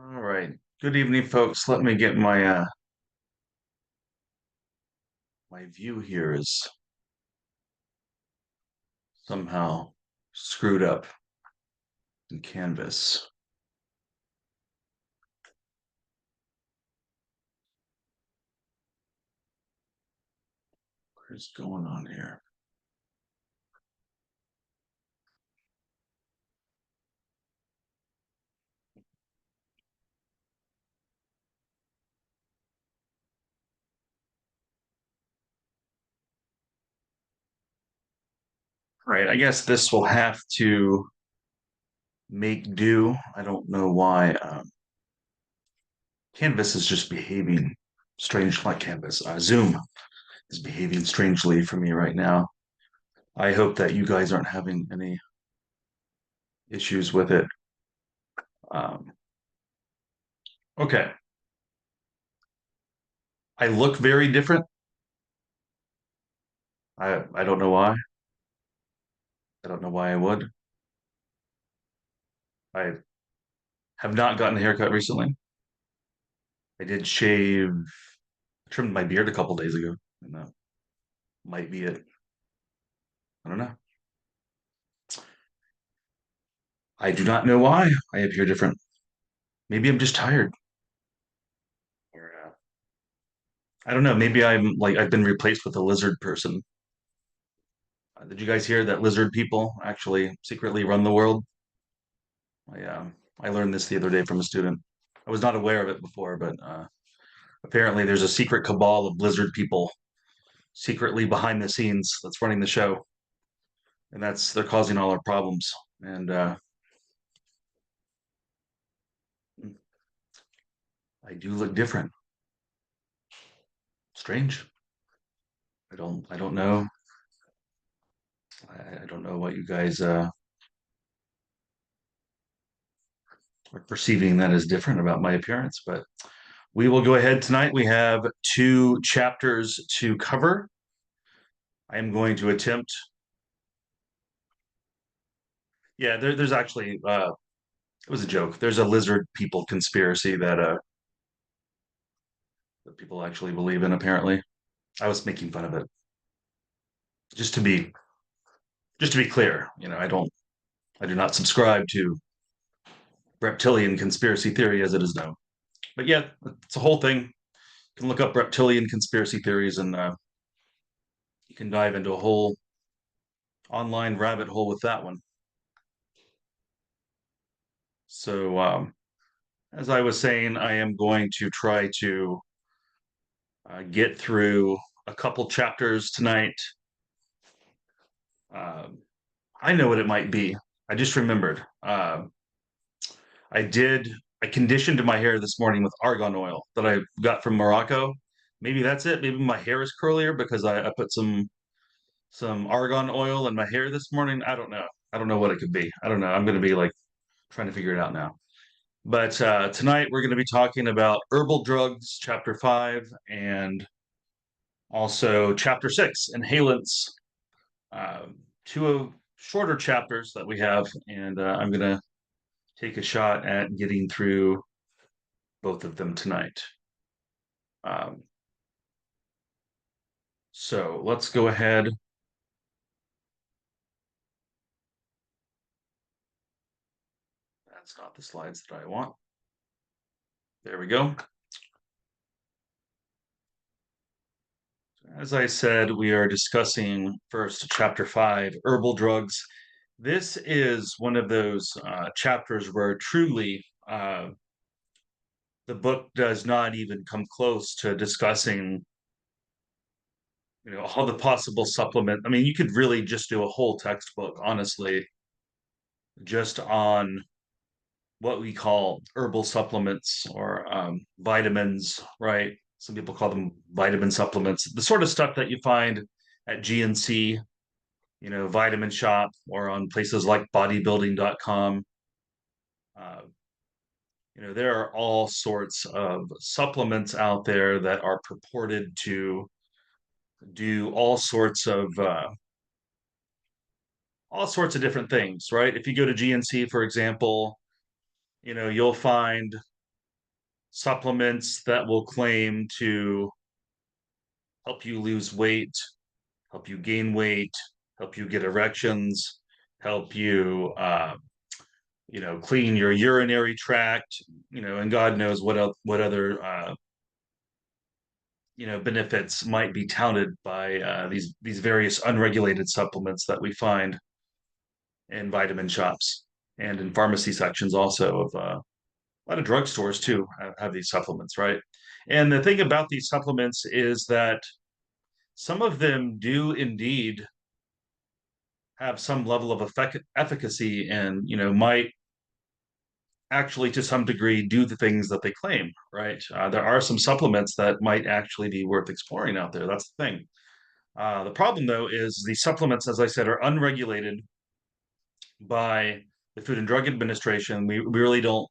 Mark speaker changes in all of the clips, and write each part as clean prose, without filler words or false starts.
Speaker 1: All right. Good evening, folks. Let me get my view here is somehow screwed up in Canvas. What is going on here? All right, I guess this will have to make do. I don't know why Canvas is just behaving strange, like Canvas. Zoom is behaving strangely for me right now. I hope that you guys aren't having any issues with it. Um, okay, I look very different. I don't know why. I don't know why I would. I have not gotten a haircut recently. I did shave, trimmed my beard a couple days ago, and that might be it. I don't know. I do not know why I appear different. Maybe I'm just tired. Or, I don't know. Maybe I'm like I've been replaced with a lizard person. Did you guys hear that lizard people actually secretly run the world? I learned this the other day from a student. I was not aware of it before, but apparently there's a secret cabal of lizard people secretly behind the scenes that's running the show, and that's they're causing all our problems. and I do look different. Strange. I don't know. I don't know what you guys are perceiving that is different about my appearance, but we will go ahead tonight. We have two chapters to cover. I am going to attempt. Yeah, there's actually it was a joke. There's a lizard people conspiracy that people actually believe in. Apparently, I was making fun of it just to be just to be clear. I do not subscribe to reptilian conspiracy theory as it is known. But yeah, it's a whole thing. You can look up reptilian conspiracy theories, and you can dive into a whole online rabbit hole with that one. So, as I was saying, I am going to try to get through a couple chapters tonight. Um, I know what it might be. I just remembered. I did. I conditioned my hair this morning with argan oil that I got from Morocco. Maybe that's it. Maybe my hair is curlier because I put some argan oil in my hair this morning. I don't know. I don't know what it could be. I don't know. I'm going to be like trying to figure it out now. But tonight we're going to be talking about herbal drugs, chapter 5, and also chapter 6, Inhalants. Two of shorter chapters that we have, and I'm going to take a shot at getting through both of them tonight. Um, so let's go ahead. That's not the slides that I want. There we go. As I said, we are discussing first chapter 5, herbal drugs. This is one of those chapters where truly the book does not even come close to discussing, all the possible supplement. I mean, you could really just do a whole textbook, honestly, just on what we call herbal supplements or vitamins, right? Some people call them vitamin supplements, the sort of stuff that you find at GNC, vitamin shop or on places like bodybuilding.com. Uh, there are all sorts of supplements out there that are purported to do all sorts of different things, right? If you go to GNC, for example, you'll find supplements that will claim to help you lose weight, help you gain weight, help you get erections, help you, clean your urinary tract, and God knows what other, benefits might be touted by these various unregulated supplements that we find in vitamin shops and in pharmacy sections also of a lot of drugstores too have these supplements, right? And the thing about these supplements is that some of them do indeed have some level of efficacy and might actually to some degree do the things that they claim, right? There are some supplements that might actually be worth exploring out there. That's the thing. The problem though is the supplements, as I said, are unregulated by the Food and Drug Administration. We really don't.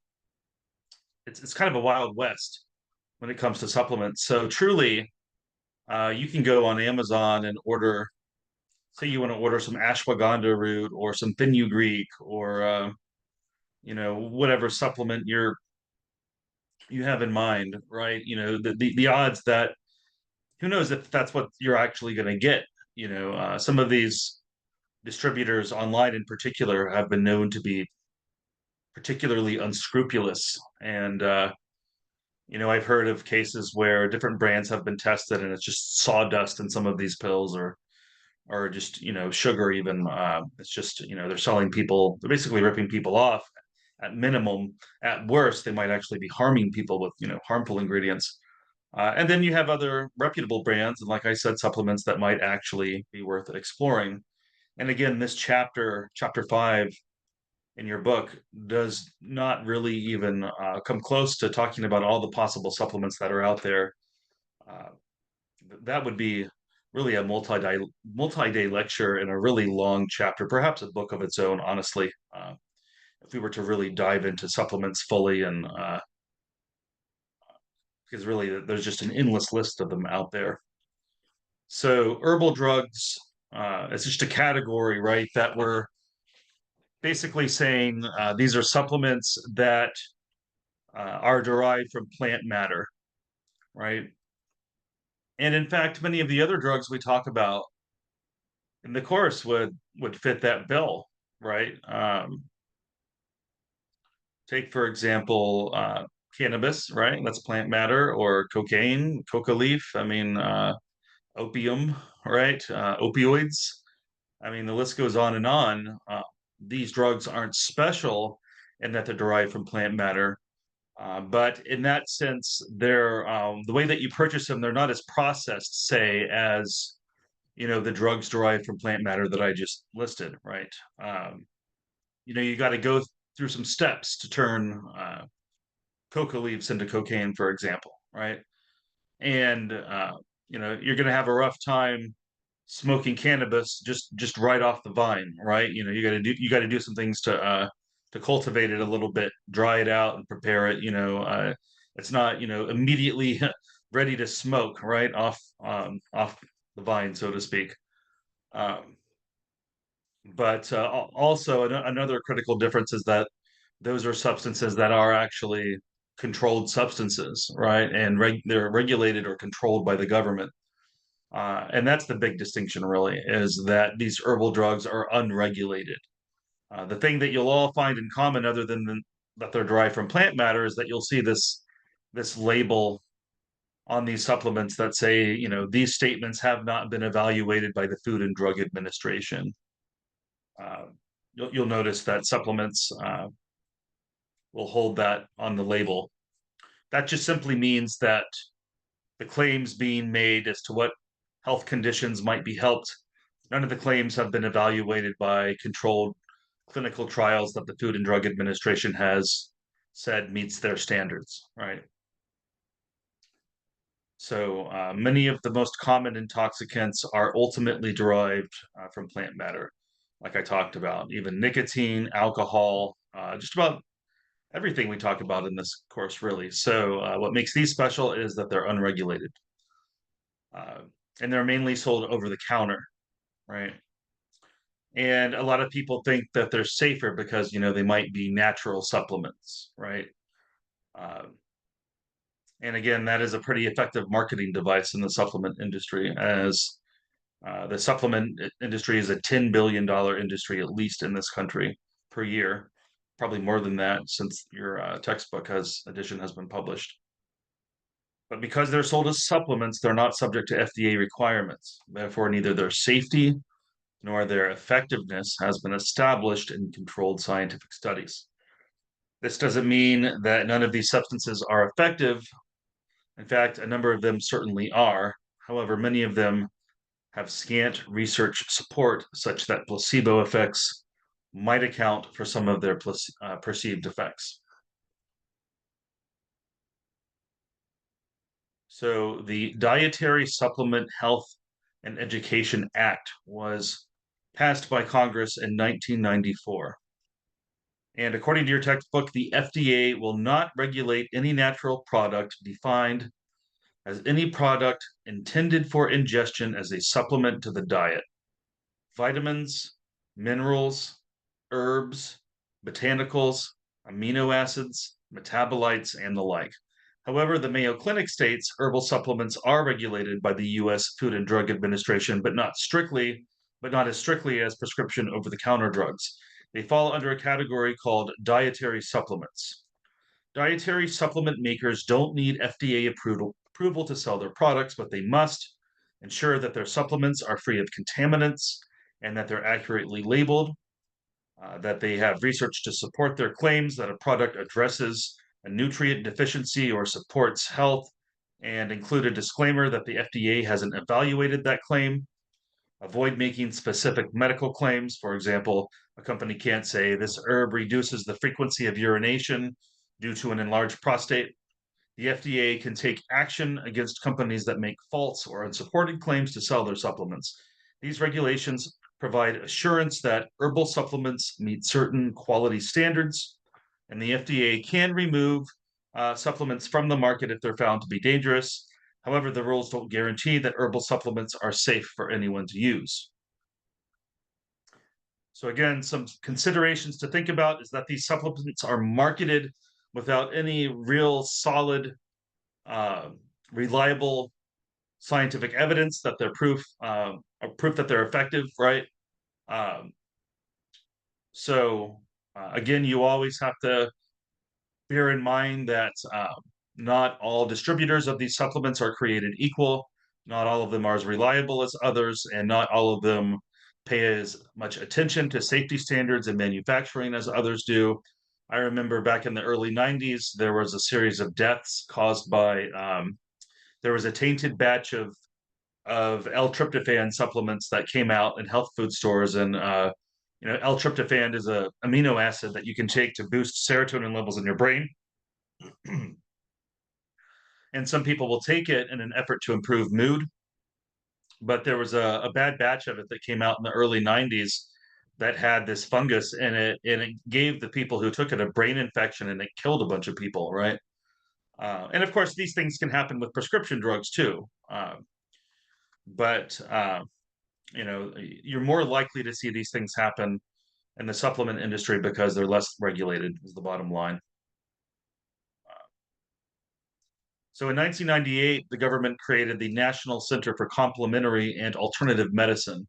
Speaker 1: It's kind of a wild west when it comes to supplements. So truly, you can go on Amazon and order. Say you want to order some ashwagandha root or some fenugreek or whatever supplement you have in mind, right? The odds that who knows if that's what you're actually going to get. Some of these distributors online in particular have been known to be particularly unscrupulous. And, I've heard of cases where different brands have been tested and it's just sawdust in some of these pills or just, sugar even. It's just, they're selling people, they're basically ripping people off at minimum. At worst, they might actually be harming people with, harmful ingredients. And then you have other reputable brands, and like I said, supplements that might actually be worth exploring. And again, this chapter 5, in your book does not really even come close to talking about all the possible supplements that are out there. Uh, that would be really a multi-day lecture and a really long chapter, perhaps a book of its own, honestly. If we were to really dive into supplements fully, and because really there's just an endless list of them out there. So herbal drugs, it's just a category, right? That we're basically saying these are supplements that are derived from plant matter, right? And in fact, many of the other drugs we talk about in the course would fit that bill, right? Take for example, cannabis, right? That's plant matter, or cocaine, coca leaf. I mean, opium, right? Opioids. I mean, the list goes on and on. These drugs aren't special in that they're derived from plant matter, but in that sense, they're the way that you purchase them, they're not as processed, say, as the drugs derived from plant matter that I just listed, right? Um, you got to go through some steps to turn coca leaves into cocaine, for example, right? And you're going to have a rough time smoking cannabis just right off the vine, right? You got to do some things to cultivate it a little bit, dry it out, and prepare it. It's not immediately ready to smoke right off the vine, so to speak. Um, but also another critical difference is that those are substances that are actually controlled substances, right? And they're regulated or controlled by the government. And that's the big distinction, really, is that these herbal drugs are unregulated. The thing that you'll all find in common, other than that they're derived from plant matter, is that you'll see this label on these supplements that say, these statements have not been evaluated by the Food and Drug Administration. Uh, you'll notice that supplements will hold that on the label. That just simply means that the claims being made as to what health conditions might be helped, none of the claims have been evaluated by controlled clinical trials that the Food and Drug Administration has said meets their standards, right? So many of the most common intoxicants are ultimately derived from plant matter, like I talked about, even nicotine, alcohol, just about everything we talk about in this course, really. So what makes these special is that they're unregulated, uh, and they're mainly sold over the counter, right? And a lot of people think that they're safer because they might be natural supplements, right? Uh, and again, that is a pretty effective marketing device in the supplement industry, as the supplement industry is a $10 billion industry, at least in this country, per year. Probably more than that since your textbook edition has been published. But because they're sold as supplements, they're not subject to FDA requirements. Therefore, neither their safety nor their effectiveness has been established in controlled scientific studies. This doesn't mean that none of these substances are effective. In fact, a number of them certainly are. However, many of them have scant research support, such that placebo effects might account for some of their perceived effects. So, the Dietary Supplement Health and Education Act was passed by Congress in 1994. And according to your textbook, the FDA will not regulate any natural product defined as any product intended for ingestion as a supplement to the diet. Vitamins, minerals, herbs, botanicals, amino acids, metabolites, and the like. However, the Mayo Clinic states herbal supplements are regulated by the U.S. Food and Drug Administration, but not as strictly as prescription over-the-counter drugs. They fall under a category called dietary supplements. Dietary supplement makers don't need FDA approval to sell their products, but they must ensure that their supplements are free of contaminants and that they're accurately labeled, that they have research to support their claims that a product addresses a nutrient deficiency or supports health, and include a disclaimer that the FDA hasn't evaluated that claim. Avoid making specific medical claims. For example, a company can't say this herb reduces the frequency of urination due to an enlarged prostate. The FDA can take action against companies that make false or unsupported claims to sell their supplements. These regulations provide assurance that herbal supplements meet certain quality standards, and the FDA can remove supplements from the market if they're found to be dangerous. However, the rules don't guarantee that herbal supplements are safe for anyone to use. So, again, some considerations to think about is that these supplements are marketed without any real solid, uh, reliable scientific evidence that they're proof that they're effective, right? Um, so, again, you always have to bear in mind that not all distributors of these supplements are created equal. Not all of them are as reliable as others, and not all of them pay as much attention to safety standards and manufacturing as others do. I remember back in the early 90s, there was a series of deaths caused by there was a tainted batch of L-tryptophan supplements that came out in health food stores, and L-tryptophan is a amino acid that you can take to boost serotonin levels in your brain. And some people will take it in an effort to improve mood. But there was a bad batch of it that came out in the early 90s that had this fungus in it, and it gave the people who took it a brain infection, and it killed a bunch of people, right? And of course, these things can happen with prescription drugs too. But you're more likely to see these things happen in the supplement industry because they're less regulated, is the bottom line. So in 1998, the government created the National Center for Complementary and Alternative Medicine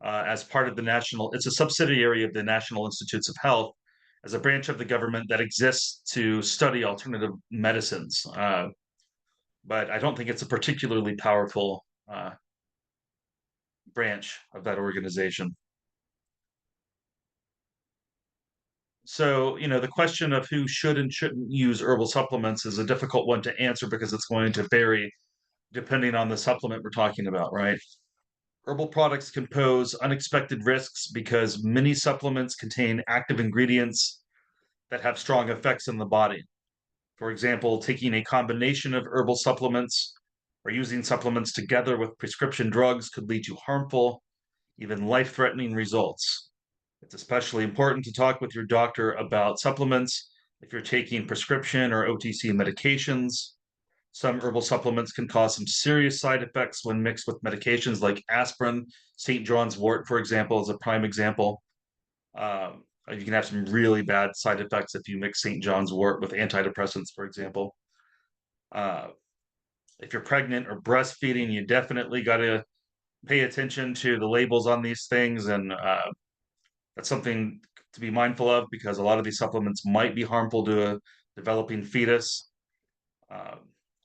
Speaker 1: as part of the national, it's a subsidiary of the National Institutes of Health as a branch of the government that exists to study alternative medicines. But I don't think it's a particularly powerful branch of that organization. So, the question of who should and shouldn't use herbal supplements is a difficult one to answer because it's going to vary depending on the supplement we're talking about, right? Herbal products can pose unexpected risks because many supplements contain active ingredients that have strong effects in the body. For example, taking a combination of herbal supplements or using supplements together with prescription drugs could lead to harmful, even life threatening results. It's especially important to talk with your doctor about supplements if you're taking prescription or OTC medications. Some herbal supplements can cause some serious side effects when mixed with medications like aspirin. St. John's wort, for example, is a prime example. You can have some really bad side effects if you mix St. John's wort with antidepressants, for example. Uh, if you're pregnant or breastfeeding, you definitely got to pay attention to the labels on these things, and that's something to be mindful of because a lot of these supplements might be harmful to a developing fetus. Um,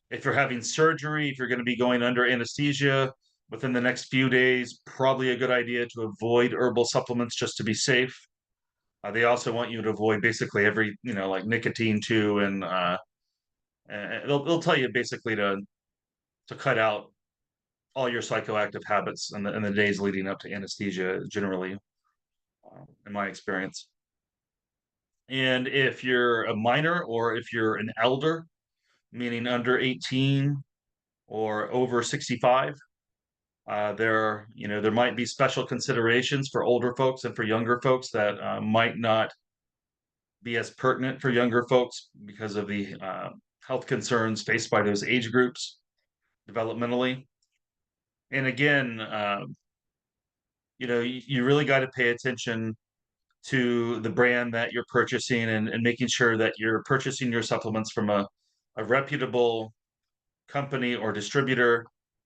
Speaker 1: if you're having surgery, if you're going to be going under anesthesia within the next few days, probably a good idea to avoid herbal supplements just to be safe. They also want you to avoid basically every, like nicotine too, and they'll tell you basically to cut out all your psychoactive habits in the days leading up to anesthesia, generally, in my experience. And if you're a minor or if you're an elder, meaning under 18 or over 65, there might be special considerations for older folks and for younger folks that might not be as pertinent for younger folks because of the health concerns faced by those age groups developmentally. And again, you really got to pay attention to the brand that you're purchasing and making sure that you're purchasing your supplements from a reputable company or distributor.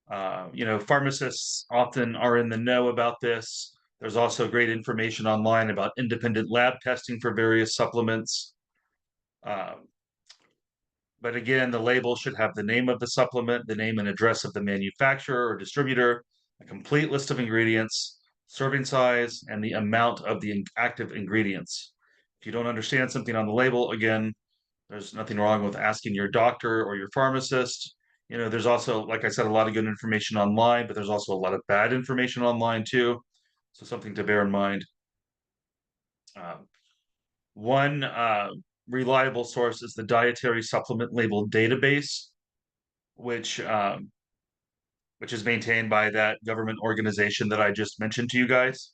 Speaker 1: Pharmacists often are in the know about this. There's also great information online about independent lab testing for various supplements. Um, but again, the label should have the name of the supplement, the name and address of the manufacturer or distributor, a complete list of ingredients, serving size, and the amount of the active ingredients. If you don't understand something on the label, again, there's nothing wrong with asking your doctor or your pharmacist. There's also, like I said, a lot of good information online, but there's also a lot of bad information online too. So something to bear in mind. Um, one reliable source is the dietary supplement label database, which um, which is maintained by that government organization that I just mentioned to you guys.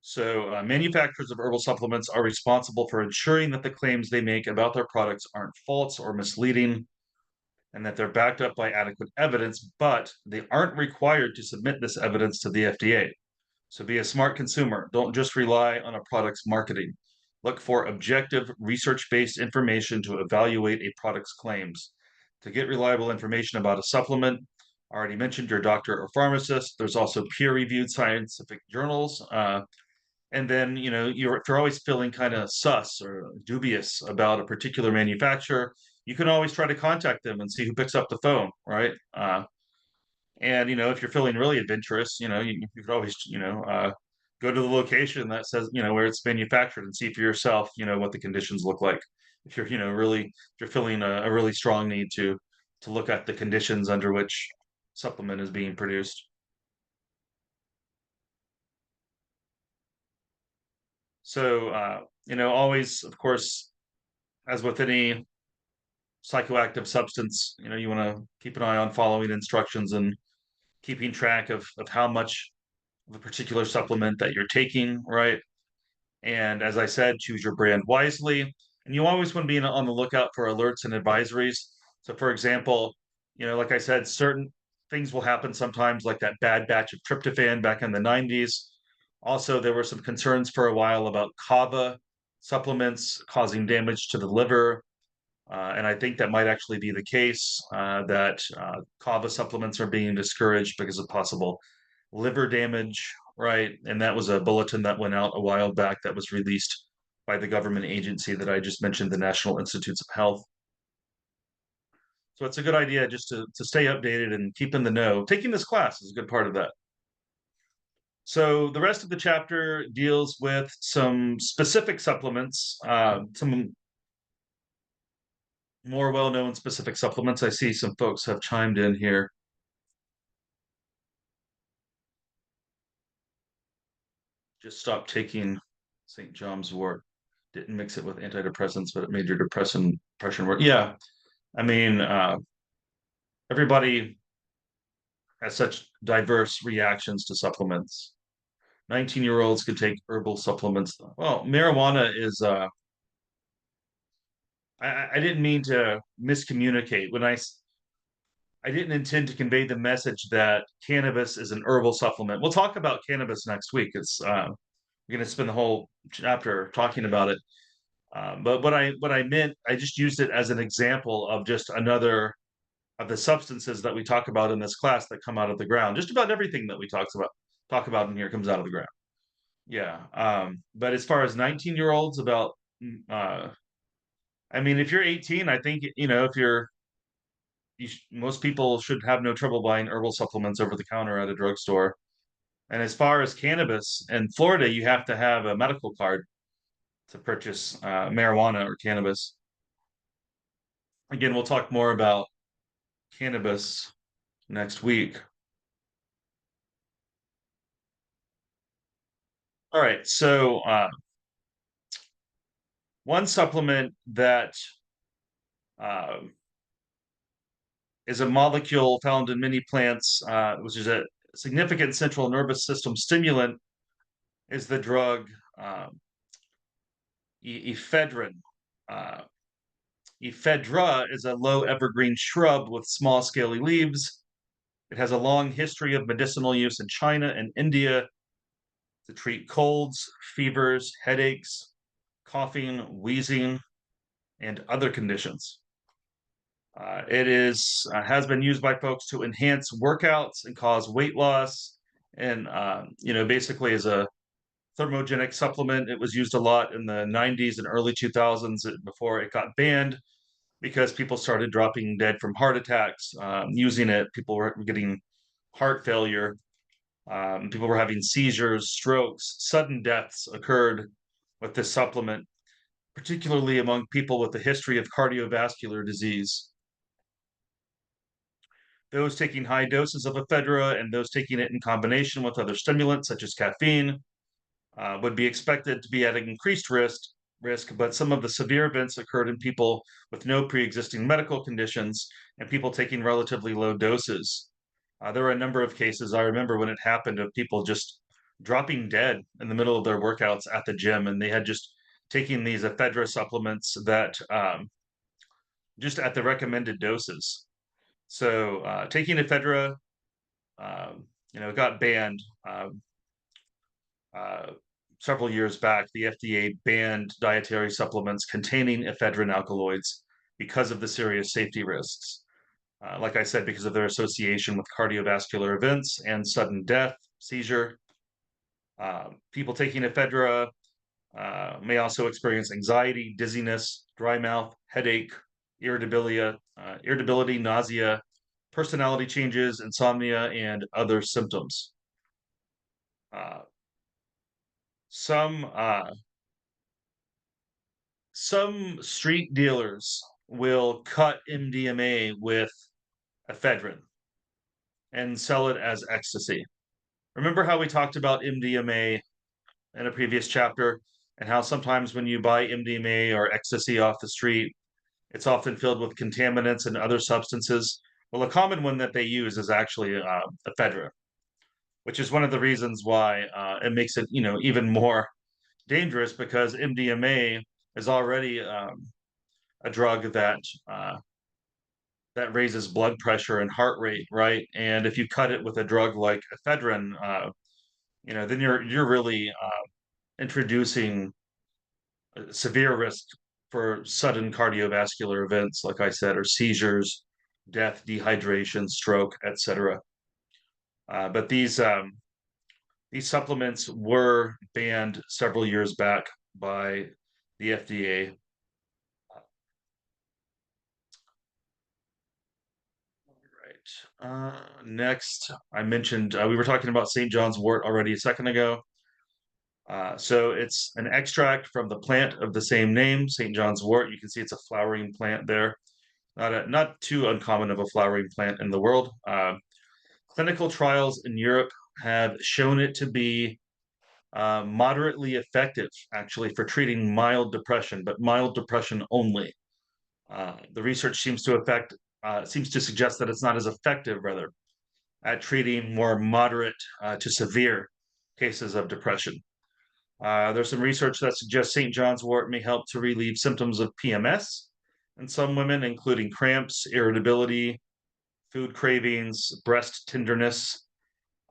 Speaker 1: So, manufacturers of herbal supplements are responsible for ensuring that the claims they make about their products aren't false or misleading and that they're backed up by adequate evidence, but they aren't required to submit this evidence to the FDA. So be a smart consumer. Don't just rely on a product's marketing. Look for objective, research based information to evaluate a product's claims. To get reliable information about a supplement, I already mentioned your doctor or pharmacist. There's also peer reviewed scientific journals. And then, if you're always feeling kind of sus or dubious about a particular manufacturer, you can always try to contact them and see who picks up the phone, right? And if you're feeling really adventurous, you could always go to the location that says where it's manufactured and see for yourself what the conditions look like. If you're really if you're feeling a really strong need to look at the conditions under which supplement is being produced. So always, of course, as with any psychoactive substance, you want to keep an eye on following instructions and keeping track of how much of a particular supplement that you're taking, right? And as I said, choose your brand wisely. And you always want to be on the lookout for alerts and advisories. So, for example, like I said, certain things will happen sometimes, like that bad batch of tryptophan back in the 90s. Also, there were some concerns for a while about kava supplements causing damage to the liver. And I think that might actually be the case that kava supplements are being discouraged because of possible liver damage, right? And that was a bulletin that went out a while back that was released by the government agency that I just mentioned, the National Institutes of Health. So it's a good idea just to stay updated and keep in the know. Taking this class is a good part of that. So the rest of the chapter deals with some specific supplements, some more well-known specific supplements. I see some folks have chimed in here. Just stopped taking St. John's wort. Didn't mix it with antidepressants, but it made your depression work. Yeah, I mean, everybody has such diverse reactions to supplements. 19-year-olds can take herbal supplements. Well, marijuana is. I didn't mean to miscommunicate when I didn't intend to convey the message that cannabis is an herbal supplement. We'll talk about cannabis next week. It's we're going to spend the whole chapter talking about it. But what I meant, I just used it as an example of just another of the substances that we talk about in this class that come out of the ground. Just about everything that we talk about in here comes out of the ground. Yeah. But as far as 19-year-olds about uh I mean, if you're 18, I think if most people should have no trouble buying herbal supplements over the counter at a drugstore. And as far as cannabis in Florida, you have to have a medical card to purchase marijuana or cannabis. Again, we'll talk more about cannabis next week. All right. So, one supplement that uh, is a molecule found in many plants, which is a significant central nervous system stimulant, is the drug ephedrine. Uh, Ephedra is a low evergreen shrub with small scaly leaves. It has a long history of medicinal use in China and India to treat colds, fevers, headaches, coughing, wheezing, and other conditions. It is has been used by folks to enhance workouts and cause weight loss, and basically as a thermogenic supplement. It was used a lot in the 90s and early 2000s before it got banned because people started dropping dead from heart attacks using it. People were getting heart failure. People were having seizures, strokes, sudden deaths occurred with this supplement. particularly among people with a history of cardiovascular disease. Those taking high doses of ephedra and those taking it in combination with other stimulants such as caffeine would be expected to be at increased risk, but some of the severe events occurred in people with no pre-existing medical conditions and people taking relatively low doses. There were a number of cases I remember when it happened of people just dropping dead in the middle of their workouts at the gym, and they had just taken these ephedra supplements that just at the recommended doses. So taking ephedra, got banned uh, several years back. The FDA banned dietary supplements containing ephedrine alkaloids because of the serious safety risks. Like I said, because of their association with cardiovascular events and sudden death, seizure. People taking ephedra may also experience anxiety, dizziness, dry mouth, headache, irritability, nausea, personality changes, insomnia, and other symptoms. Uh, some some street dealers will cut MDMA with ephedrine and sell it as ecstasy. Remember how we talked about MDMA in a previous chapter and how sometimes when you buy MDMA or ecstasy off the street, it's often filled with contaminants and other substances. Well, a common one that they use is actually ephedra, which is one of the reasons why it makes it, even more dangerous because MDMA is already a drug uh, that raises blood pressure and heart rate, right? And if you cut it with a drug like ephedrine, then you're really introducing severe risk for sudden cardiovascular events, like I said, or seizures, death, dehydration, stroke, etc. But these supplements were banned several years back by the FDA. Right. Next, I mentioned we were talking about St. John's wort already a second ago. So it's an extract from the plant of the same name, St. John's wort. You can see it's a flowering plant there. Not too uncommon of a flowering plant in the world. Clinical trials in Europe have shown it to be moderately effective, actually, for treating mild depression, but mild depression only. The research seems to suggest that it's not as effective, rather, at treating more moderate to severe cases of depression. There's some research that suggests St. John's wort may help to relieve symptoms of PMS in some women, including cramps, irritability, food cravings, breast tenderness.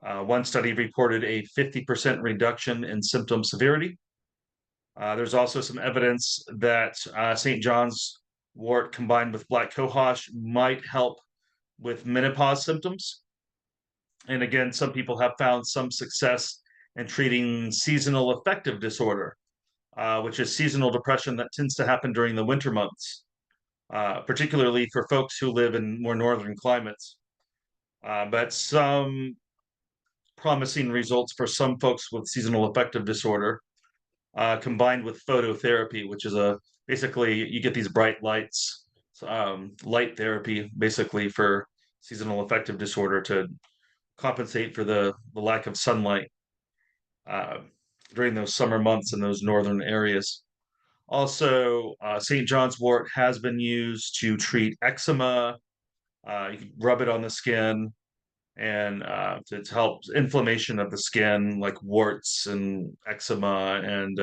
Speaker 1: One study reported a 50% reduction in symptom severity. There's also some evidence that St. John's wort combined with black cohosh might help with menopause symptoms. And again, some people have found some success in treating seasonal affective disorder, which is seasonal depression that tends to happen during the winter months, particularly for folks who live in more northern climates. But some promising results for some folks with seasonal affective disorder, combined with phototherapy, which is a basically you get these bright lights, light therapy, basically for seasonal affective disorder to compensate for the lack of sunlight uh, during those summer months in those northern areas. Also, St. John's wort has been used to treat eczema. You can rub it on the skin and to help inflammation of the skin, like warts and eczema and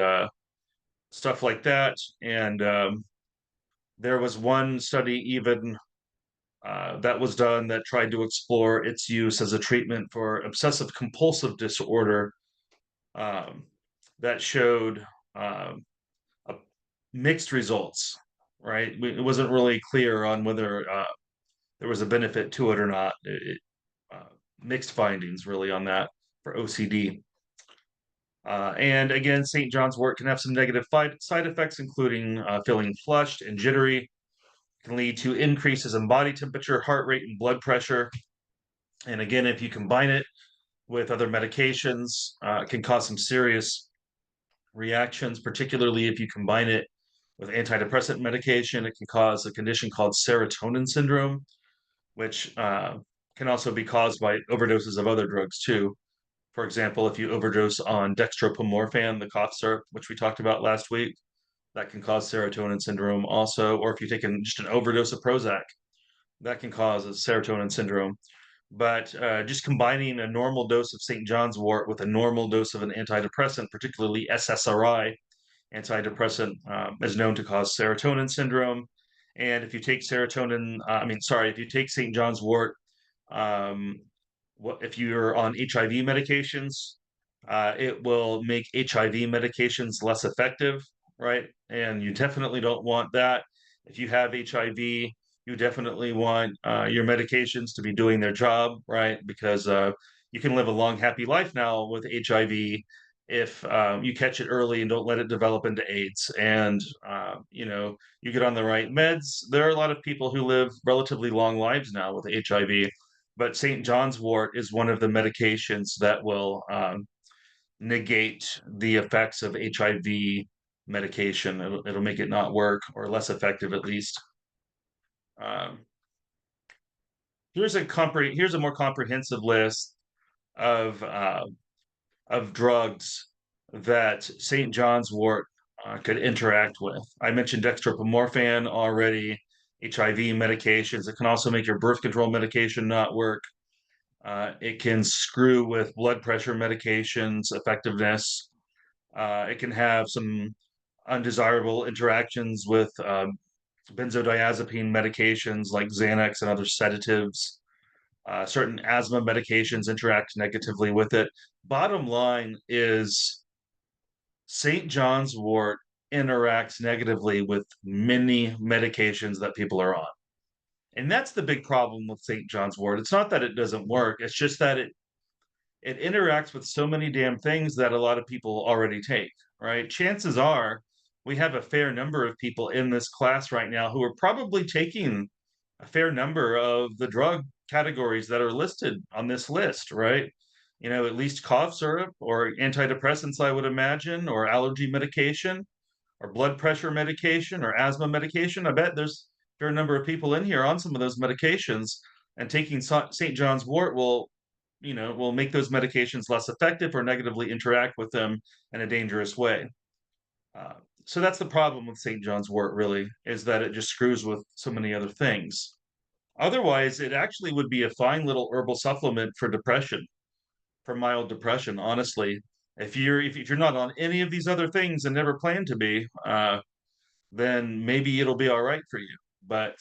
Speaker 1: stuff like that. And there was one study even that was done that tried to explore its use as a treatment for obsessive compulsive disorder um, that showed a mixed results, right? It wasn't really clear on whether there was a benefit to it or not. Mixed findings really on that for OCD. And again, St. John's wort can have some negative side effects, including feeling flushed and jittery. It can lead to increases in body temperature, heart rate, and blood pressure. And again, if you combine it with other medications, it can cause some serious reactions, particularly if you combine it with antidepressant medication. It can cause a condition called serotonin syndrome, which can also be caused by overdoses of other drugs too. For example, if you overdose on dextromorphan, the cough syrup, which we talked about last week, that can cause serotonin syndrome also. Or if you take just an overdose of Prozac, that can cause a serotonin syndrome. But just combining a normal dose of St. John's wort with a normal dose of an antidepressant, particularly SSRI antidepressant, is known to cause serotonin syndrome. And if you take if you take St. John's wort, um, if you're on HIV medications, it will make HIV medications less effective, right? And you definitely don't want that. If you have HIV, you definitely want your medications to be doing their job, right? Because you can live a long, happy life now with HIV if you catch it early and don't let it develop into AIDS. And you get on the right meds. There are a lot of people who live relatively long lives now with HIV, but St. John's wort is one of the medications that will negate the effects of HIV medication. It'll make it not work or less effective at least. Um, here's a more comprehensive list of drugs that St. John's wort could interact with. I mentioned dextromorphan already. HIV medications. It can also make your birth control medication not work. It can screw with blood pressure medications effectiveness. It can have some undesirable interactions with benzodiazepine medications like Xanax and other sedatives. Certain asthma medications interact negatively with it. Bottom line is St. John's wort interacts negatively with many medications that people are on. And that's the big problem with St. John's wort. It's not that it doesn't work, it's just that it interacts with so many damn things that a lot of people already take, right? Chances are we have a fair number of people in this class right now who are probably taking a fair number of the drug categories that are listed on this list, right? At least cough syrup or antidepressants, I would imagine, or allergy medication or blood pressure medication or asthma medication. I bet there's a fair number of people in here on some of those medications, and taking St. John's wort will make those medications less effective or negatively interact with them in a dangerous way. Uh, so that's the problem with St. John's wort, really, is that it just screws with so many other things. Otherwise, it actually would be a fine little herbal supplement for depression, for mild depression. Honestly, if you're not on any of these other things and never plan to be, then maybe it'll be all right for you. But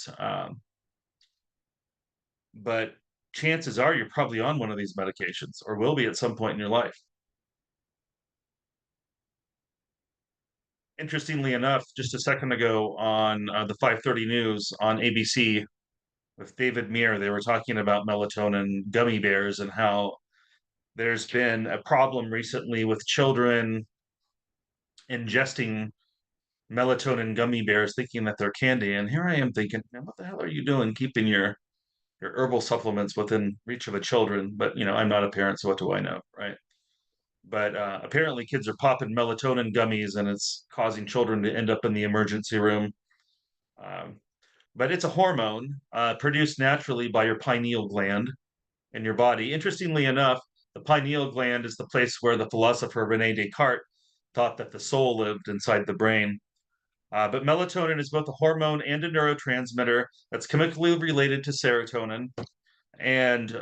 Speaker 1: chances are you're probably on one of these medications or will be at some point in your life. Interestingly enough, just a second ago on the 5:30 news on ABC with David Muir, they were talking about melatonin gummy bears and how there's been a problem recently with children ingesting melatonin gummy bears thinking that they're candy. And here I am thinking, man, what the hell are you doing keeping your herbal supplements within reach of a children? But I'm not a parent, so what do I know, right? But apparently kids are popping melatonin gummies and it's causing children to end up in the emergency room. Um, but it's a hormone produced naturally by your pineal gland in your body. Interestingly enough, the pineal gland is the place where the philosopher Rene Descartes thought that the soul lived inside the brain. But melatonin is both a hormone and a neurotransmitter that's chemically related to serotonin. And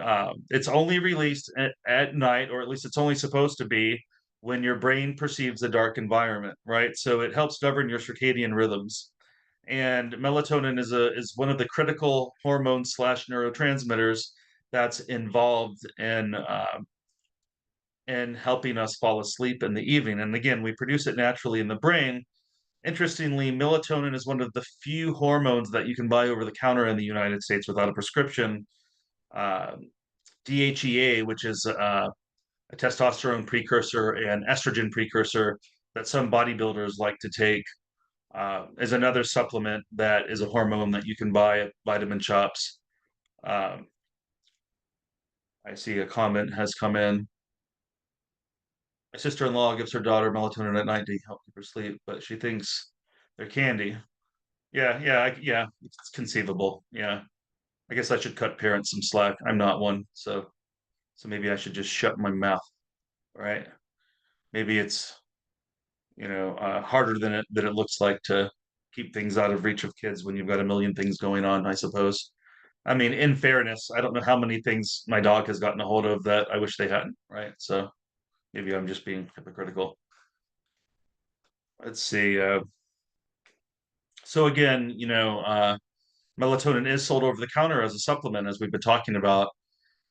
Speaker 1: it's only released at night, or at least it's only supposed to be when your brain perceives a dark environment, right? So it helps govern your circadian rhythms. And melatonin is one of the critical hormones slash neurotransmitters that's involved in helping us fall asleep in the evening. And again, we produce it naturally in the brain. Interestingly, melatonin is one of the few hormones that you can buy over the counter in the United States without a prescription. Uh, DHEA, which is a testosterone precursor and estrogen precursor that some bodybuilders like to take, is another supplement that is a hormone that you can buy at vitamin shops. Um, I see a comment has come in. My sister-in-law gives her daughter melatonin at night to help keep her sleep, but she thinks They're candy. Yeah, yeah, yeah. It's conceivable. Yeah, I guess I should cut parents some slack. I'm not one, so maybe I should just shut my mouth. Right? Maybe it's harder than it looks like to keep things out of reach of kids when you've got a million things going on, I suppose. I mean, in fairness, I don't know how many things my dog has gotten a hold of that I wish they hadn't, right? So maybe I'm just being hypocritical. Let's see. So again, melatonin is sold over the counter as a supplement, as we've been talking about.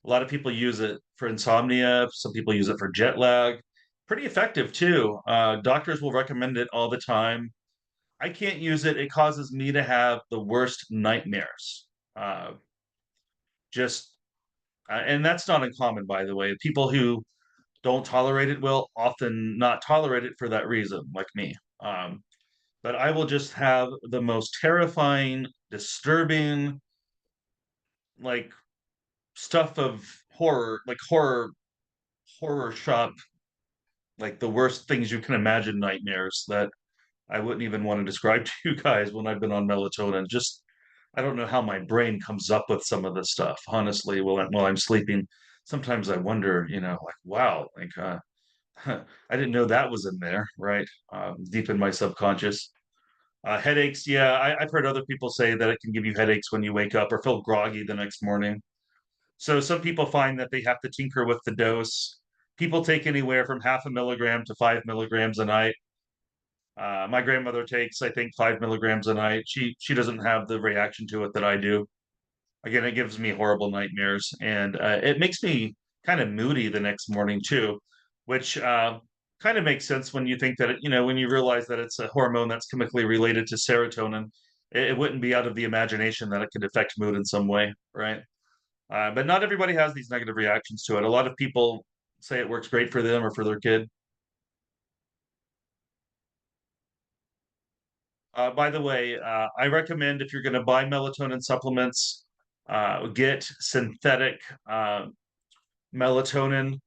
Speaker 1: A lot of people use it for insomnia. Some people use it for jet lag. Pretty effective too. Doctors will recommend it all the time. I can't use it. It causes me to have the worst nightmares. Uh, just, and that's not uncommon, by the way. People who don't tolerate it will often not tolerate it for that reason, like me. Um, but I will just have the most terrifying, disturbing, like stuff of horror, like horror shop, like the worst things you can imagine nightmares that I wouldn't even want to describe to you guys when I've been on melatonin. Just I don't know how my brain comes up with some of this stuff. Honestly, while I'm sleeping, sometimes I wonder, like wow, like I didn't know that was in there, right? Deep in my subconscious. Headaches, yeah, I've heard other people say that it can give you headaches when you wake up or feel groggy the next morning. So some people find that they have to tinker with the dose. People take anywhere from half a milligram to 5 milligrams a night. My grandmother takes, I think, 5 milligrams a night. She doesn't have the reaction to it that I do. Again, it gives me horrible nightmares, and it makes me kind of moody the next morning too, which kind of makes sense when you think that when you realize that it's a hormone that's chemically related to serotonin. It wouldn't be out of the imagination that it could affect mood in some way, right? But not everybody has these negative reactions to it. A lot of people say it works great for them or for their kid. By the way, I recommend if you're going to buy melatonin supplements, get synthetic melatonin,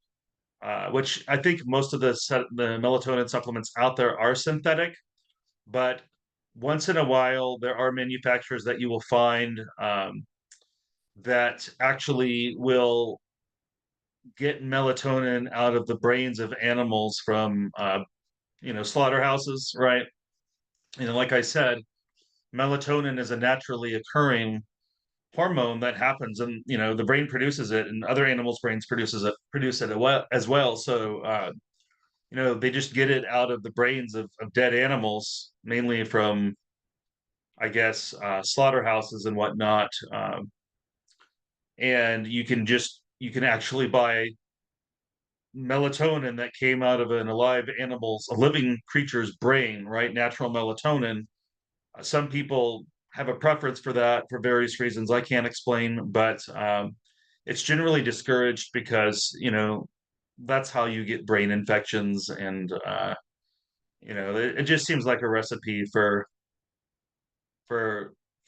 Speaker 1: which I think most of the melatonin supplements out there are synthetic. But once in a while, there are manufacturers that you will find that actually will get melatonin out of the brains of animals from slaughterhouses, right? Like I said, melatonin is a naturally occurring hormone that happens, and the brain produces it, and other animals' brains produce it as well. So they just get it out of the brains of dead animals, mainly from, I guess, slaughterhouses and whatnot. And you can actually buy melatonin that came out of a living creature's brain, right? Natural melatonin. Some people have a preference for that for various reasons I can't explain, but it's generally discouraged because that's how you get brain infections, and it just seems like a recipe for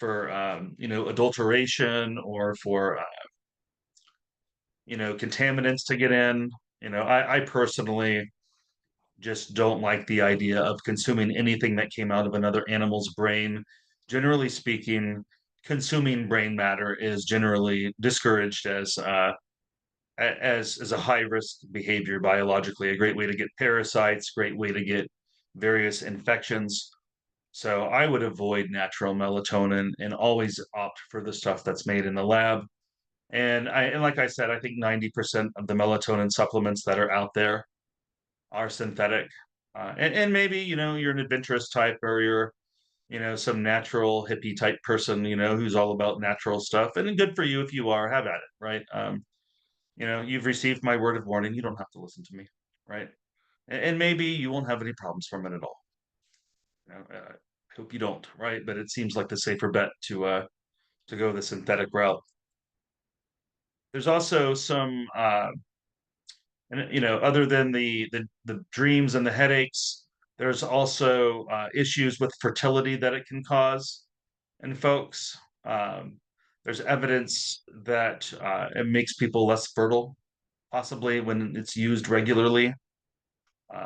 Speaker 1: adulteration, or for contaminants to get in. I personally just don't like the idea of consuming anything that came out of another animal's brain. Generally speaking, consuming brain matter is generally discouraged as a high risk behavior biologically. A great way to get parasites, great way to get various infections. So I would avoid natural melatonin and always opt for the stuff that's made in the lab. And like I said, I think 90% of the melatonin supplements that are out there are synthetic. And maybe, you're an adventurous type, or you're, some natural hippie type person, who's all about natural stuff. And good for you if you are, have at it, right? You've received my word of warning. You don't have to listen to me, right? And maybe you won't have any problems from it at all. I hope you don't, right? But it seems like the safer bet to go the synthetic route. There's also some and other than the dreams and the headaches, there's also issues with fertility that it can cause in folks. Um, there's evidence that it makes people less fertile, possibly when it's used regularly.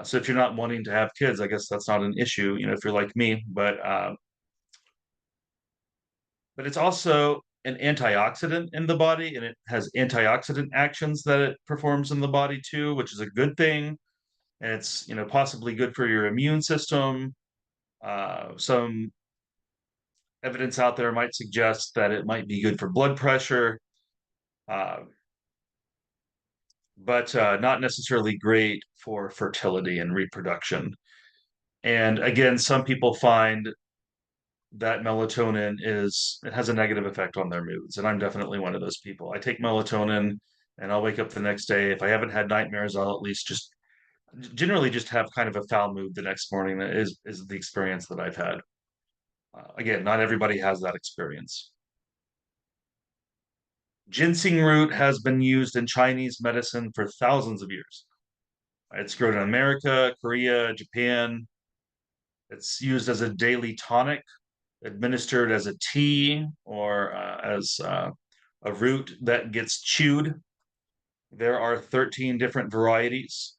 Speaker 1: So if you're not wanting to have kids, I guess that's not an issue, if you're like me. But it's also an antioxidant in the body, and it has antioxidant actions that it performs in the body too, which is a good thing. And it's possibly good for your immune system. Some evidence out there might suggest that it might be good for blood pressure, uh, but not necessarily great for fertility and reproduction. And again, some people find that melatonin it has a negative effect on their moods, and I'm definitely one of those people. I take melatonin, and I'll wake up the next day. If I haven't had nightmares, I'll at least just generally just have kind of a foul mood the next morning. That is the experience that I've had. Again, not everybody has that experience. Ginseng root has been used in Chinese medicine for thousands of years. It's grown in America, Korea, Japan. It's used as a daily tonic, administered as a tea or as a root that gets chewed. There are 13 different varieties.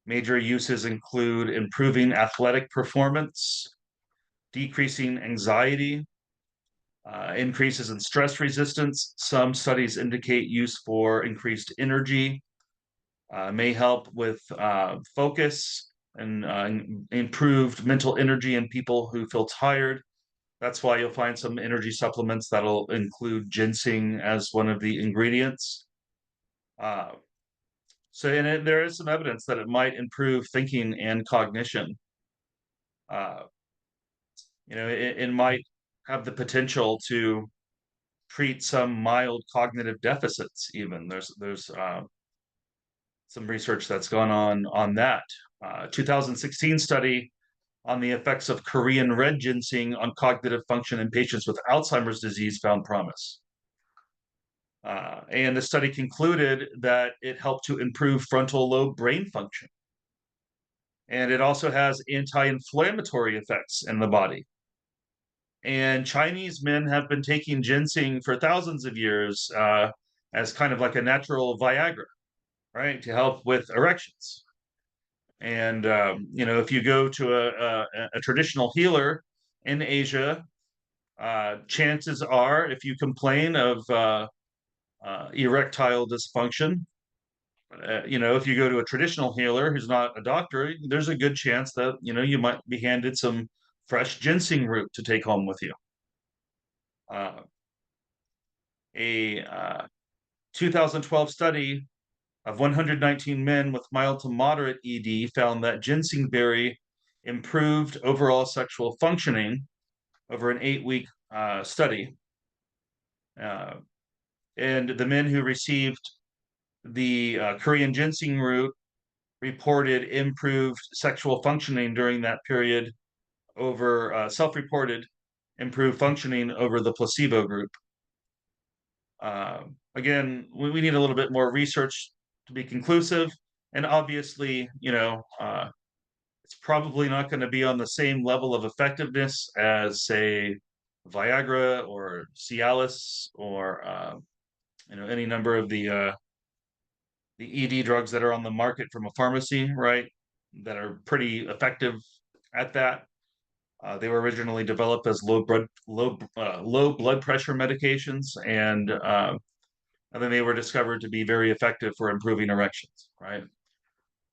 Speaker 1: Major uses include improving athletic performance, decreasing anxiety, increases in stress resistance. Some studies indicate use for increased energy, may help with focus and improved mental energy in people who feel tired. That's why you'll find some energy supplements that'll include ginseng as one of the ingredients. Uh, there is some evidence that it might improve thinking and cognition. Uh, it might have the potential to treat some mild cognitive deficits. Even there's some research that's gone on that. 2016 study on the effects of Korean red ginseng on cognitive function in patients with Alzheimer's disease found promise. And the study concluded that it helped to improve frontal lobe brain function. And it also has anti inflammatory effects in the body. And Chinese men have been taking ginseng for thousands of years as kind of like a natural Viagra, right, to help with erections. And, if you go to a traditional healer in Asia, chances are if you complain of erectile dysfunction, if you go to a traditional healer who's not a doctor, there's a good chance that, you might be handed some fresh ginseng root to take home with you. Uh, a 2012 study of 119 men with mild to moderate ED found that ginseng berry improved overall sexual functioning over an 8-week study. Uh, and the men who received the Korean ginseng root reported improved sexual functioning during that period over self-reported improved functioning over the placebo group. Again, we need a little bit more research to be conclusive, and obviously, it's probably not going to be on the same level of effectiveness as, say, Viagra or Cialis or any number of the ED drugs that are on the market from a pharmacy, right? That are pretty effective at that. They were originally developed as low blood pressure medications, and then they were discovered to be very effective for improving erections, right?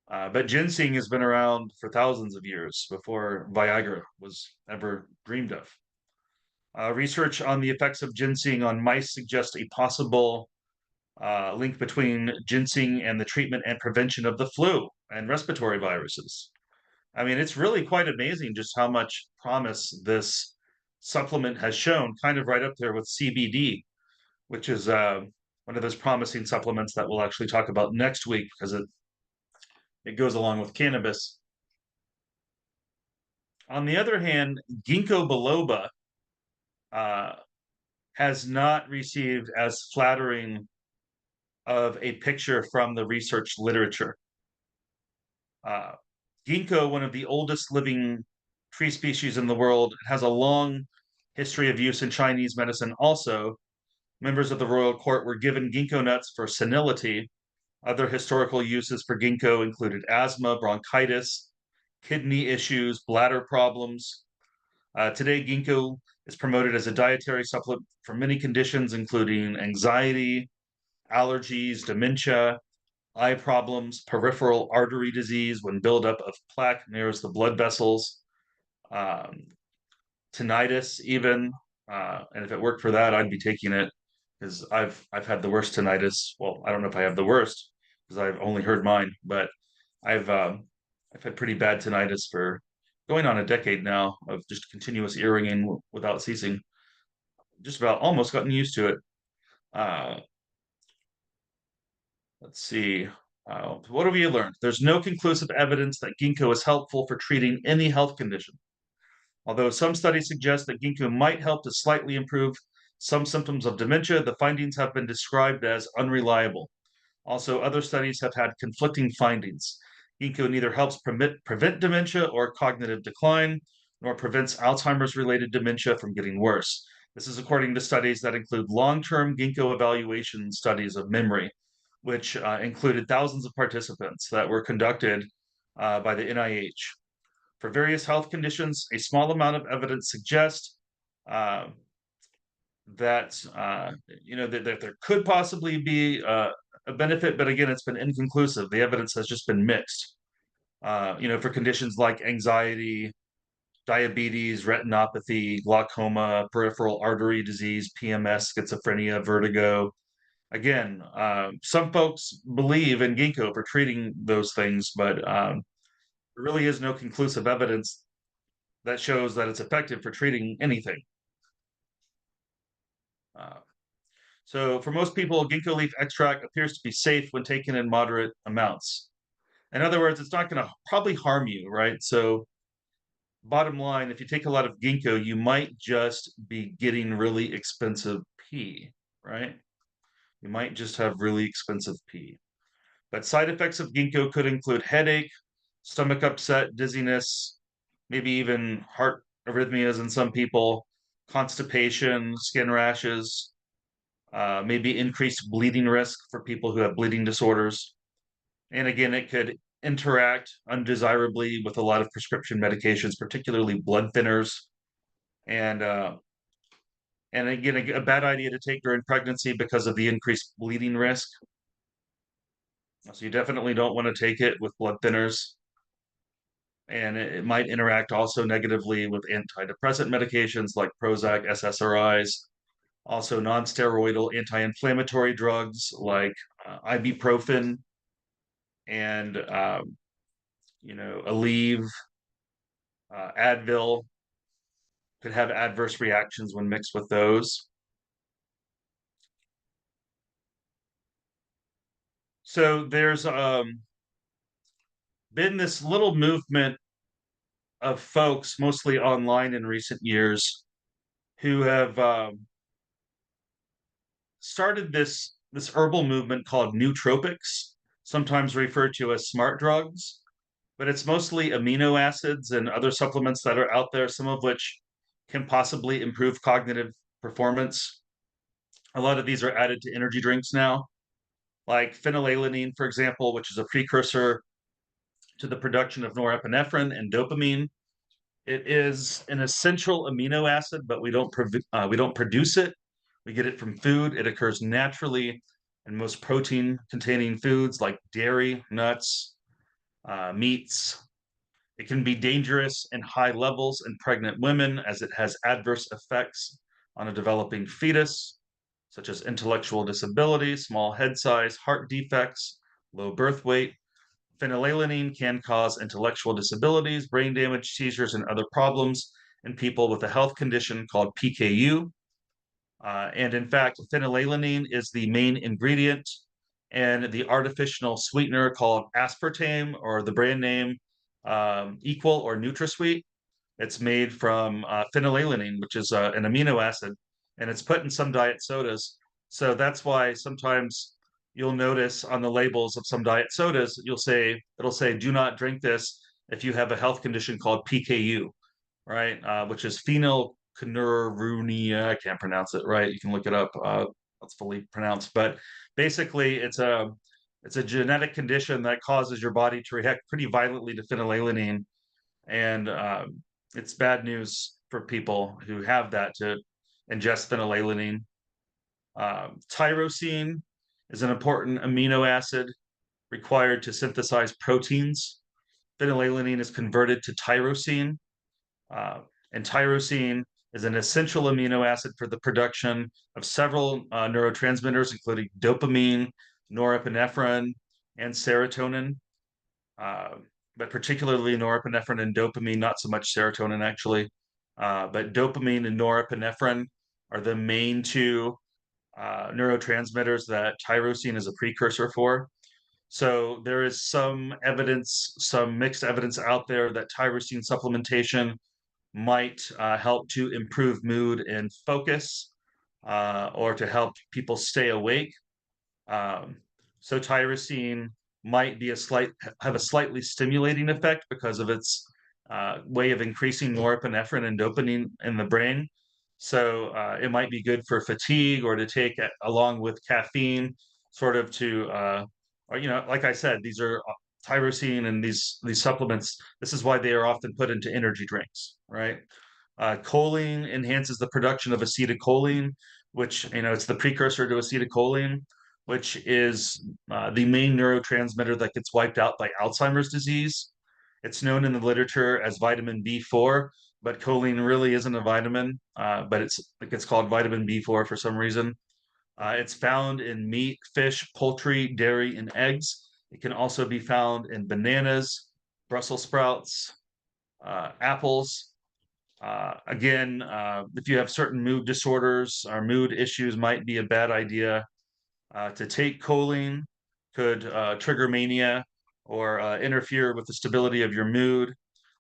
Speaker 1: But ginseng has been around for thousands of years before Viagra was ever dreamed of. Research on the effects of ginseng on mice suggests a possible link between ginseng and the treatment and prevention of the flu and respiratory viruses. I mean, it's really quite amazing just how much promise this supplement has shown, kind of right up there with CBD, which is one of those promising supplements that we'll actually talk about next week because it goes along with cannabis. On the other hand, ginkgo biloba uh, has not received as flattering of a picture from the research literature. Uh, Ginkgo, one of the oldest living tree species in the world, has a long history of use in Chinese medicine also. Members of the royal court were given ginkgo nuts for senility, Other historical uses for ginkgo included asthma, bronchitis, kidney issues, bladder problems. Today, ginkgo is promoted as a dietary supplement for many conditions, including anxiety, allergies, dementia, eye problems, peripheral artery disease when buildup of plaque nears the blood vessels, um, tinnitus, even. And if it worked for that, I'd be taking it because I've had the worst tinnitus. Well, I don't know if I have the worst because I've only heard mine, but I've um, I've had pretty bad tinnitus for going on a decade now of just continuous ear ringing without ceasing. Just about almost gotten used to it. Uh, let's see. What have we learned? There's no conclusive evidence that ginkgo is helpful for treating any health condition. Although some studies suggest that ginkgo might help to slightly improve some symptoms of dementia, the findings have been described as unreliable. Also, other studies have had conflicting findings. Ginkgo neither helps prevent dementia or cognitive decline, nor prevents Alzheimer's related dementia from getting worse. This is according to studies that include long term ginkgo evaluation studies of memory, which included thousands of participants that were conducted by the NIH. For various health conditions, a small amount of evidence suggests uh, that that there could possibly be a benefit, but again, it's been inconclusive. The evidence has just been mixed. For conditions like anxiety, diabetes, retinopathy, glaucoma, peripheral artery disease, PMS, schizophrenia, vertigo. Again, some folks believe in ginkgo for treating those things, but there really is no conclusive evidence that shows that it's effective for treating anything. Uh, so, for most people, ginkgo leaf extract appears to be safe when taken in moderate amounts. In other words, it's not going to probably harm you, right? So, bottom line, if you take a lot of ginkgo, you might just be getting really expensive pee, right? You might just have really expensive pee. But side effects of ginkgo could include headache, stomach upset, dizziness, maybe even heart arrhythmias in some people, constipation, skin rashes, maybe increased bleeding risk for people who have bleeding disorders. And again, it could interact undesirably with a lot of prescription medications, particularly blood thinners. And and again, a bad idea to take during pregnancy because of the increased bleeding risk. So you definitely don't want to take it with blood thinners. And it might interact also negatively with antidepressant medications like Prozac, SSRIs, also non-steroidal anti-inflammatory drugs like ibuprofen and Aleve, Advil could have adverse reactions when mixed with those. So there's been this little movement of folks, mostly online in recent years, who have started this herbal movement called nootropics, sometimes referred to as smart drugs, but it's mostly amino acids and other supplements that are out there, some of which can possibly improve cognitive performance. A lot of these are added to energy drinks now, like phenylalanine, for example, which is a precursor to the production of norepinephrine and dopamine. It is an essential amino acid, but we don't produce it. We get it from food. It occurs naturally in most protein-containing foods like dairy, nuts, meats. It can be dangerous in high levels in pregnant women as it has adverse effects on a developing fetus, such as intellectual disability, small head size, heart defects, low birth weight. Phenylalanine can cause intellectual disabilities, brain damage, seizures, and other problems in people with a health condition called PKU. And in fact, phenylalanine is the main ingredient in the artificial sweetener called aspartame, or the brand name Equal or NutraSweet. It's made from phenylalanine, which is an amino acid, and it's put in some diet sodas. So that's why sometimes you'll notice on the labels of some diet sodas, it'll say, "Do not drink this if you have a health condition called PKU," right? Which is phenylketonuria. I can't pronounce it right. You can look it up. It's fully pronounced, but basically, It's a genetic condition that causes your body to react pretty violently to phenylalanine, and it's bad news for people who have that to ingest phenylalanine. Tyrosine is an important amino acid required to synthesize proteins. Phenylalanine is converted to tyrosine, uh, and tyrosine is an essential amino acid for the production of several neurotransmitters, including dopamine, norepinephrine, and serotonin. Uh, but particularly norepinephrine and dopamine, not so much serotonin actually. But dopamine and norepinephrine are the main two neurotransmitters that tyrosine is a precursor for. So there is some evidence, some mixed evidence out there that tyrosine supplementation might help to improve mood and focus, or to help people stay awake. Um, so tyrosine might be a slight have a slightly stimulating effect because of its way of increasing norepinephrine and dopamine in the brain. So it might be good for fatigue or to take along with caffeine, sort of to, or like I said, these are tyrosine and these supplements. This is why they are often put into energy drinks, right? Choline enhances the production of acetylcholine, which it's the precursor to acetylcholine, which is the main neurotransmitter that gets wiped out by Alzheimer's disease. It's known in the literature as vitamin B4, but choline really isn't a vitamin, but it gets called vitamin B4 for some reason. It's found in meat, fish, poultry, dairy, and eggs. It can also be found in bananas, Brussels sprouts, apples. Again, if you have certain mood disorders or mood issues, might be a bad idea to take choline. Could trigger mania or interfere with the stability of your mood.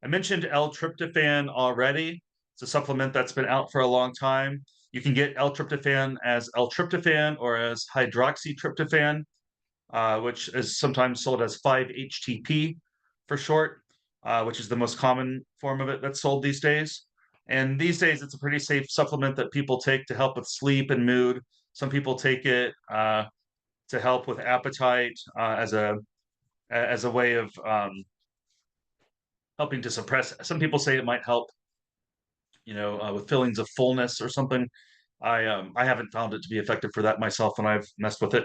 Speaker 1: I mentioned L-tryptophan already. It's a supplement that's been out for a long time. You can get L-tryptophan as L-tryptophan or as hydroxytryptophan, which is sometimes sold as 5-HTP for short, which is the most common form of it that's sold these days. And these days, it's a pretty safe supplement that people take to help with sleep and mood. Some people take it to help with appetite, as a way of helping to suppress. Some people say it might help, with feelings of fullness or something. I haven't found it to be effective for that myself when I've messed with it,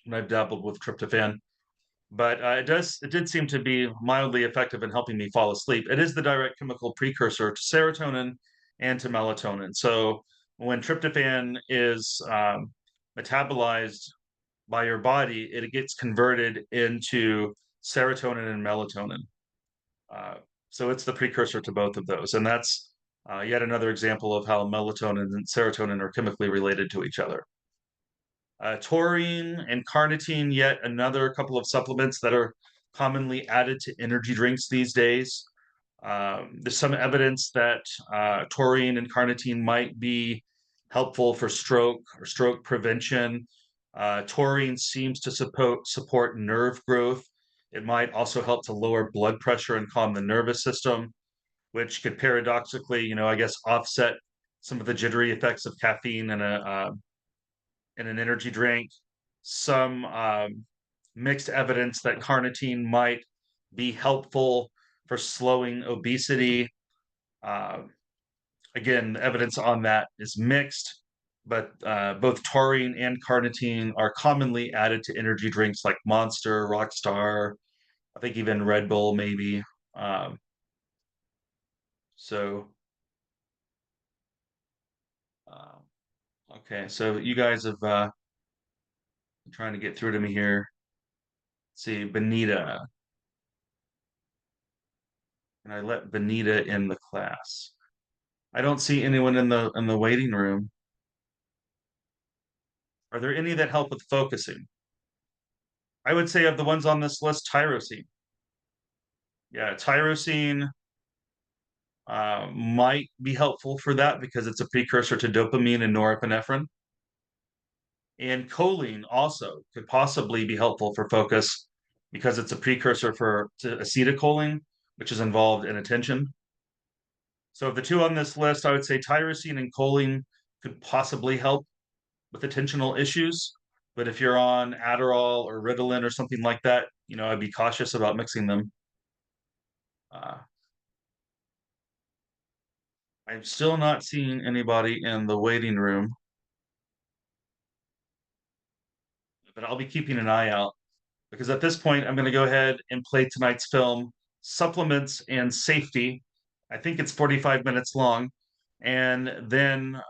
Speaker 1: when I've dabbled with tryptophan. But it did seem to be mildly effective in helping me fall asleep. It is the direct chemical precursor to serotonin and to melatonin. So when tryptophan is metabolized by your body, it gets converted into serotonin and melatonin. Uh, so it's the precursor to both of those. And that's yet another example of how melatonin and serotonin are chemically related to each other. Taurine and carnitine, yet another couple of supplements that are commonly added to energy drinks these days. There's some evidence that taurine and carnitine might be helpful for stroke or stroke prevention. Taurine seems to support nerve growth. It might also help to lower blood pressure and calm the nervous system, which could paradoxically, I guess, offset some of the jittery effects of caffeine in an energy drink. Some mixed evidence that carnitine might be helpful for slowing obesity. Uh, Again, the evidence on that is mixed, but both taurine and carnitine are commonly added to energy drinks like Monster, Rockstar, I think even Red Bull, maybe. Um, so, uh, okay, so you guys have been trying to get through to me here. Let's see, Benita. And I let Benita in the class. I don't see anyone in the waiting room. Are there any that help with focusing? I would say of the ones on this list, tyrosine. Yeah, tyrosine might be helpful for that because it's a precursor to dopamine and norepinephrine. And choline also could possibly be helpful for focus because it's a precursor to acetylcholine, which is involved in attention. So of the two on this list, I would say tyrosine and choline could possibly help with attentional issues, But if you're on Adderall or Ritalin or something like that, I'd be cautious about mixing them. Uh, I'm still not seeing anybody in the waiting room, but I'll be keeping an eye out because at this point, I'm going to go ahead and play tonight's film, Supplements and Safety. I think it's 45 minutes long. And then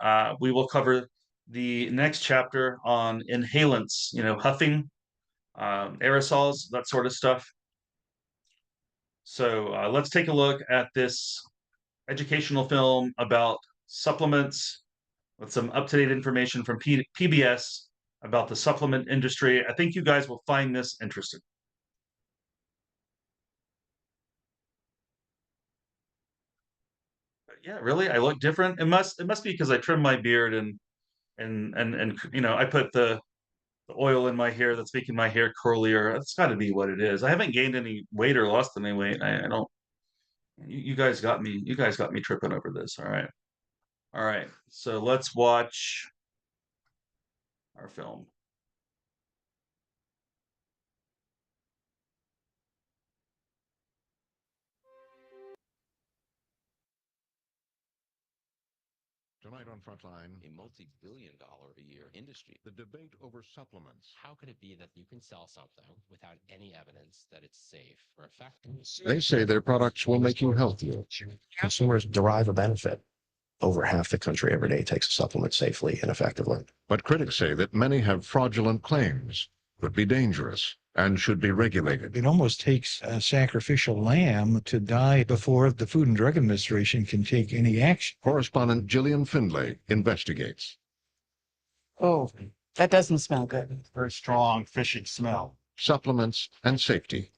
Speaker 1: we will cover the next chapter on inhalants, huffing, aerosols, that sort of stuff. So let's take a look at this educational film about supplements with some up to date information from PBS about the supplement industry. I think you guys will find this interesting. But yeah, really, I look different. It must be because I trimmed my beard and I put the oil in my hair that's making my hair curlier. That's got to be what it is. I haven't gained any weight or lost any weight. I don't. You guys got me. You guys got me tripping over this. All right. All right. So let's watch our film.
Speaker 2: Tonight on Frontline,
Speaker 3: a multi-billion-dollar-a-year industry.
Speaker 2: the debate over supplements.
Speaker 3: How could it be that you can sell something without any evidence that it's safe or effective?
Speaker 2: They say their products will make you healthier.
Speaker 4: Consumers derive a benefit. Over half the country every day takes a supplement safely and effectively.
Speaker 2: But critics say that many have fraudulent claims, could be dangerous, and should be regulated.
Speaker 5: It almost takes a sacrificial lamb to die before the Food and Drug Administration can take any action.
Speaker 2: Correspondent Gillian Findlay investigates.
Speaker 6: Oh, that doesn't smell good.
Speaker 5: Very strong, fishy smell.
Speaker 2: Supplements and safety.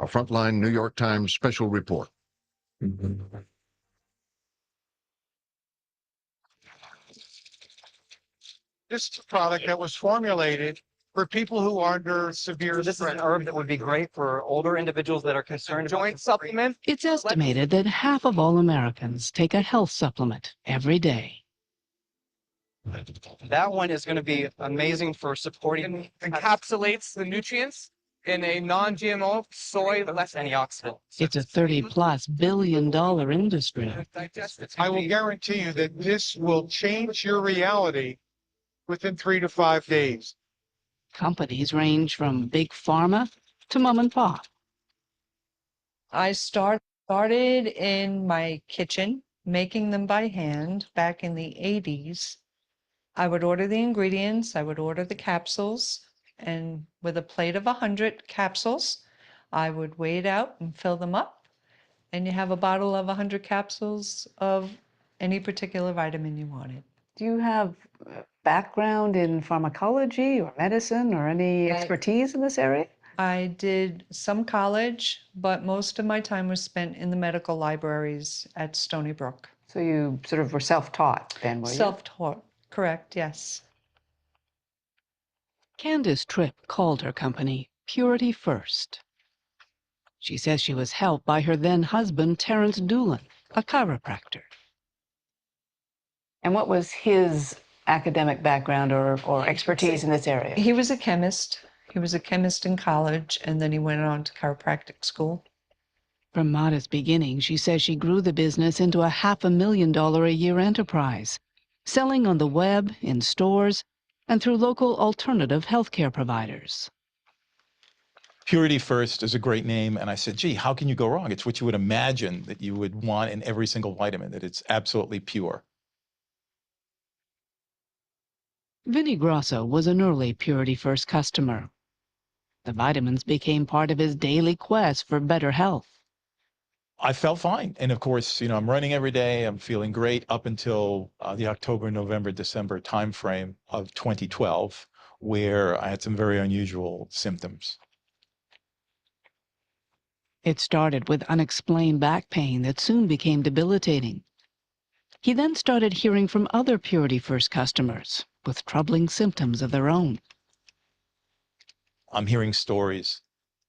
Speaker 2: A Frontline New York Times special report.
Speaker 7: This is a product that was formulated for people who are under severe
Speaker 6: This is
Speaker 7: stress.
Speaker 6: an herb that would be great for older individuals that are concerned about
Speaker 7: Joint supplement.
Speaker 8: It's estimated that half of all Americans take a health supplement every day.
Speaker 6: That one is going to be amazing for supporting
Speaker 7: Encapsulates the nutrients in a non-GMO soy less
Speaker 6: antioxidant.
Speaker 8: It's a $30+ billion industry.
Speaker 7: I will guarantee you that this will change your reality within 3 to 5 days.
Speaker 8: Companies range from big pharma to mom and pop.
Speaker 9: I started in my kitchen making them by hand back in the 80s. I would order the ingredients, I would order the capsules, and with a plate of 100 capsules, I would weigh it out and fill them up. And you have a bottle of 100 capsules of any particular vitamin you wanted.
Speaker 10: Do you have background in pharmacology or medicine or any expertise in this area?
Speaker 9: I did some college, but most of my time was spent in the medical libraries at Stony Brook.
Speaker 10: So you sort of were self-taught then, were you?
Speaker 9: Self-taught, correct, yes.
Speaker 8: Candace Tripp called her company Purity First. She says she was helped by her then husband, Terrence Doolin, a chiropractor.
Speaker 10: And what was his academic background or expertise in this area?
Speaker 9: He was a chemist. He was a chemist in college, and then he went on to chiropractic school.
Speaker 8: From modest beginnings, she says she grew the business into a $500,000-a-year enterprise, selling on the web, in stores, and through local alternative healthcare providers.
Speaker 5: Purity First is a great name, and I said, gee, how can you go wrong? It's what you would imagine that you would want in every single vitamin, that it's absolutely pure.
Speaker 8: Vinnie Grosso was an early Purity First customer. The vitamins became part of his daily quest for better health.
Speaker 5: I felt fine. And of course, I'm running every day. I'm feeling great up until the October, November, December timeframe of 2012, where I had some very unusual symptoms.
Speaker 8: It started with unexplained back pain that soon became debilitating. He then started hearing from other Purity First customers with troubling symptoms of their own.
Speaker 5: I'm hearing stories.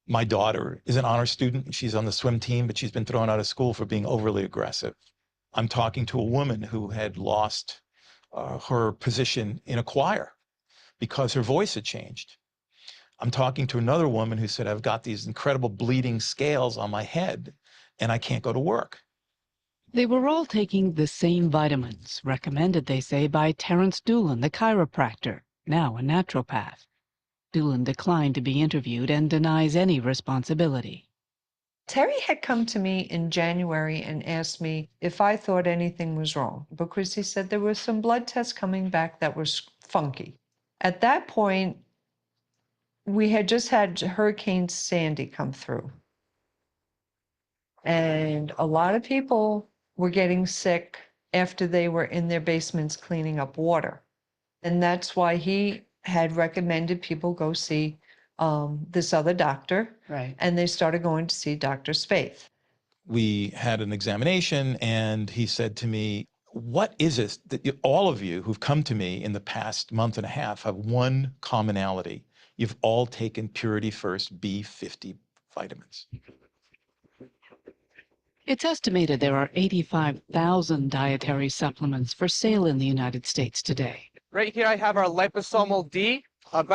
Speaker 5: My daughter is an honor student. She's on the swim team, but she's been thrown out of school for being overly aggressive. I'm talking to a woman who had lost her position in a choir because her voice had changed. I'm talking to another woman who said, I've got these incredible bleeding scales on my head and I can't go to work.
Speaker 8: They were all taking the same vitamins, recommended, they say, by Terrence Doolin, the chiropractor, now a naturopath. Doolin declined to be interviewed and denies any responsibility.
Speaker 9: Terry had come to me in January and asked me if I thought anything was wrong because he said there were some blood tests coming back that was funky. At that point, we had just had Hurricane Sandy come through. And a lot of people were getting sick after they were in their basements cleaning up water. And that's why he had recommended people go see this other doctor.
Speaker 6: Right.
Speaker 9: And they started going to see Dr. Spaeth.
Speaker 5: We had an examination and he said to me, what is it that all of you who've come to me in the past month and a half have one commonality? You've all taken Purity First B50 vitamins.
Speaker 8: It's estimated there are 85,000 dietary supplements for sale in the United States today.
Speaker 11: Right here I have our liposomal D.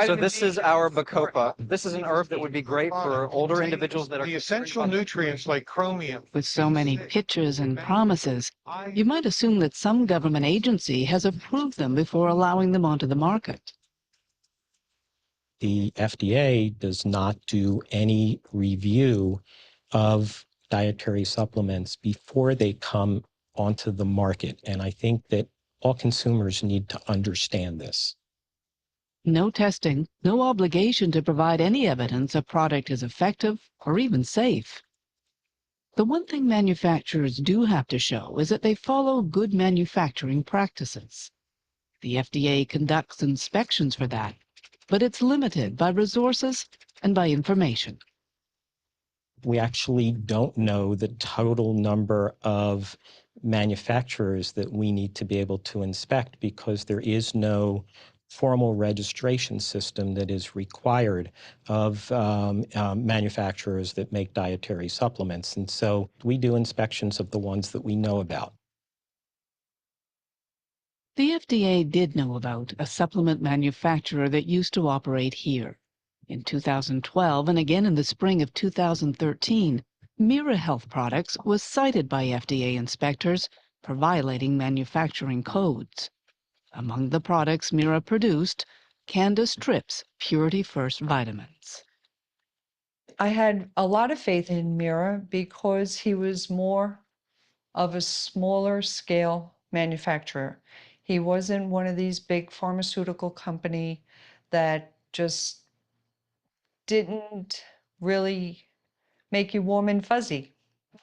Speaker 11: So this is our bacopa. This is an herb that would be great for older individuals that are...
Speaker 7: The essential nutrients like chromium.
Speaker 8: With so many pitches and promises, you might assume that some government agency has approved them before allowing them onto the market.
Speaker 12: The FDA does not do any review of dietary supplements before they come onto the market. And I think that all consumers need to understand this.
Speaker 8: No testing, no obligation to provide any evidence a product is effective or even safe. The one thing manufacturers do have to show is that they follow good manufacturing practices. The FDA conducts inspections for that, but it's limited by resources and by information.
Speaker 12: We actually don't know the total number of manufacturers that we need to be able to inspect because there is no formal registration system that is required of manufacturers that make dietary supplements. And so we do inspections of the ones that we know about.
Speaker 8: The FDA did know about a supplement manufacturer that used to operate here. In 2012 and again in the spring of 2013, Mira Health Products was cited by FDA inspectors for violating manufacturing codes. Among the products Mira produced, Candace Tripp's Purity First vitamins.
Speaker 9: I had a lot of faith in Mira because he was more of a smaller scale manufacturer. He wasn't one of these big pharmaceutical company that just didn't really make you warm and fuzzy.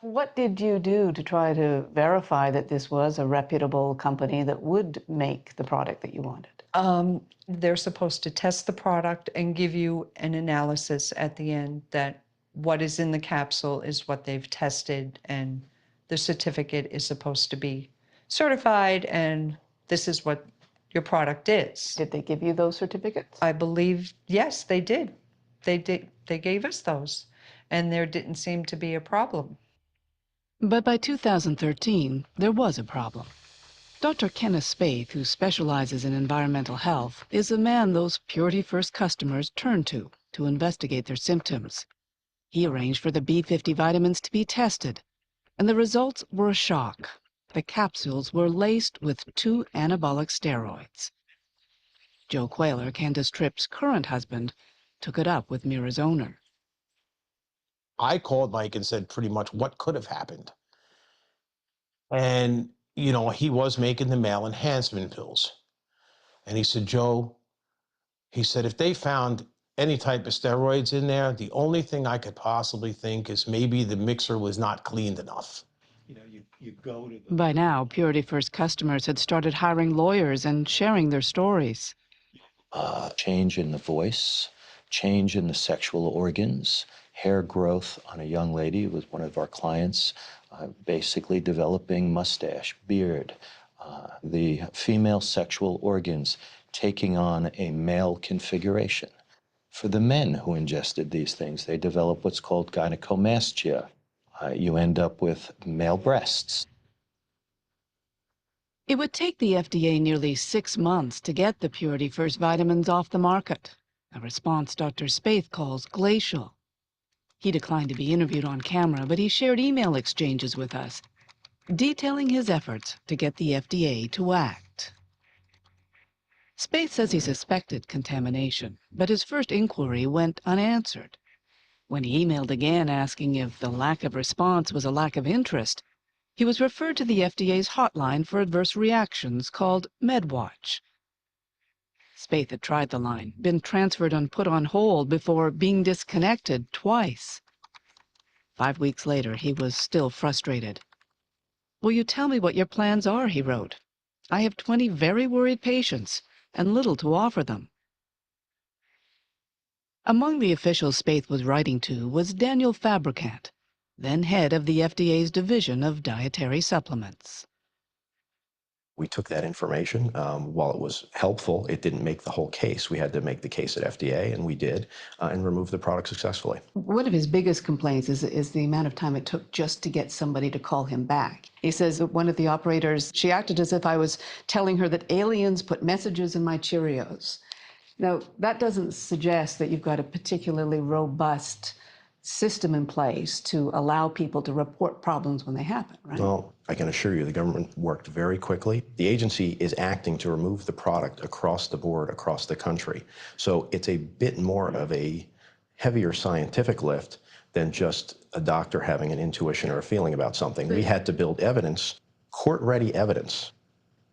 Speaker 10: What did you do to try to verify that this was a reputable company that would make the product that you wanted?
Speaker 9: They're supposed to test the product and give you an analysis at the end that what is in the capsule is what they've tested, and the certificate is supposed to be certified, and this is what your product is.
Speaker 10: Did they give you those certificates?
Speaker 9: I believe, yes, they did. They did. They gave us those, and there didn't seem to be a problem.
Speaker 8: But by 2013, there was a problem. Dr. Kenneth Spaeth, who specializes in environmental health, is the man those Purity First customers turn to investigate their symptoms. He arranged for the B50 vitamins to be tested, and the results were a shock. The capsules were laced with 2 anabolic steroids. Joe Quayler, Candace Tripp's current husband, took it up with Mira's owner.
Speaker 13: I called Mike and said pretty much what could have happened. And, you know, he was making the male enhancement pills. And he said, Joe, he said, if they found any type of steroids in there, the only thing I could possibly think is maybe the mixer was not cleaned enough.
Speaker 5: You know, you go to the...
Speaker 8: By now, Purity First customers had started hiring lawyers and sharing their stories.
Speaker 14: Change in the voice, change in the sexual organs, hair growth on a young lady with one of our clients, basically developing mustache, beard, the female sexual organs taking on a male configuration. For the men who ingested these things, they develop what's called gynecomastia. You end up with male breasts.
Speaker 8: It would take the FDA nearly 6 months to get the Purity First vitamins off the market, a response Dr. Spaeth calls glacial. He declined to be interviewed on camera, but he shared email exchanges with us, detailing his efforts to get the FDA to act. Spaeth says he suspected contamination, but his first inquiry went unanswered. When he emailed again asking if the lack of response was a lack of interest, he was referred to the FDA's hotline for adverse reactions called MedWatch. Spaeth had tried the line, been transferred and put on hold before being disconnected twice. 5 weeks later, he was still frustrated. "Will you tell me what your plans are?" he wrote. "I have 20 very worried patients and little to offer them." Among the officials Spaeth was writing to was Daniel Fabricant, then head of the FDA's Division of Dietary Supplements.
Speaker 4: We took that information. While it was helpful, it didn't make the whole case. We had to make the case at FDA, and we did, and remove the product successfully.
Speaker 10: One of his biggest complaints is the amount of time it took just to get somebody to call him back. He says that one of the operators, she acted as if I was telling her that aliens put messages in my Cheerios. Now, that doesn't suggest that you've got a particularly robust system in place to allow people to report problems when they happen, right?
Speaker 4: Well, I can assure you the government worked very quickly. The agency is acting to remove the product across the board, across the country. So it's a bit more of a heavier scientific lift than just a doctor having an intuition or a feeling about something. We had to build evidence, court-ready evidence,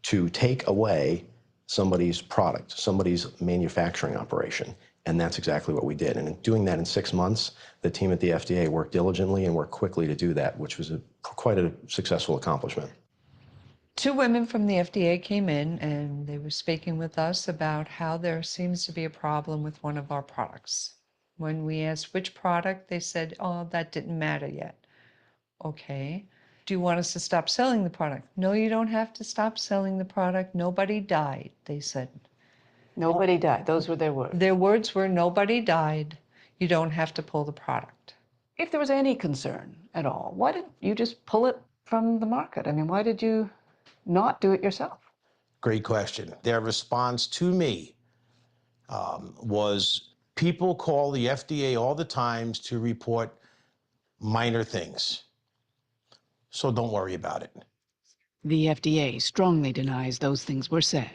Speaker 4: to take away somebody's product, somebody's manufacturing operation. And that's exactly what we did. And in doing that in 6 months, the team at the FDA worked diligently and worked quickly to do that, which was quite a successful accomplishment.
Speaker 9: 2 women from the FDA came in and they were speaking with us about how there seems to be a problem with one of our products. When we asked which product, they said, "Oh, that didn't matter yet." Okay. "Do you want us to stop selling the product?" "No, you don't have to stop selling the product. Nobody died," they said.
Speaker 10: Nobody died. Those were their words.
Speaker 9: Their words were, "Nobody died. You don't have to pull the product."
Speaker 10: If there was any concern at all, why didn't you just pull it from the market? I mean, why did you not do it yourself?
Speaker 13: Great question. Their response to me was people call the FDA all the times to report minor things. So don't worry about it.
Speaker 8: The FDA strongly denies those things were said.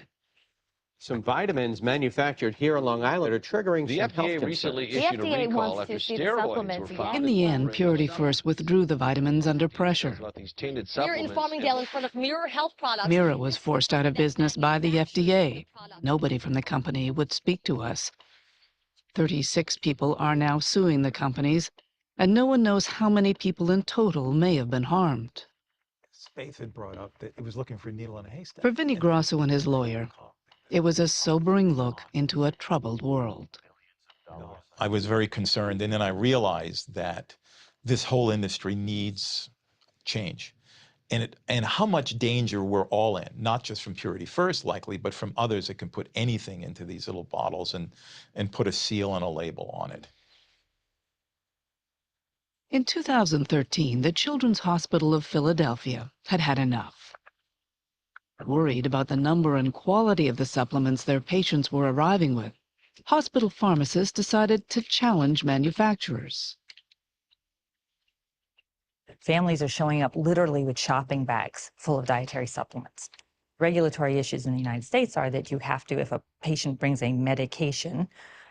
Speaker 15: Some vitamins manufactured here on Long Island are triggering some health concerns.
Speaker 16: The FDA wants to see the supplements again.
Speaker 8: In the end, Purity First withdrew the vitamins under pressure.
Speaker 16: We're informing Farmingdale of Mirror Health products.
Speaker 8: Mirror was forced out of business by the FDA. Nobody from the company would speak to us. 36 people are now suing the companies, and no one knows how many people in total may have been harmed.
Speaker 5: Spaeth had brought up that it was looking for a needle in a haystack.
Speaker 8: For Vinnie Grosso and his lawyer, it was a sobering look into a troubled world.
Speaker 5: I was very concerned, and then I realized that this whole industry needs change. And how much danger we're all in, not just from Purity First likely, but from others that can put anything into these little bottles and put a seal and a label on it.
Speaker 8: In 2013, the Children's Hospital of Philadelphia had had enough. Worried about the number and quality of the supplements their patients were arriving with, hospital pharmacists decided to challenge manufacturers.
Speaker 17: Families are showing up literally with shopping bags full of dietary supplements. Regulatory issues in the United States are that you have to, if a patient brings a medication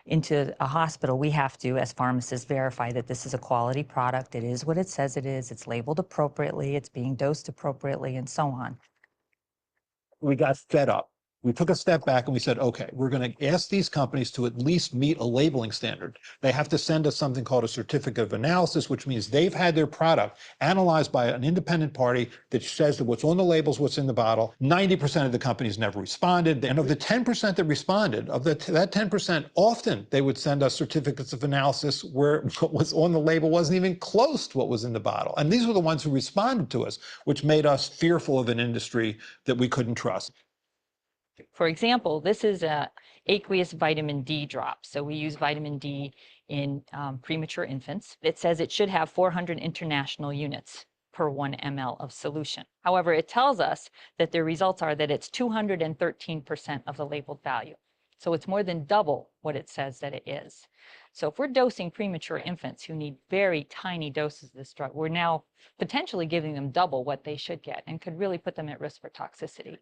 Speaker 17: into a hospital, we have to, as pharmacists, verify that this is a quality product, it is what it says it is, it's labeled appropriately, it's being dosed appropriately, and so on.
Speaker 18: We got fed up. We took a step back and we said, okay, we're going to ask these companies to at least meet a labeling standard. They have to send us something called a certificate of analysis, which means they've had their product analyzed by an independent party that says that what's on the label is what's in the bottle. 90% of the companies never responded. And of the 10% that responded, that 10%, often they would send us certificates of analysis where what was on the label wasn't even close to what was in the bottle. And these were the ones who responded to us, which made us fearful of an industry that we couldn't trust.
Speaker 17: For example, this is a aqueous vitamin D drop. So we use vitamin D in premature infants. It says it should have 400 international units per 1 ml of solution. However, it tells us that the results are that it's 213% of the labeled value. So it's more than double what it says that it is. So if we're dosing premature infants who need very tiny doses of this drug, we're now potentially giving them double what they should get and could really put them at risk for toxicity.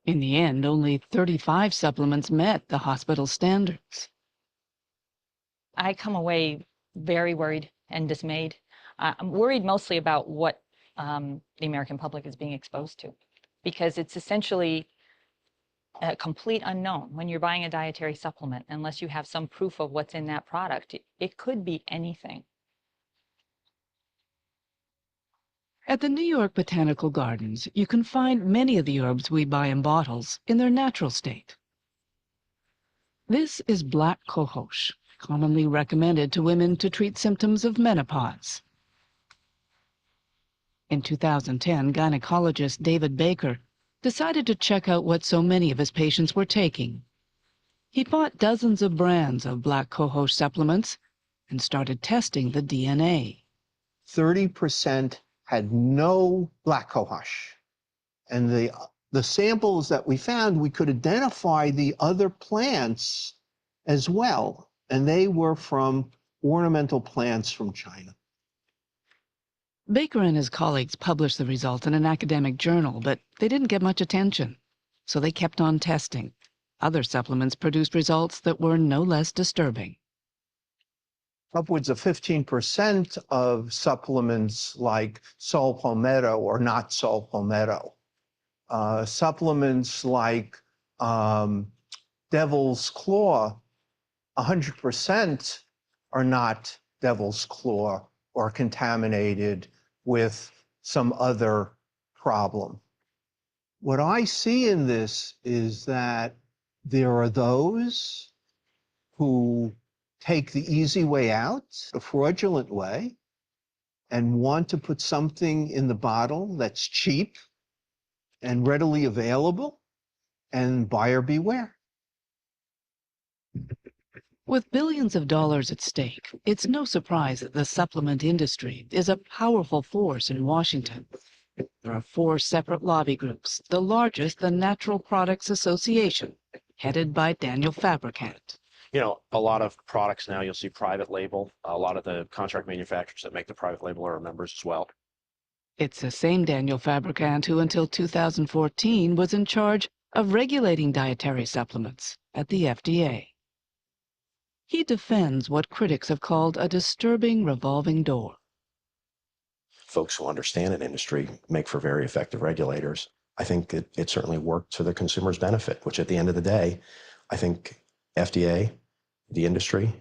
Speaker 8: In the end, only 35 supplements met the hospital standards.
Speaker 17: I come away very worried and dismayed. I'm worried mostly about what the American public is being exposed to, because it's essentially a complete unknown. When you're buying a dietary supplement, unless you have some proof of what's in that product, it could be anything.
Speaker 8: At the New York Botanical Gardens, you can find many of the herbs we buy in bottles in their natural state. This is black cohosh, commonly recommended to women to treat symptoms of menopause. In 2010, gynecologist David Baker decided to check out what so many of his patients were taking. He bought dozens of brands of black cohosh supplements and started testing the DNA.
Speaker 19: 30% had no black cohosh. And the samples that we found, we could identify the other plants as well. And they were from ornamental plants from China.
Speaker 8: Baker and his colleagues published the results in an academic journal, but they didn't get much attention. So they kept on testing. Other supplements produced results that were no less disturbing.
Speaker 19: Upwards of 15% of supplements like saw palmetto or not saw palmetto. Supplements like devil's claw, 100% are not devil's claw or contaminated with some other problem. What I see in this is that there are those who take the easy way out, a fraudulent way, and want to put something in the bottle that's cheap and readily available, and buyer beware.
Speaker 8: With billions of dollars at stake, it's no surprise that the supplement industry is a powerful force in Washington. There are 4 separate lobby groups, the largest the Natural Products Association, headed by Daniel Fabricant.
Speaker 20: You know, a lot of products now you'll see private label. A lot of the contract manufacturers that make the private label are members as well.
Speaker 8: It's the same Daniel Fabricant who until 2014 was in charge of regulating dietary supplements at the FDA. He defends what critics have called a disturbing revolving door.
Speaker 4: Folks who understand an industry make for very effective regulators. I think it certainly worked to the consumer's benefit, which at the end of the day, I think FDA, the industry,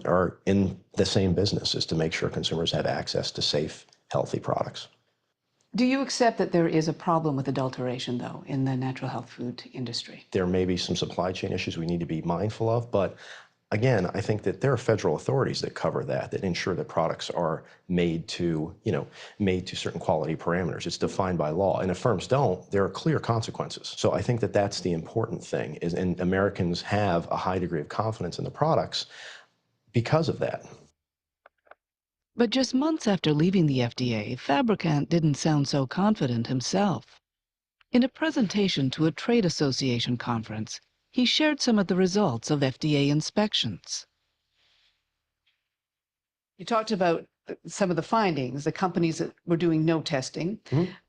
Speaker 4: are in the same business, is to make sure consumers have access to safe, healthy products.
Speaker 10: Do you accept that there is a problem with adulteration, though, in the natural health food industry?
Speaker 4: There may be some supply chain issues we need to be mindful of, but again, I think that there are federal authorities that cover that ensure that products are made to certain quality parameters. It's defined by law. And if firms don't, there are clear consequences. So I think that that's the important thing, and Americans have a high degree of confidence in the products because of that.
Speaker 8: But just months after leaving the FDA, Fabricant didn't sound so confident himself. In a presentation to a trade association conference, he shared some of the results of FDA inspections.
Speaker 10: You talked about some of the findings. The companies that were doing no testing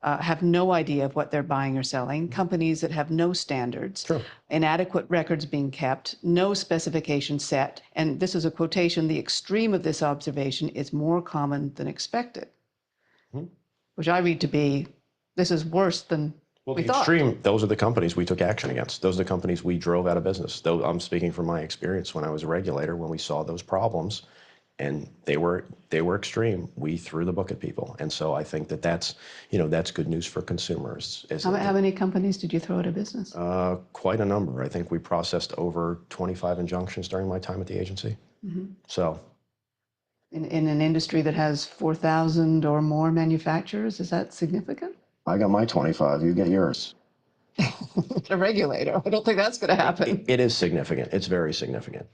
Speaker 10: have no idea of what they're buying or selling. Companies that have no standards, inadequate records being kept, no specification set. And this is a quotation, the extreme of this observation is more common than expected, which I read to be, this is worse than we thought.
Speaker 4: Extreme, those are the companies we took action against. Those are the companies we drove out of business. Though I'm speaking from my experience when I was a regulator, when we saw those problems, and they were extreme, we threw the book at people. And so I think that that's good news for consumers.
Speaker 10: How many companies did you throw out of business?
Speaker 4: Quite a number. I think we processed over 25 injunctions during my time at the agency. So.
Speaker 10: In an industry that has 4,000 or more manufacturers, is that significant?
Speaker 4: I got my 25, you get yours.
Speaker 10: A regulator, I don't think that's going to happen.
Speaker 4: It is significant. It's very significant.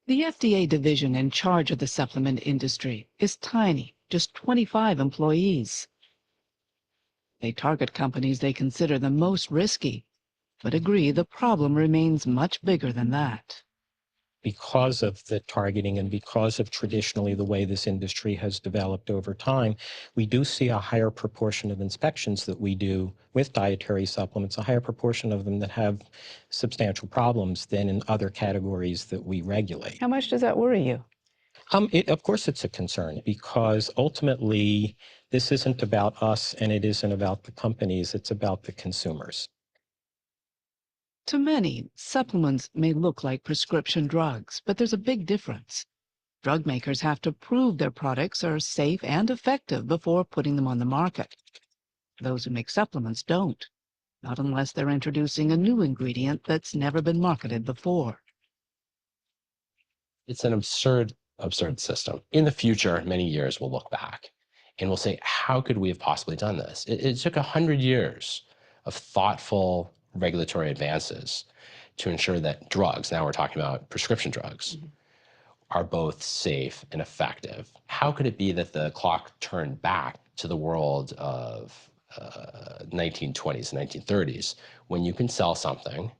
Speaker 8: The FDA division in charge of the supplement industry is tiny, just 25 employees. They target companies they consider the most risky, but agree the problem remains much bigger than that.
Speaker 12: Because of the targeting and because of traditionally the way this industry has developed over time, we do see a higher proportion of inspections that we do with dietary supplements, a higher proportion of them that have substantial problems than in other categories that we regulate.
Speaker 10: How much does that worry you?
Speaker 12: Of course it's a concern, because ultimately this isn't about us and it isn't about the companies, it's about the consumers.
Speaker 8: To many, supplements may look like prescription drugs, but there's a big difference. Drug makers have to prove their products are safe and effective before putting them on the market. Those who make supplements don't, not unless they're introducing a new ingredient that's never been marketed before.
Speaker 3: It's an absurd system. In the future, many years, we'll look back and we'll say, how could we have possibly done this? It took 100 years of thoughtful regulatory advances to ensure that drugs, now we're talking about prescription drugs, are both safe and effective. How could it be that the clock turned back to the world of 1920s and 1930s when you can sell something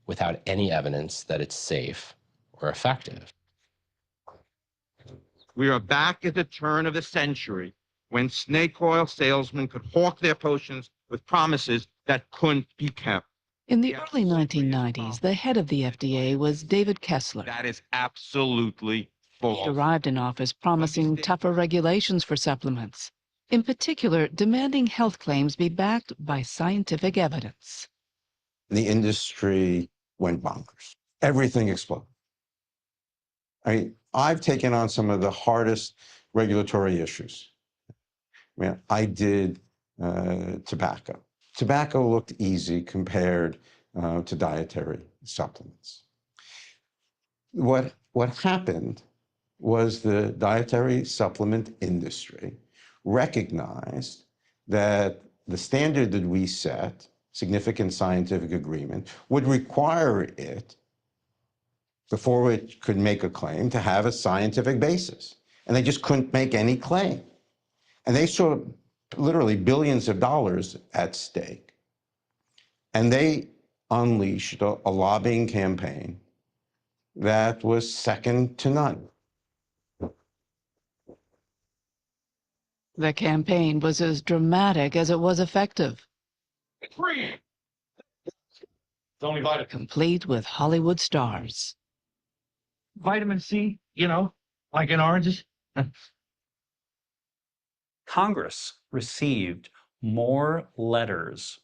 Speaker 3: without any evidence that it's safe or effective?
Speaker 21: We are back at the turn of the century when snake oil salesmen could hawk their potions with promises that couldn't be kept.
Speaker 8: In the early 1990s, the head of the FDA was David Kessler.
Speaker 21: That is absolutely false.
Speaker 8: He arrived in office promising tougher regulations for supplements, in particular demanding health claims be backed by scientific evidence.
Speaker 22: The industry went bonkers. Everything exploded. I've taken on some of the hardest regulatory issues. I did tobacco. Tobacco looked easy compared to dietary supplements. What happened was the dietary supplement industry recognized that the standard that we set, significant scientific agreement, would require it, before it could make a claim, to have a scientific basis. And they just couldn't make any claim. And they saw literally billions of dollars at stake. And they unleashed a lobbying campaign that was second to none.
Speaker 8: The campaign was as dramatic as it was effective.
Speaker 21: It's free.
Speaker 23: It's only vitamin.
Speaker 8: Complete with Hollywood stars.
Speaker 23: Vitamin C, like in oranges.
Speaker 24: Congress received more letters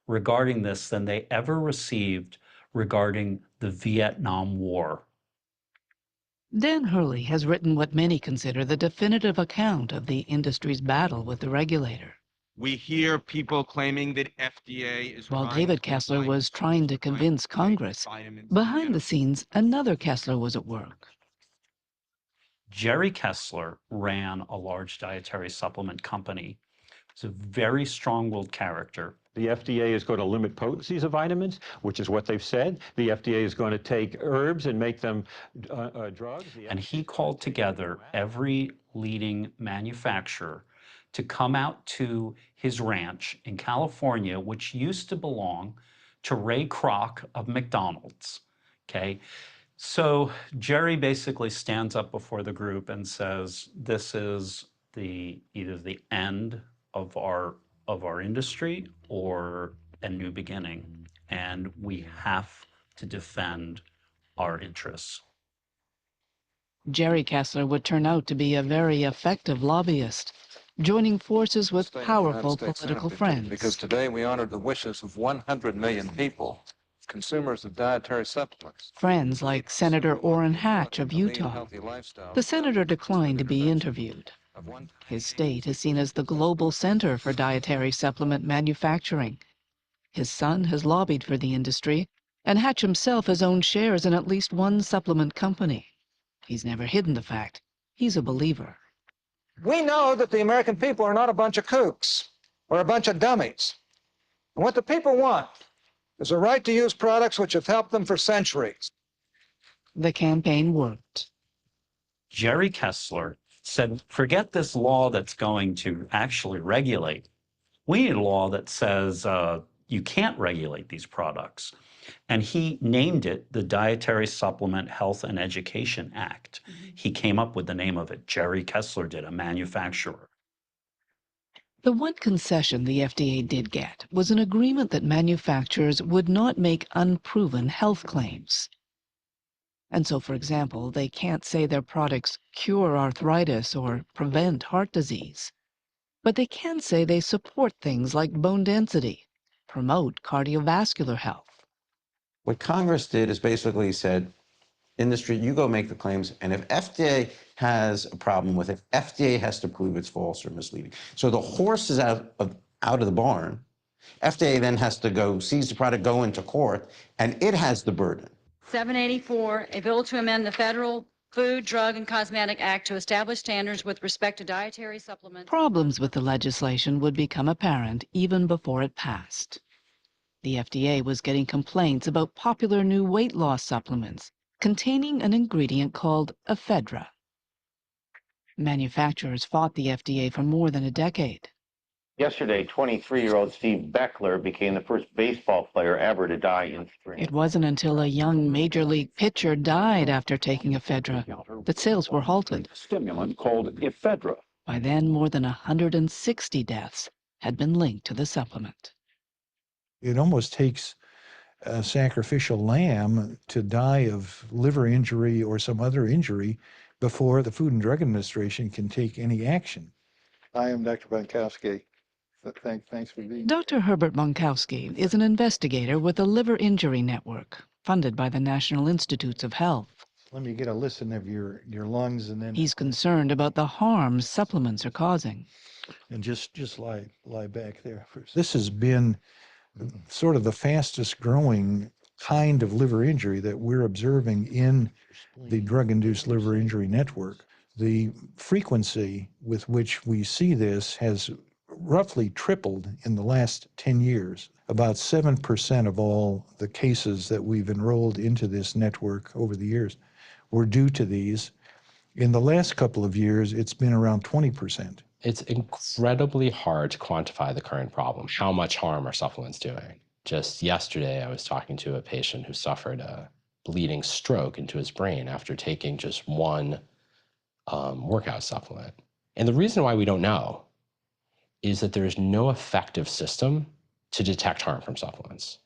Speaker 24: regarding this than they ever received regarding the Vietnam War.
Speaker 8: Dan Hurley has written what many consider the definitive account of the industry's battle with the regulator.
Speaker 21: We hear people claiming that FDA is...
Speaker 8: While David Kessler was trying to convince Congress, behind the scenes, another Kessler was at work.
Speaker 24: Jerry Kessler ran a large dietary supplement company. He's a very strong-willed character.
Speaker 25: The FDA is going to limit potencies of vitamins, which is what they've said. The FDA is going to take herbs and make them drugs.
Speaker 24: And he called together every leading manufacturer to come out to his ranch in California, which used to belong to Ray Kroc of McDonald's, okay? So Jerry basically stands up before the group and says, this is either the end of our industry or a new beginning, and we have to defend our interests.
Speaker 8: Jerry Kessler would turn out to be a very effective lobbyist, joining forces with powerful political friends.
Speaker 26: Because today we honor the wishes of 100 million people, consumers of dietary supplements.
Speaker 8: Friends like Senator Orrin Hatch of Utah. The senator declined to be interviewed. His state is seen as the global center for dietary supplement manufacturing. His son has lobbied for the industry, and Hatch himself has owned shares in at least one supplement company. He's never hidden the fact he's a believer.
Speaker 27: We know that the American people are not a bunch of kooks or a bunch of dummies. And what the people want is a right to use products which have helped them for centuries.
Speaker 8: The campaign worked.
Speaker 24: Jerry Kessler said, forget this law that's going to actually regulate. We need a law that says you can't regulate these products. And he named it the Dietary Supplement Health and Education Act. He came up with the name of it. Jerry Kessler did, a manufacturer.
Speaker 8: The one concession the FDA did get was an agreement that manufacturers would not make unproven health claims. And so, for example, they can't say their products cure arthritis or prevent heart disease. But they can say they support things like bone density, promote cardiovascular health.
Speaker 22: What Congress did is basically said, industry, you go make the claims, and if FDA has a problem with it, FDA has to prove it's false or misleading. So the horse is out of the barn. FDA then has to go seize the product, go into court, and it has the burden.
Speaker 1: 784, a bill to amend the Federal Food, Drug, and Cosmetic Act to establish standards with respect to dietary supplements.
Speaker 8: Problems with the legislation would become apparent even before it passed. The FDA was getting complaints about popular new weight loss supplements containing an ingredient called ephedra. Manufacturers fought the FDA for more than a decade.
Speaker 2: Yesterday, 23-year-old Steve Beckler became the first baseball player ever to die in spring.
Speaker 8: It wasn't until a young major league pitcher died after taking ephedra that sales were halted.
Speaker 6: A stimulant called ephedra.
Speaker 8: By then, more than 160 deaths had been linked to the supplement.
Speaker 18: It almost takes a sacrificial lamb to die of liver injury or some other injury before the Food and Drug Administration can take any action.
Speaker 7: I am Dr. Bankowski. Thanks for being here.
Speaker 8: Dr. Herbert Bonkowski is an investigator with the Liver Injury Network, funded by the National Institutes of Health.
Speaker 18: Let me get a listen of your lungs, and then
Speaker 8: He's concerned about the harms supplements are causing.
Speaker 18: And just lie back there. This has been sort of the fastest growing kind of liver injury that we're observing in the drug-induced liver injury network. The frequency with which we see this has roughly tripled in the last 10 years. About 7% of all the cases that we've enrolled into this network over the years were due to these. In the last couple of years, it's been around 20%.
Speaker 3: It's incredibly hard to quantify the current problem. How much harm are supplements doing? Just yesterday, I was talking to a patient who suffered a bleeding stroke into his brain after taking just one workout supplement. And the reason why we don't know is that there is no effective system to detect harm from supplements.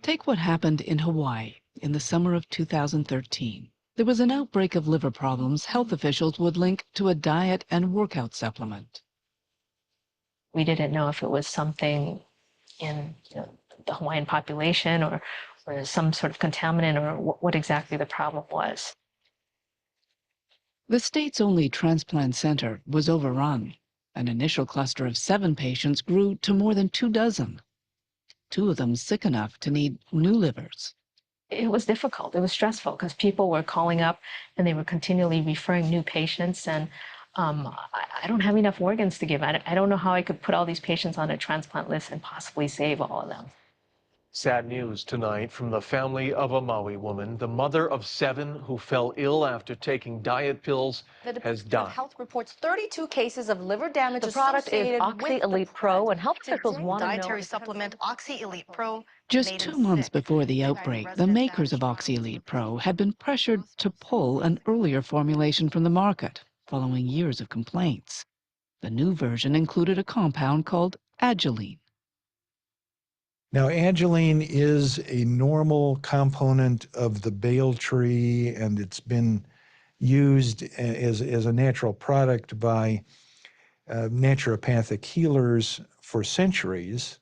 Speaker 8: Take what happened in Hawaii in the summer of 2013. There was an outbreak of liver problems health officials would link to a diet and workout supplement.
Speaker 9: We didn't know if it was something in the Hawaiian population or some sort of contaminant or what exactly the problem was.
Speaker 8: The state's only transplant center was overrun. An initial cluster of 7 patients grew to more than 24. 2 of them sick enough to need new livers.
Speaker 9: It was difficult. It was stressful because people were calling up and they were continually referring new patients. And I don't have enough organs to give. I don't know how I could put all these patients on a transplant list and possibly save all of them.
Speaker 11: Sad news tonight from the family of a Maui woman. The mother of 7 who fell ill after taking diet pills has died.
Speaker 16: Health reports 32 cases of liver damage.
Speaker 9: The product is Oxy Elite Pro, and health officials want to know.
Speaker 16: Dietary supplement Oxy Elite Pro.
Speaker 8: Just 2 months before the outbreak, the makers of Oxy Elite Pro had been pressured to pull an earlier formulation from the market, following years of complaints. The new version included a compound called Agiline.
Speaker 18: Now, Agiline is a normal component of the bale tree, and it's been used as a natural product by naturopathic healers for centuries,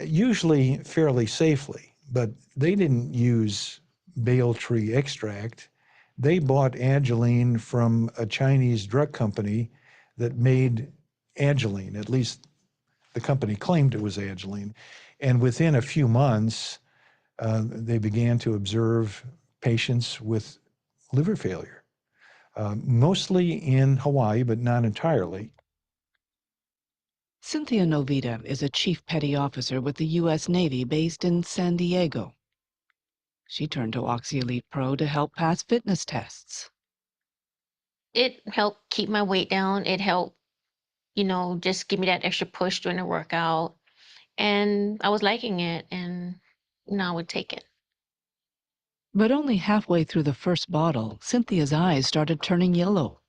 Speaker 18: usually fairly safely. But they didn't use bale tree extract. They bought Agiline from a Chinese drug company that made Agiline. At least the company claimed it was Agiline. And within a few months, they began to observe patients with liver failure, mostly in Hawaii, but not entirely.
Speaker 8: Cynthia Novita is a chief petty officer with the U.S. Navy based in San Diego. She turned to Oxy Elite Pro to help pass fitness tests.
Speaker 5: It helped keep my weight down. It helped, just give me that extra push during the workout. And I was liking it, and I would take it.
Speaker 8: But only halfway through the first bottle, Cynthia's eyes started turning yellow.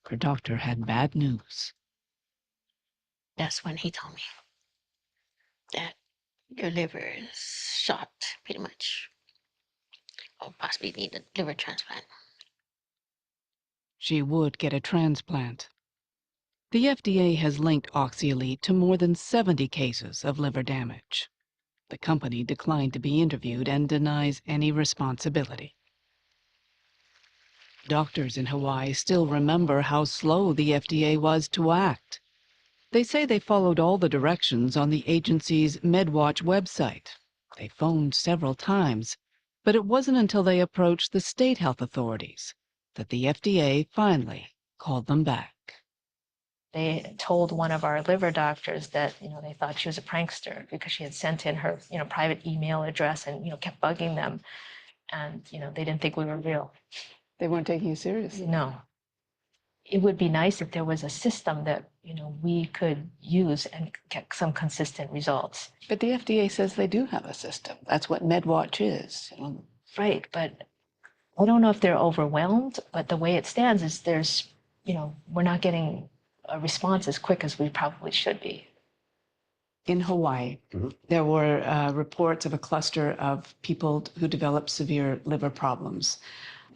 Speaker 8: Her doctor had bad news.
Speaker 5: That's when he told me that your liver is shot, pretty much, or possibly need a liver transplant.
Speaker 8: She would get a transplant. The FDA has linked Oxyelite to more than 70 cases of liver damage. The company declined to be interviewed and denies any responsibility. Doctors in Hawaii still remember how slow the FDA was to act. They say they followed all the directions on the agency's MedWatch website. They phoned several times, but it wasn't until they approached the state health authorities that the FDA finally called them back.
Speaker 9: They told one of our liver doctors that, they thought she was a prankster because she had sent in her, private email address and, kept bugging them. And, they didn't think we were real.
Speaker 10: They weren't taking you seriously.
Speaker 9: No. It would be nice if there was a system that, we could use and get some consistent results.
Speaker 10: But the FDA says they do have a system. That's what MedWatch is.
Speaker 9: Right, but I don't know if they're overwhelmed, but the way it stands is there's, we're not getting a response as quick as we probably should be.
Speaker 10: In Hawaii, there were reports of a cluster of people who developed severe liver problems.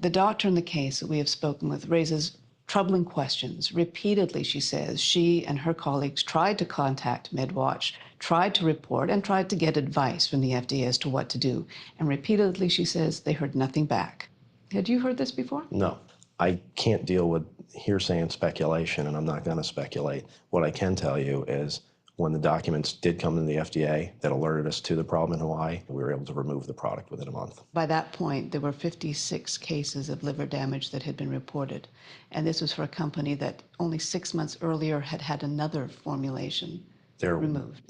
Speaker 10: The doctor in the case that we have spoken with raises troubling questions. Repeatedly, she says, she and her colleagues tried to contact MedWatch, tried to report, and tried to get advice from the FDA as to what to do. And repeatedly, she says, they heard nothing back. Had you heard this before?
Speaker 4: No. I can't deal with hearsay and speculation, and I'm not going to speculate. What I can tell you is when the documents did come to the FDA that alerted us to the problem in Hawaii, we were able to remove the product within a month.
Speaker 10: By that point, there were 56 cases of liver damage that had been reported. And this was for a company that only 6 months earlier had had another formulation removed.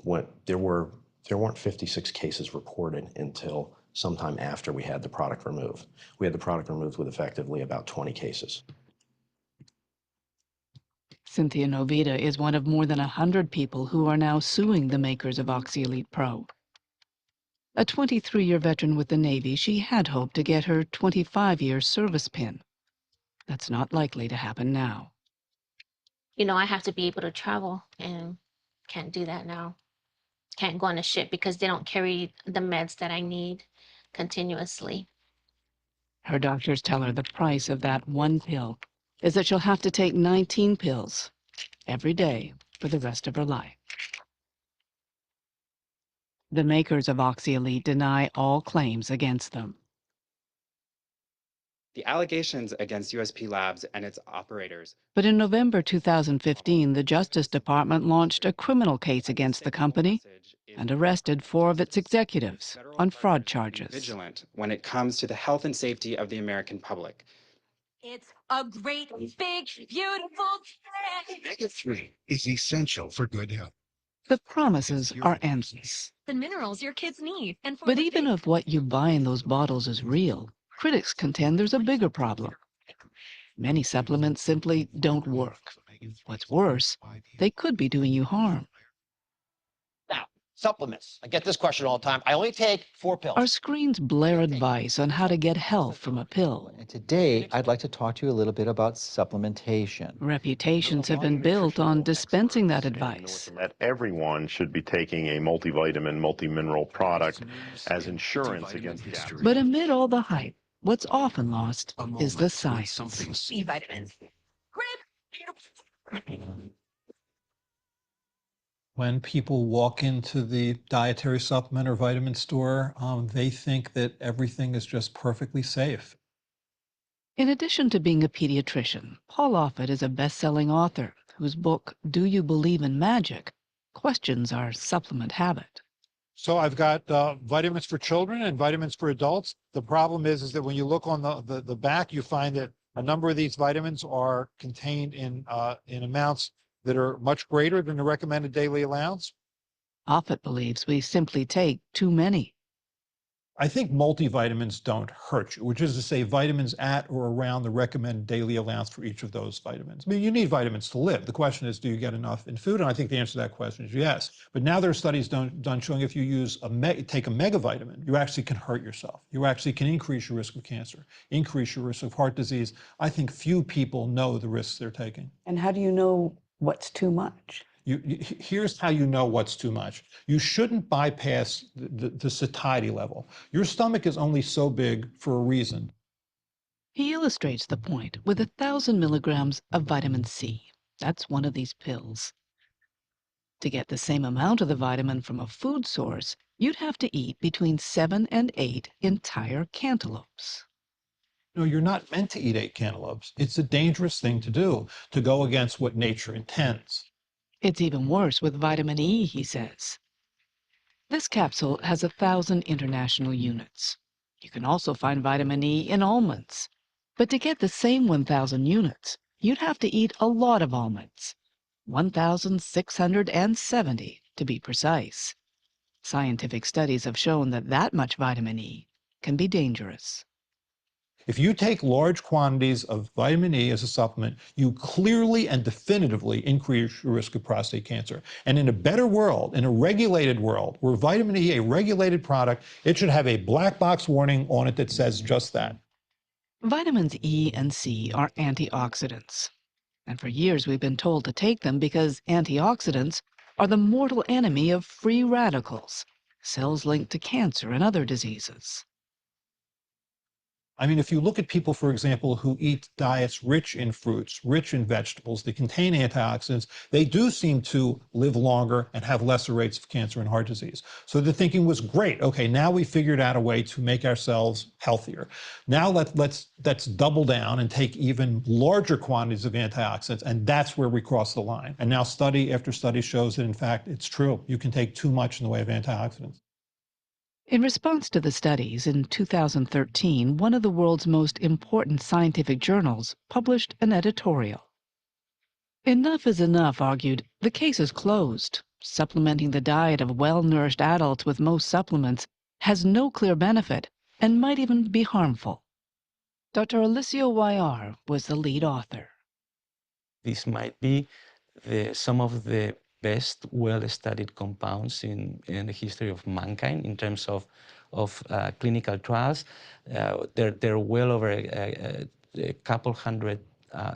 Speaker 4: There weren't 56 cases reported until sometime after we had the product removed. We had the product removed with effectively about 20 cases.
Speaker 8: Cynthia Novita is one of more than 100 people who are now suing the makers of Oxyelite Pro. A 23-year veteran with the Navy, she had hoped to get her 25-year service pin. That's not likely to happen now.
Speaker 5: I have to be able to travel, and can't do that now. Can't go on a ship because they don't carry the meds that I need continuously.
Speaker 8: Her doctors tell her the price of that one pill is that she'll have to take 19 pills every day for the rest of her life. The makers of Oxyelite deny all claims against them.
Speaker 13: The allegations against USP Labs and its operators.
Speaker 8: But in November 2015, the Justice Department launched a criminal case against the company and arrested 4 of its executives on fraud charges.
Speaker 13: Vigilant when it comes to the health and safety of the American public.
Speaker 14: It's a great, big, beautiful day.
Speaker 15: Omega-3 is essential for good health.
Speaker 8: The promises are endless.
Speaker 14: The minerals your kids need. And for
Speaker 8: But even if what you buy in those bottles is real, critics contend there's a bigger problem. Many supplements simply don't work. What's worse, they could be doing you harm.
Speaker 17: Now, supplements. I get this question all the time. I only take 4 pills.
Speaker 8: Our screens blare advice on how to get health from a pill.
Speaker 19: And today, I'd like to talk to you a little bit about supplementation.
Speaker 8: Reputations have been built on dispensing that advice.
Speaker 20: That everyone should be taking a multivitamin, multi-mineral product as insurance against gastritis.
Speaker 8: But amid all the hype, what's often lost is the science.
Speaker 14: B vitamins.
Speaker 18: When people walk into the dietary supplement or vitamin store, they think that everything is just perfectly safe.
Speaker 8: In addition to being a pediatrician, Paul Offit is a best-selling author whose book, Do You Believe in Magic?, questions our supplement habit.
Speaker 18: So I've got vitamins for children and vitamins for adults. The problem is that when you look on the back, you find that a number of these vitamins are contained in amounts that are much greater than the recommended daily allowance.
Speaker 8: Offit believes we simply take too many.
Speaker 18: I think multivitamins don't hurt you, which is to say vitamins at or around the recommended daily allowance for each of those vitamins. I mean, you need vitamins to live. The question is, do you get enough in food? And I think the answer to that question is yes. But now there are studies done showing if you take a megavitamin, you actually can hurt yourself. You actually can increase your risk of cancer, increase your risk of heart disease. I think few people know the risks they're taking.
Speaker 10: And how do you know what's too much?
Speaker 18: Here's how you know what's too much. You shouldn't bypass the satiety level. Your stomach is only so big for a reason.
Speaker 8: He illustrates the point with 1,000 milligrams of vitamin C. That's one of these pills. To get the same amount of the vitamin from a food source, you'd have to eat between 7 and 8 entire cantaloupes.
Speaker 18: No, you're not meant to eat 8 cantaloupes. It's a dangerous thing to do, to go against what nature intends.
Speaker 8: It's even worse with vitamin E, he says. This capsule has 1,000 international units. You can also find vitamin E in almonds. But to get the same 1,000 units, you'd have to eat a lot of almonds. 1,670 to be precise. Scientific studies have shown that that much vitamin E can be dangerous.
Speaker 18: If you take large quantities of vitamin E as a supplement, you clearly and definitively increase your risk of prostate cancer. And in a better world, in a regulated world, where vitamin E, a regulated product, it should have a black box warning on it that says just that.
Speaker 8: Vitamins E and C are antioxidants. And for years we've been told to take them because antioxidants are the mortal enemy of free radicals, cells linked to cancer and other diseases.
Speaker 18: I mean, if you look at people, for example, who eat diets rich in fruits, rich in vegetables that contain antioxidants, they do seem to live longer and have lesser rates of cancer and heart disease. So the thinking was great. Okay, now we figured out a way to make ourselves healthier. Now let's double down and take even larger quantities of antioxidants, and that's where we cross the line. And now study after study shows that, in fact, it's true. You can take too much in the way of antioxidants.
Speaker 8: In response to the studies, in 2013, one of the world's most important scientific journals published an editorial. Enough is enough, argued. The case is closed. Supplementing the diet of well-nourished adults with most supplements has no clear benefit and might even be harmful. Dr. Alicio Guayar was the lead author.
Speaker 12: This might be some of the best well-studied compounds in the history of mankind in terms of clinical trials. There are well over a couple hundred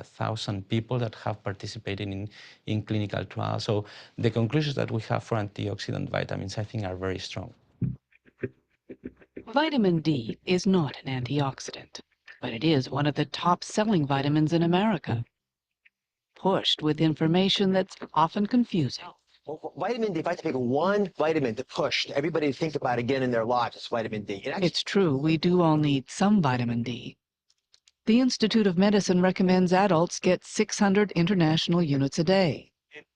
Speaker 12: thousand people that have participated in clinical trials. So the conclusions that we have for antioxidant vitamins, I think, are very strong.
Speaker 8: Vitamin D is not an antioxidant, but it is one of the top-selling vitamins in America. Pushed with information that's often confusing.
Speaker 17: Well, vitamin D, if I had to pick one vitamin to push everybody to think about again in their lives, it's vitamin D.
Speaker 8: It's true, we do all need some vitamin D. The Institute of Medicine recommends adults get 600 international units a day.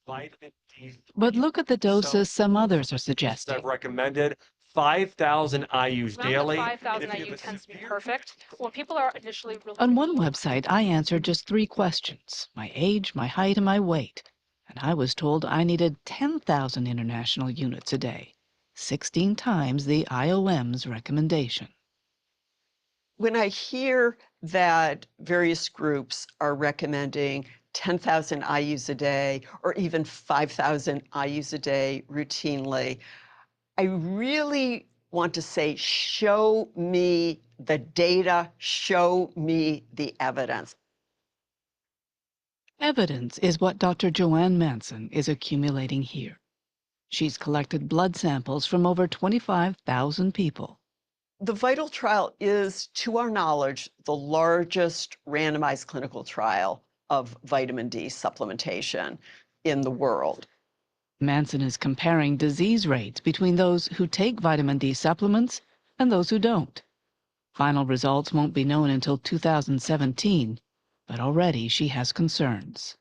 Speaker 8: But look at the doses some others are suggesting.
Speaker 11: I've recommended 5,000 IUs daily.
Speaker 9: 5,000 IU tends to be perfect. When people are initially really...
Speaker 8: On one website, I answered just 3 questions: my age, my height, and my weight. And I was told I needed 10,000 international units a day, 16 times the IOM's recommendation.
Speaker 21: When I hear that various groups are recommending 10,000 IUs a day or even 5,000 IUs a day routinely, I really want to say, show me the data, show me the evidence.
Speaker 8: Evidence is what Dr. Joanne Manson is accumulating here. She's collected blood samples from over 25,000 people.
Speaker 21: The VITAL trial is, to our knowledge, the largest randomized clinical trial of vitamin D supplementation in the world.
Speaker 8: Manson is comparing disease rates between those who take vitamin D supplements and those who don't. Final results won't be known until 2017, but already she has concerns.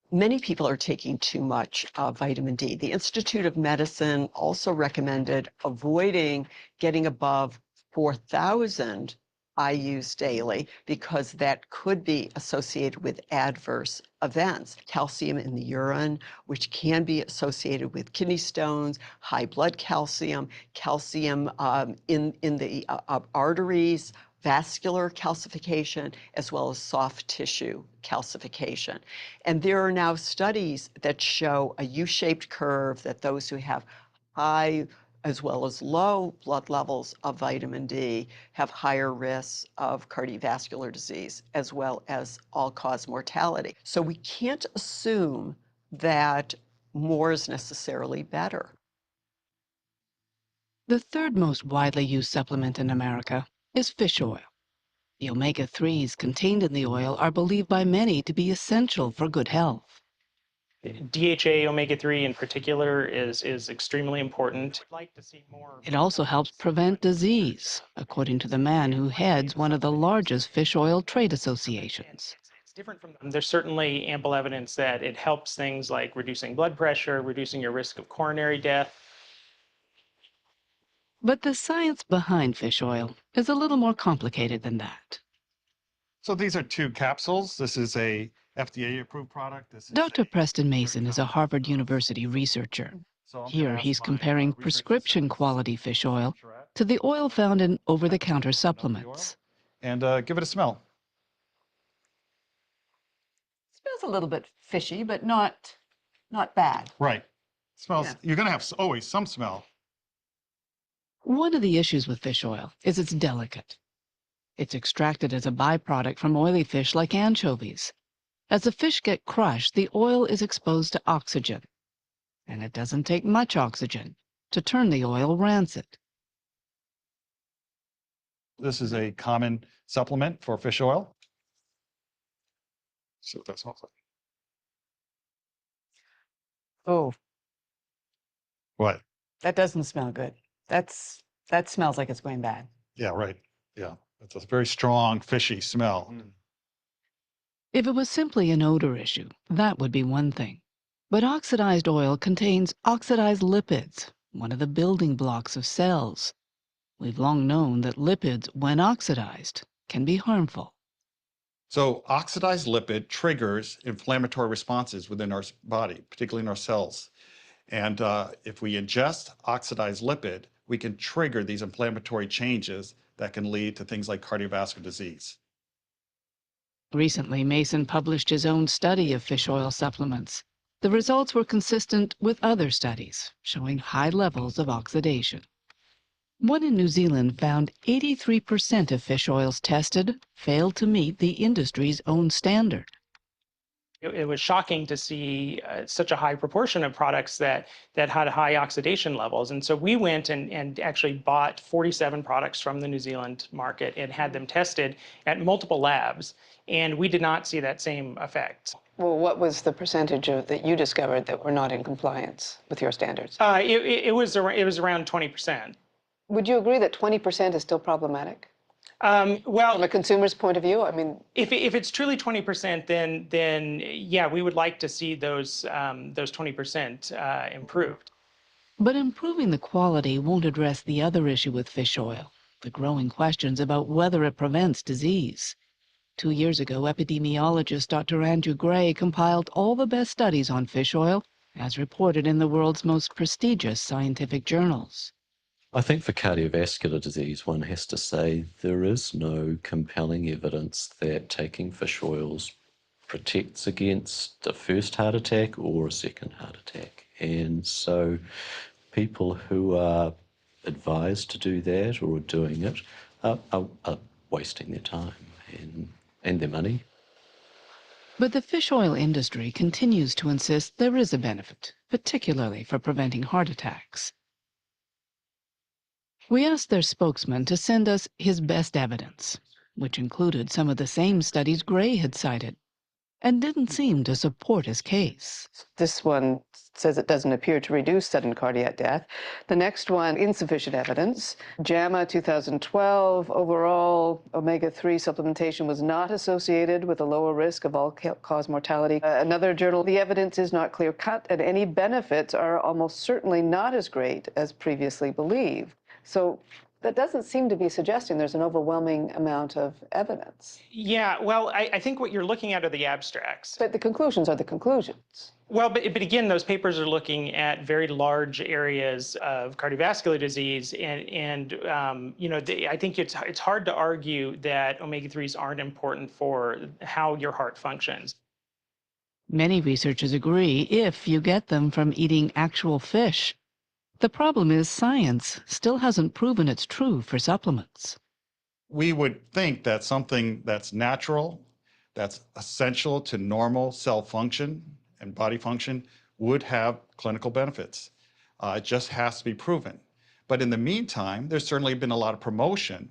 Speaker 21: Many people are taking too much vitamin D. The Institute of Medicine also recommended avoiding getting above 4,000 IUs daily because that could be associated with adverse events. Calcium in the urine, which can be associated with kidney stones, high blood calcium, calcium in the arteries, vascular calcification, as well as soft tissue calcification. And there are now studies that show a U-shaped curve that those who have high as well as low blood levels of vitamin D have higher risks of cardiovascular disease as well as all-cause mortality. So we can't assume that more is necessarily better.
Speaker 8: The third most widely used supplement in America is fish oil. The omega-3s contained in the oil are believed by many to be essential for good health.
Speaker 1: DHA omega-3 in particular is extremely important.
Speaker 8: It also helps prevent disease, according to the man who heads one of the largest fish oil trade associations.
Speaker 1: There's certainly ample evidence that it helps things like reducing blood pressure, reducing your risk of coronary death.
Speaker 8: But the science behind fish oil is a little more complicated than that.
Speaker 22: So these are 2 capsules. This is a FDA-approved product.
Speaker 8: Dr. Preston Mason is a Harvard University researcher. Here he's comparing prescription quality fish oil to the oil found in over-the-counter supplements.
Speaker 22: And give it a smell.
Speaker 10: Smells a little bit fishy, but not bad.
Speaker 22: Right. Smells.
Speaker 10: Yeah.
Speaker 22: You're going to have always some smell.
Speaker 8: One of the issues with fish oil is it's delicate. It's extracted as a byproduct from oily fish like anchovies. As the fish get crushed, the oil is exposed to oxygen. And it doesn't take much oxygen to turn the oil rancid.
Speaker 22: This is a common supplement for fish oil. See what that smells like.
Speaker 10: Oh,
Speaker 22: What?
Speaker 10: that doesn't smell good. That smells like it's going bad.
Speaker 22: Yeah, right. Yeah. It's a very strong, fishy smell.
Speaker 8: If it was simply an odor issue, that would be one thing. But oxidized oil contains oxidized lipids, one of the building blocks of cells. We've long known that lipids, when oxidized, can be harmful.
Speaker 22: So oxidized lipid triggers inflammatory responses within our body, particularly in our cells. And if we ingest oxidized lipid, we can trigger these inflammatory changes that can lead to things like cardiovascular disease.
Speaker 8: Recently, Mason published his own study of fish oil supplements. The results were consistent with other studies, showing high levels of oxidation. One in New Zealand found 83% of fish oils tested failed to meet the industry's own standard.
Speaker 1: It was shocking to see such a high proportion of products that had high oxidation levels. And so we went and actually bought 47 products from the New Zealand market and had them tested at multiple labs. And we did not see that same effect.
Speaker 10: Well, what was the percentage that you discovered that were not in compliance with your standards?
Speaker 1: It was around 20%.
Speaker 10: Would you agree that 20% is still problematic?
Speaker 1: Well,
Speaker 10: from a consumer's point of view, I mean,
Speaker 1: if it's truly 20%, then yeah, we would like to see those 20% improved.
Speaker 8: But improving the quality won't address the other issue with fish oil, the growing questions about whether it prevents disease. 2 years ago, epidemiologist Dr. Andrew Gray compiled all the best studies on fish oil, as reported in the world's most prestigious scientific journals.
Speaker 23: I think for cardiovascular disease, one has to say there is no compelling evidence that taking fish oils protects against a first heart attack or a second heart attack. And so people who are advised to do that or are doing it are wasting their time and their money.
Speaker 8: But the fish oil industry continues to insist there is a benefit, particularly for preventing heart attacks. We asked their spokesman to send us his best evidence, which included some of the same studies Gray had cited, and didn't seem to support his case.
Speaker 10: this one says it doesn't appear to reduce sudden cardiac death. The next one, insufficient evidence. JAMA 2012, overall omega-3 supplementation was not associated with a lower risk of all-cause mortality. Another journal, the evidence is not clear-cut, and any benefits are almost certainly not as great as previously believed. So That doesn't seem to be suggesting there's an overwhelming amount of evidence.
Speaker 1: Yeah, well, I think what you're looking at are the abstracts.
Speaker 10: But the conclusions are the conclusions.
Speaker 1: Well, but again, those papers are looking at very large areas of cardiovascular disease, and you know, I think it's hard to argue that omega-3s aren't important for how your heart functions.
Speaker 8: Many researchers agree if you get them from eating actual fish. The problem is science still hasn't proven it's true for supplements.
Speaker 22: We would think that something that's natural, that's essential to normal cell function and body function would have clinical benefits. It just has to be proven. But in the meantime, there's certainly been a lot of promotion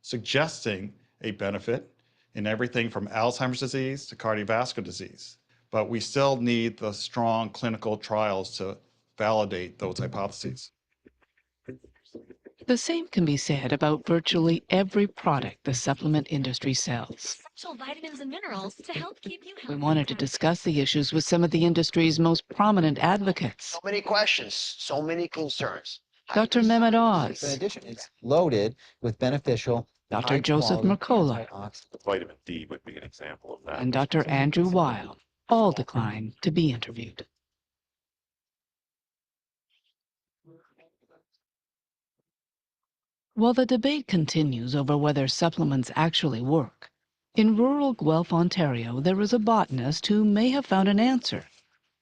Speaker 22: suggesting a benefit in everything from Alzheimer's disease to cardiovascular disease. But we still need the strong clinical trials to validate those hypotheses.
Speaker 8: The same can be said about virtually every product the supplement industry sells.
Speaker 14: Essential vitamins and minerals to help keep you
Speaker 8: We
Speaker 14: healthy.
Speaker 8: wanted to discuss the issues with some of the industry's most prominent advocates.
Speaker 17: So many questions, so many concerns.
Speaker 8: Dr. Mehmet Oz,
Speaker 19: In addition, it's loaded with beneficial
Speaker 8: Dr. Joseph
Speaker 19: high-quality
Speaker 8: Mercola,
Speaker 19: antioxidants.
Speaker 20: Vitamin D would be an example of that.
Speaker 8: and Dr. Andrew Weil all declined to be interviewed. While the debate continues over whether supplements actually work, in rural Guelph, Ontario, there is a botanist who may have found an answer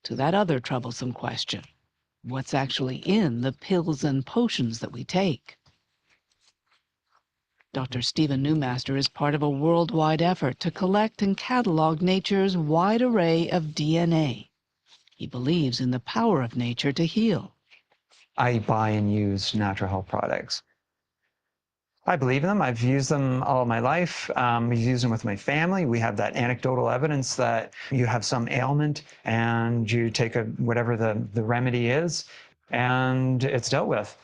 Speaker 8: to that other troublesome question: what's actually in the pills and potions that we take? Dr. Stephen Newmaster is part of a worldwide effort to collect and catalog nature's wide array of DNA. He believes in the power of nature to heal.
Speaker 2: I buy and use natural health products. I believe in them. I've used them all my life. We've used them with my family. We have that anecdotal evidence that you have some ailment and you take whatever the remedy is, and it's dealt with.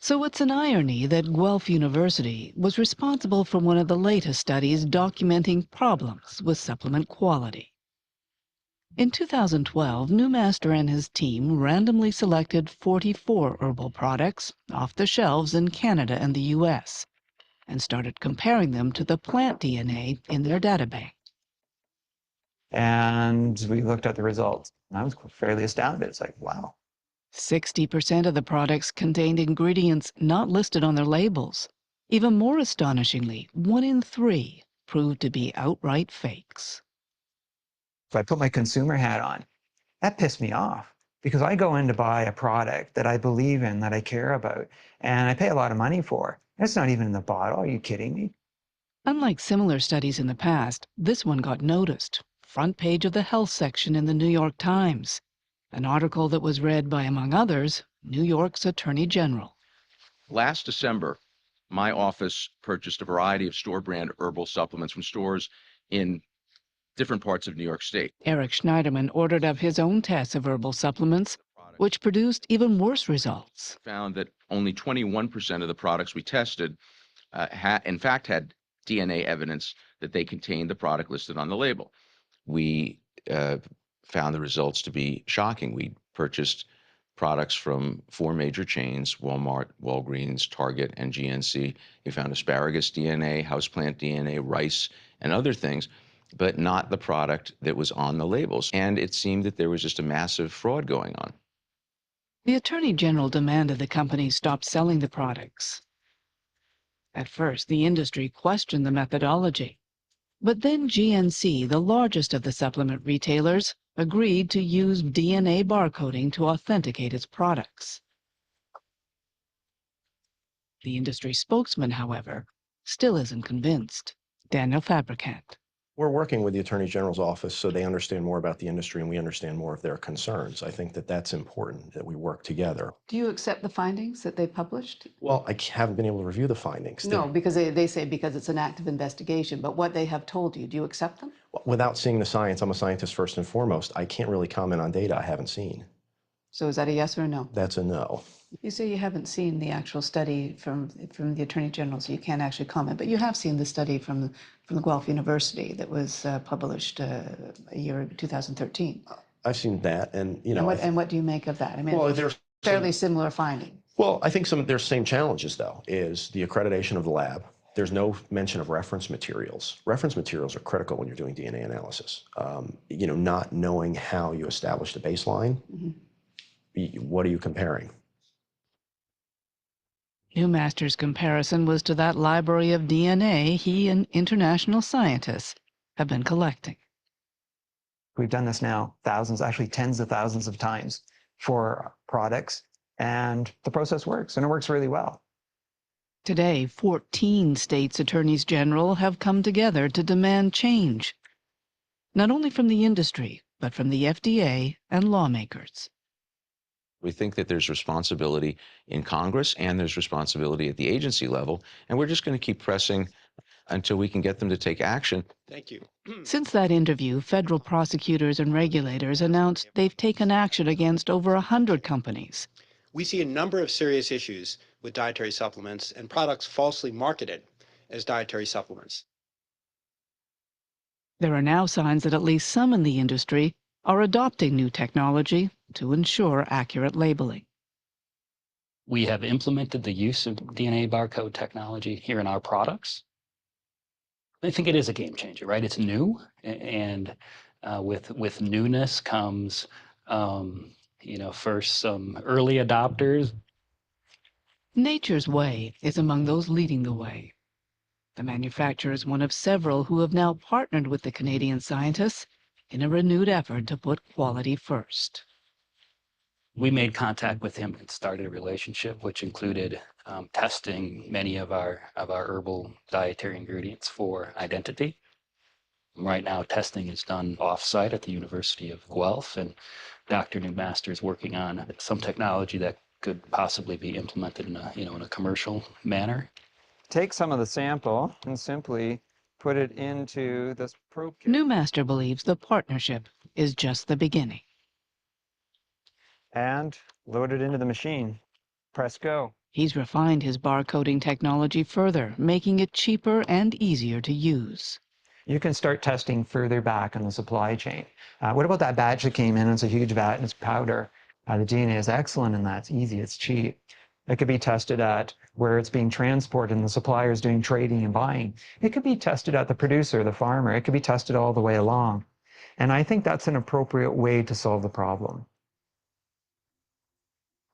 Speaker 8: So it's an irony that Guelph University was responsible for one of the latest studies documenting problems with supplement quality. In 2012, Newmaster and his team randomly selected 44 herbal products off the shelves in Canada and the US and started comparing them to the plant DNA in their databank.
Speaker 2: And we looked at the results. And I was fairly astounded. It's like, wow.
Speaker 8: 60% of the products contained ingredients not listed on their labels. Even more astonishingly, 1 in 3 proved to be outright fakes.
Speaker 2: If I put my consumer hat on, that pissed me off because I go in to buy a product that I believe in, that I care about, and I pay a lot of money for. It's not even in the bottle. Are you kidding me?
Speaker 8: Unlike similar studies in the past, this one got noticed. Front page of the health section in the New York Times. An article that was read by, among others, New York's Attorney General.
Speaker 6: Last December, my office purchased a variety of store-brand herbal supplements from stores in different parts of New York State.
Speaker 8: Eric Schneiderman ordered up his own tests of herbal supplements, which produced even worse results.
Speaker 6: Found that only 21% of the products we tested in fact had DNA evidence that they contained the product listed on the label. We found the results to be shocking. We purchased products from 4 major chains: Walmart, Walgreens, Target, and GNC. We found asparagus DNA, houseplant DNA, rice, and other things, but not the product that was on the labels. And it seemed that there was just a massive fraud going on.
Speaker 8: The Attorney General demanded the company stop selling the products. At first, the industry questioned the methodology. But then GNC, the largest of the supplement retailers, agreed to use DNA barcoding to authenticate its products. The industry spokesman, however, still isn't convinced. Daniel Fabricant.
Speaker 4: We're working with the Attorney General's office so they understand more about the industry and we understand more of their concerns. I think that that's important, that we work together.
Speaker 10: Do you accept the findings that they published?
Speaker 4: Well, I haven't been able to review the findings.
Speaker 10: No, because they say because it's an active investigation, but what they have told you, do you accept them?
Speaker 4: Without seeing the science, I'm a scientist first and foremost. I can't really comment on data I haven't seen.
Speaker 10: So is that a yes or a no?
Speaker 4: That's a no.
Speaker 10: You say you haven't seen the actual study from the Attorney General, so you can't actually comment, but you have seen the study from the Guelph University that was published a year 2013.
Speaker 4: I've seen that, and you know.
Speaker 10: And what do you make of that? I mean,
Speaker 4: well,
Speaker 10: fairly similar finding.
Speaker 4: Well, I think there's same challenges though, is the accreditation of the lab. There's no mention of reference materials. Reference materials are critical when you're doing DNA analysis. Not knowing how you established a baseline, what are you comparing?
Speaker 8: Newmaster's comparison was to that library of DNA he and international scientists have been collecting.
Speaker 2: We've done this now thousands, actually tens of thousands of times for products, and the process works, and it works really well.
Speaker 8: Today, 14 states' attorneys general have come together to demand change, not only from the industry, but from the FDA and lawmakers.
Speaker 6: We think that there's responsibility in Congress and there's responsibility at the agency level, and we're just going to keep pressing until we can get them to take action.
Speaker 13: Thank you.
Speaker 8: Since that interview, federal prosecutors and regulators announced they've taken action against over 100 companies.
Speaker 13: We see a number of serious issues with dietary supplements and products falsely marketed as dietary supplements.
Speaker 8: There are now signs that at least some in the industry are adopting new technology to ensure accurate labeling.
Speaker 3: We have implemented the use of DNA barcode technology here in our products. I think it is a game changer, right? It's new, and with newness comes, first some early adopters.
Speaker 8: Nature's Way is among those leading the way. The manufacturer is one of several who have now partnered with the Canadian scientists in a renewed effort to put quality first.
Speaker 3: We made contact with him and started a relationship, which included testing many of our herbal dietary ingredients for identity. Right now, testing is done off-site at the University of Guelph, and Dr. Newmaster is working on some technology that could possibly be implemented in a commercial manner.
Speaker 2: Take some of the sample and simply put it into this probe kit.
Speaker 8: Newmaster believes the partnership is just the beginning.
Speaker 2: And load it into the machine. Press go.
Speaker 8: He's refined his barcoding technology further, making it cheaper and easier to use.
Speaker 2: You can start testing further back in the supply chain. What about that batch that came in? It's a huge vat and it's powder. The DNA is excellent in that. It's easy, it's cheap. It could be tested at where it's being transported and the supplier is doing trading and buying. It could be tested at the producer, the farmer. It could be tested all the way along. And I think that's an appropriate way to solve the problem.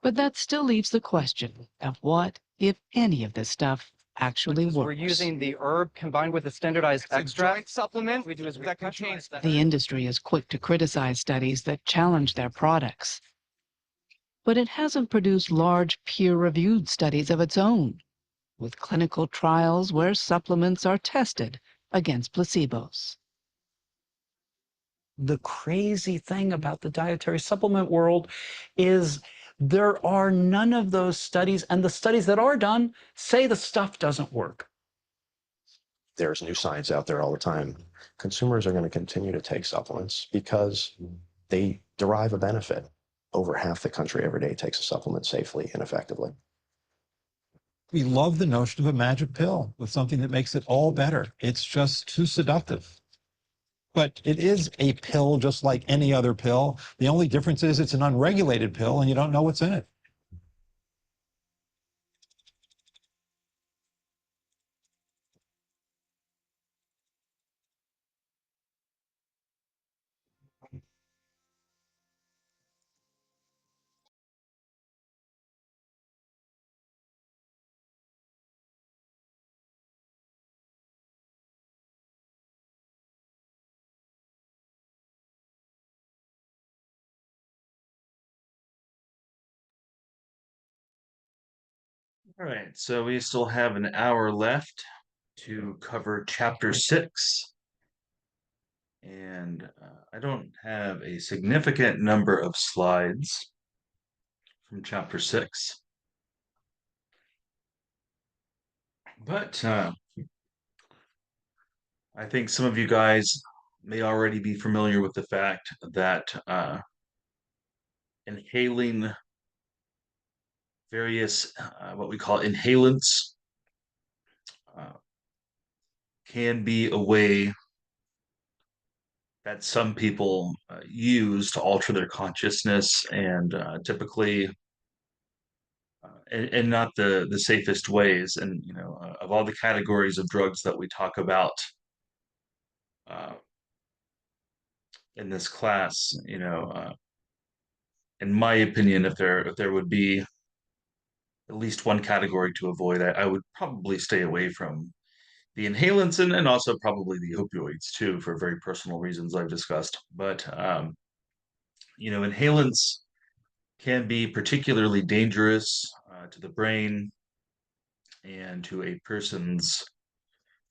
Speaker 8: But that still leaves the question of what, if any, of this stuff actually works.
Speaker 7: We're using the herb combined with a standardized extract supplement that contains that.
Speaker 8: The industry is quick to criticize studies that challenge their products. But it hasn't produced large peer-reviewed studies of its own, with clinical trials where supplements are tested against placebos.
Speaker 16: The crazy thing about the dietary supplement world is there are none of those studies, and the studies that are done say the stuff doesn't work.
Speaker 4: There's new science out there all the time. Consumers are going to continue to take supplements because they derive a benefit. Over half the country every day takes a supplement safely and effectively.
Speaker 18: We love the notion of a magic pill with something that makes it all better. It's just too seductive. But it is a pill just like any other pill. The only difference is it's an unregulated pill and you don't know what's in it.
Speaker 24: All right, so we still have an hour left to cover chapter 6. And I don't have a significant number of slides from chapter 6. But I think some of you guys may already be familiar with the fact that inhaling various what we call inhalants can be a way that some people use to alter their consciousness, and typically and not the safest ways. And of all the categories of drugs that we talk about uh, in this class, in my opinion, if there would be at least one category to avoid, I would probably stay away from the inhalants and also probably the opioids too, for very personal reasons I've discussed. But inhalants can be particularly dangerous to the brain and to a person's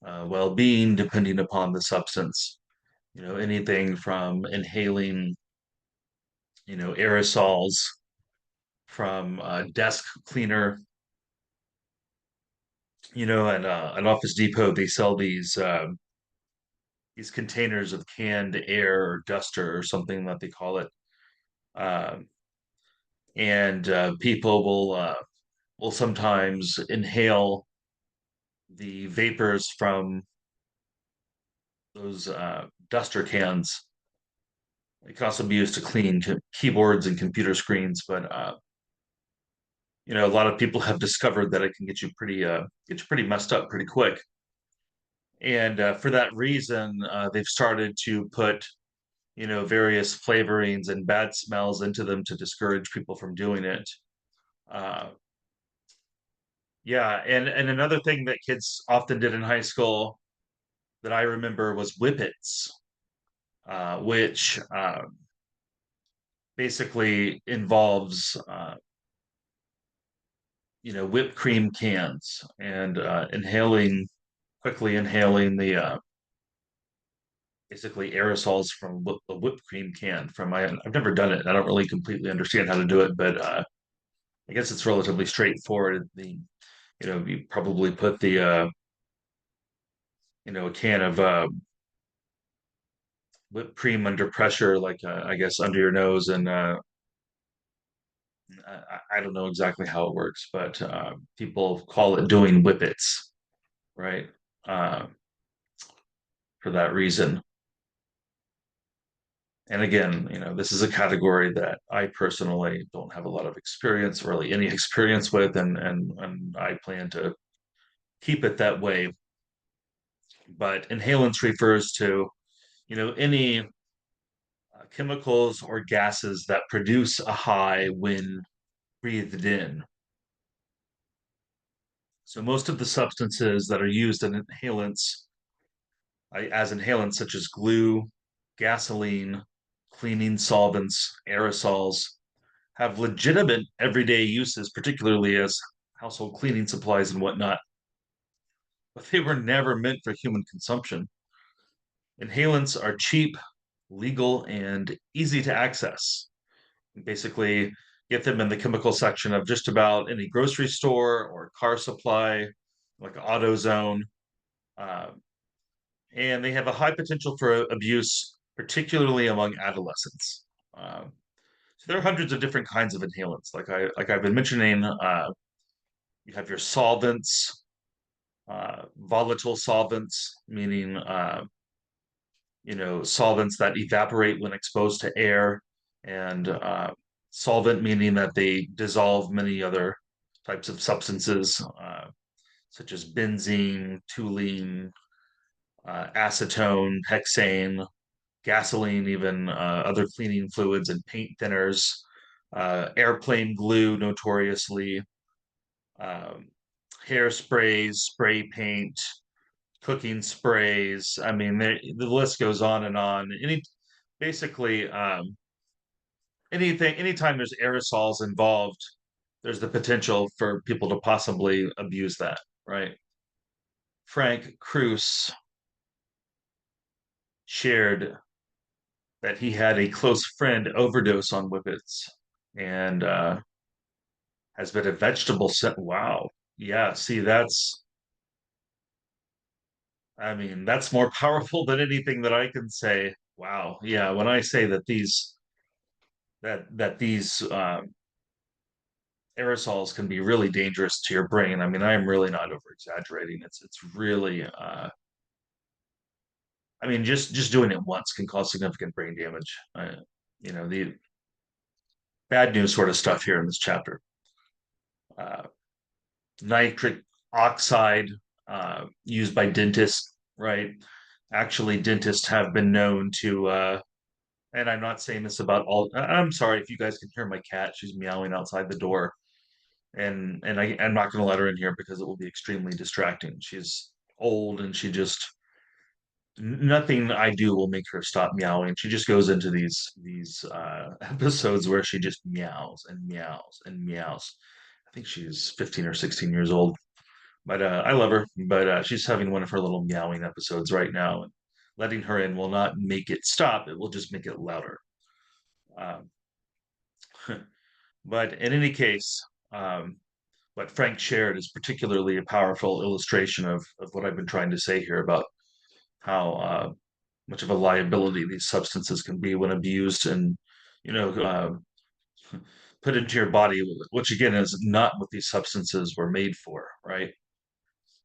Speaker 24: well-being, depending upon the substance. Anything from inhaling, aerosols from a desk cleaner. At Office Depot, they sell these containers of canned air or duster or something that they call it. Um, and people will sometimes inhale the vapors from those duster cans. It can also be used to clean keyboards and computer screens, but a lot of people have discovered that it can get you pretty messed up pretty quick. And for that reason, they've started to put various flavorings and bad smells into them to discourage people from doing it. Uh, yeah, and another thing that kids often did in high school that I remember was whippets, which basically involves whipped cream cans and quickly inhaling the basically aerosols from a whipped cream can. I've never done it. I don't really completely understand how to do it, but I guess it's relatively straightforward. You probably put a can of whipped cream under pressure, like I guess under your nose, and I don't know exactly how it works, but people call it doing whippets, right? Uh, for that reason. And again, this is a category that I personally don't have a lot of experience, really any experience with, and I plan to keep it that way. But inhalants refers to, any chemicals or gases that produce a high when breathed in. So most of the substances that are used in inhalants, as inhalants, such as glue, gasoline, cleaning solvents, aerosols, have legitimate everyday uses, particularly as household cleaning supplies and whatnot, but they were never meant for human consumption. Inhalants are cheap, legal, and easy to access. Basically, get them in the chemical section of just about any grocery store or car supply, like AutoZone. Uh, and they have a high potential for abuse, particularly among adolescents. So there are hundreds of different kinds of inhalants. Like I've been mentioning, you have your solvents, volatile solvents, meaning solvents that evaporate when exposed to air, and solvent meaning that they dissolve many other types of substances, such as benzene, toluene, acetone, hexane, gasoline, even other cleaning fluids and paint thinners, airplane glue, notoriously, um, hairsprays, spray paint, cooking sprays. I mean, the list goes on and on. Basically, anytime there's aerosols involved, there's the potential for people to possibly abuse that, right? Frank Cruz shared that he had a close friend overdose on whippets and has been a vegetable scent. Wow. Yeah. See, I mean, that's more powerful than anything that I can say. Wow. Yeah. When I say that these aerosols can be really dangerous to your brain, I mean, I am really not over exaggerating. It's really, I mean, just doing it once can cause significant brain damage. The bad news sort of stuff here in this chapter. uh, nitric oxide used by dentists, right? Actually, dentists have been known to, and I'm not saying this about all. I'm sorry if you guys can hear my cat; she's meowing outside the door, and I'm not going to let her in here because it will be extremely distracting. She's old and she just nothing I do will make her stop meowing. She just goes into these episodes where she just meows and meows and meows. I think she's 15 or 16 years old, but I love her. But she's having one of her little meowing episodes right now, and letting her in will not make it stop. It will just make it louder. Um, but in any case, what Frank shared is particularly a powerful illustration of what I've been trying to say here about how much of a liability these substances can be when abused and you know put into your body, which again is not what these substances were made for, right?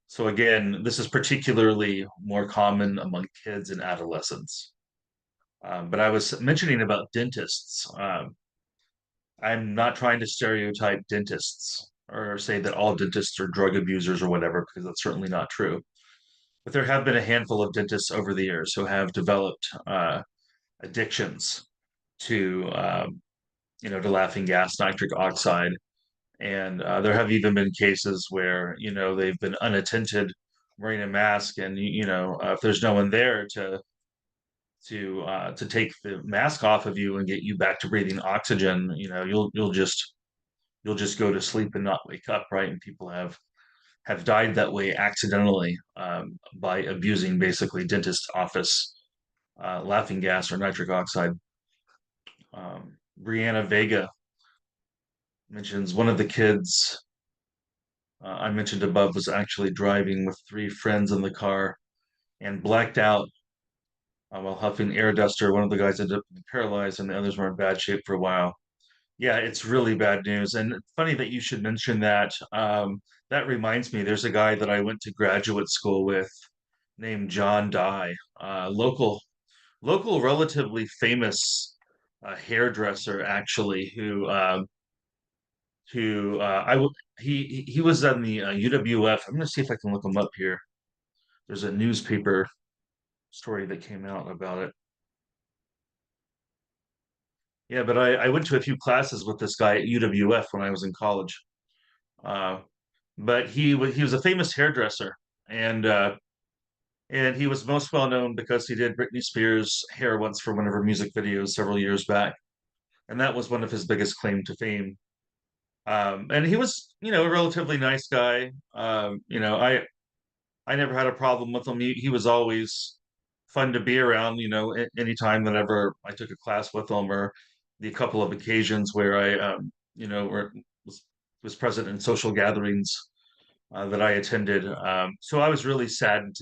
Speaker 24: So again, this is particularly more common among kids and adolescents. But I was mentioning about dentists. I'm not trying to stereotype dentists or say that all dentists are drug abusers or whatever, because that's certainly not true. But there have been a handful of dentists over the years who have developed addictions to to laughing gas, nitric oxide, and there have even been cases where they've been unattended, wearing a mask, and if there's no one there to take the mask off of you and get you back to breathing oxygen, you'll just go to sleep and not wake up, right? And people have died that way accidentally by abusing basically dentist office laughing gas or nitric oxide. Brianna Vega mentions one of the kids I mentioned above was actually driving with three friends in the car and blacked out while huffing air duster. One of the guys ended up being paralyzed, and the others were in bad shape for a while. Yeah, it's really bad news. And it's funny that you should mention that. That reminds me, there's a guy that I went to graduate school with named John Dye, local, relatively famous hairdresser, actually, who he was on the UWF. I'm going to see if I can look him up here. There's a newspaper story that came out about it. Yeah, but I went to a few classes with this guy at UWF when I was in college. Uh, but he was a famous hairdresser, and he was most well known because he did Britney Spears' hair once for one of her music videos several years back, and that was one of his biggest claim to fame. And he was, a relatively nice guy. I never had a problem with him. He was always fun to be around, anytime that ever I took a class with him, or the couple of occasions where I, where was present in social gatherings that I attended. So I was really saddened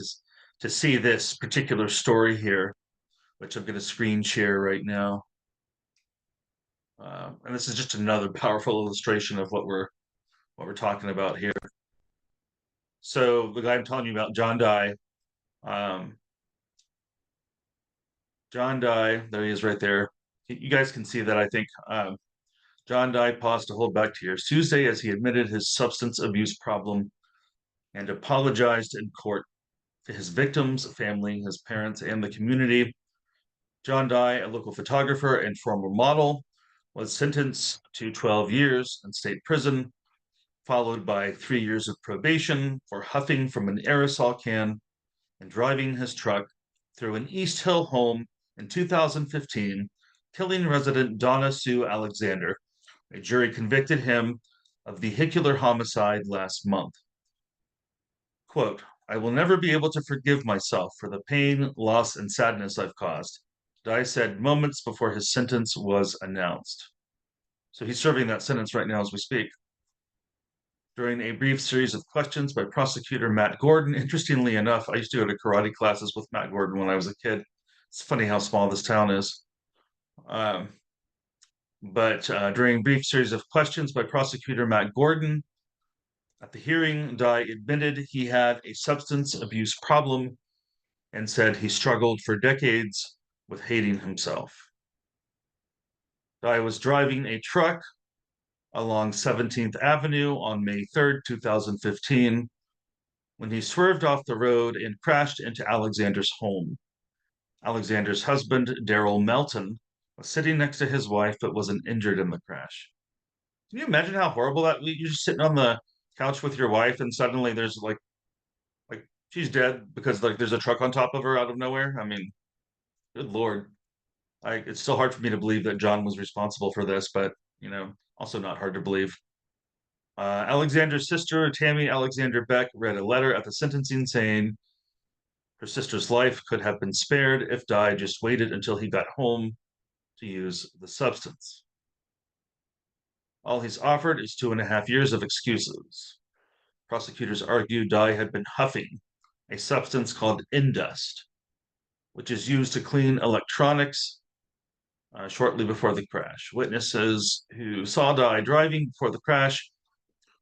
Speaker 24: to see this particular story here, which I'm going to screen share right now. And this is just another powerful illustration of what we're talking about here. So the guy I'm telling you about, John Dye, um, John Dye, there he is right there. You guys can see that, I think. John Dye paused to hold back tears Tuesday as he admitted his substance abuse problem and apologized in court to his victims, family, his parents, and the community. John Dye, a local photographer and former model, was sentenced to 12 years in state prison, followed by 3 years of probation for huffing from an aerosol can and driving his truck through an East Hill home in 2015, killing resident Donna Sue Alexander. A jury convicted him of vehicular homicide last month. Quote, I will never be able to forgive myself for the pain, loss, and sadness I've caused, Dye said moments before his sentence was announced. So he's serving that sentence right now as we speak. During a brief series of questions by prosecutor Matt Gordon, interestingly enough, I used to go to karate classes with Matt Gordon when I was a kid. It's funny how small this town is. But during a brief series of questions by prosecutor Matt Gordon, at the hearing, Dye admitted he had a substance abuse problem and said he struggled for decades with hating himself. Dye was driving a truck along 17th Avenue on May 3rd, 2015, when he swerved off the road and crashed into Alexander's home. Alexander's husband, Daryl Melton, was sitting next to his wife but wasn't injured in the crash. Can you imagine how horrible that? You're just sitting on the couch with your wife, and suddenly there's like she's dead because like there's a truck on top of her out of nowhere. I mean, good lord. It's still hard for me to believe that John was responsible for this, but also not hard to believe. Alexander's sister, Tammy Alexander Beck, read a letter at the sentencing saying her sister's life could have been spared if Di just waited until he got home to use the substance. All he's offered is 2.5 years of excuses. Prosecutors argue Di had been huffing a substance called Indust, which is used to clean electronics shortly before the crash. Witnesses who saw Di driving before the crash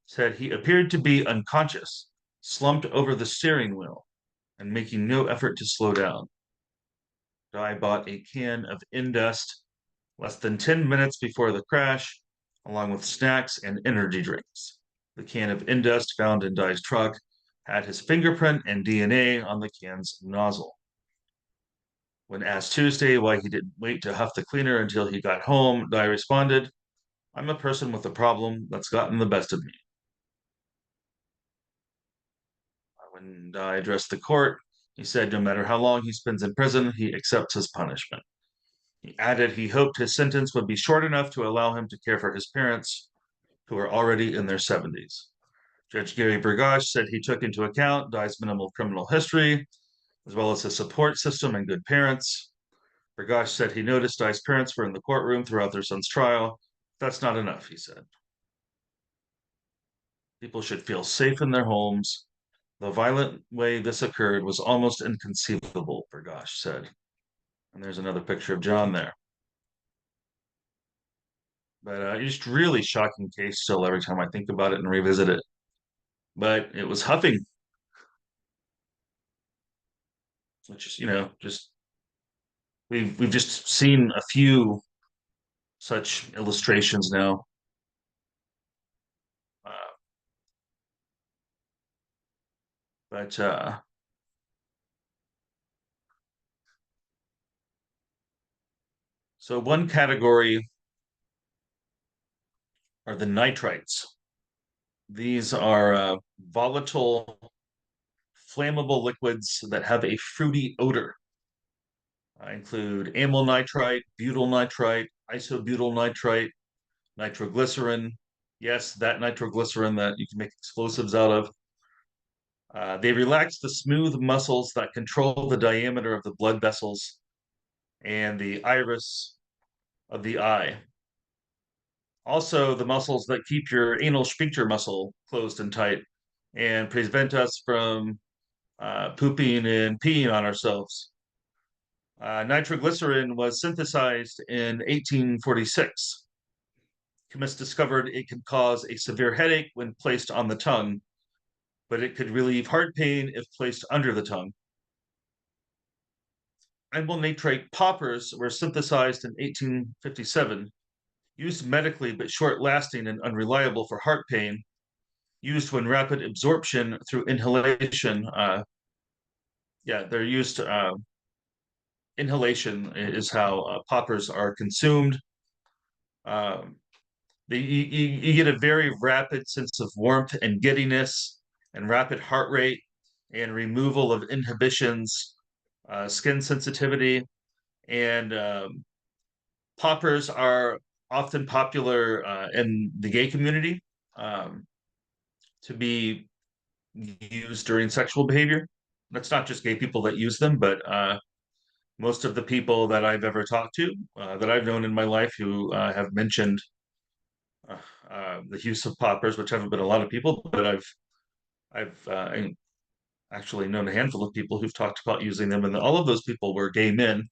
Speaker 24: said he appeared to be unconscious, slumped over the steering wheel, and making no effort to slow down. Di bought a can of Indust less than 10 minutes before the crash, along with snacks and energy drinks. The can of Indust found in Di's truck had his fingerprint and DNA on the can's nozzle. When asked Tuesday why he didn't wait to huff the cleaner until he got home, Di responded, "I'm a person with a problem that's gotten the best of me." When Di addressed the court, he said no matter how long he spends in prison, he accepts his punishment. He added he hoped his sentence would be short enough to allow him to care for his parents, who are already in their 70s. Judge Gary Burgash said he took into account Di's minimal criminal history, as well as his support system and good parents. Burgash said he noticed Di's parents were in the courtroom throughout their son's trial. That's not enough, he said. People should feel safe in their homes. The violent way this occurred was almost inconceivable, Burgash said. And there's another picture of John there. But just really shocking case still every time I think about it and revisit it. But it was huffing, which is, just we've just seen a few such illustrations now. But so one category are the nitrites. These are volatile, flammable liquids that have a fruity odor. Include amyl nitrite, butyl nitrite, isobutyl nitrite, nitroglycerin. Yes, that nitroglycerin that you can make explosives out of. They relax the smooth muscles that control the diameter of the blood vessels and the iris of the eye. Also, the muscles that keep your anal sphincter muscle closed and tight and prevent us from pooping and peeing on ourselves. Nitroglycerin was synthesized in 1846. Chemists discovered it could cause a severe headache when placed on the tongue, but it could relieve heart pain if placed under the tongue. Amyl nitrate poppers were synthesized in 1857, used medically but short-lasting and unreliable for heart pain, used when rapid absorption through inhalation. They're used. Inhalation is how poppers are consumed. You get a very rapid sense of warmth and giddiness, and rapid heart rate, and removal of inhibitions, skin sensitivity, and poppers are often popular in the gay community to be used during sexual behavior. That's not just gay people that use them, but most of the people that I've ever talked to, that I've known in my life, who have mentioned the use of poppers, which haven't been a lot of people, but I've actually known a handful of people who've talked about using them, and all of those people were gay men.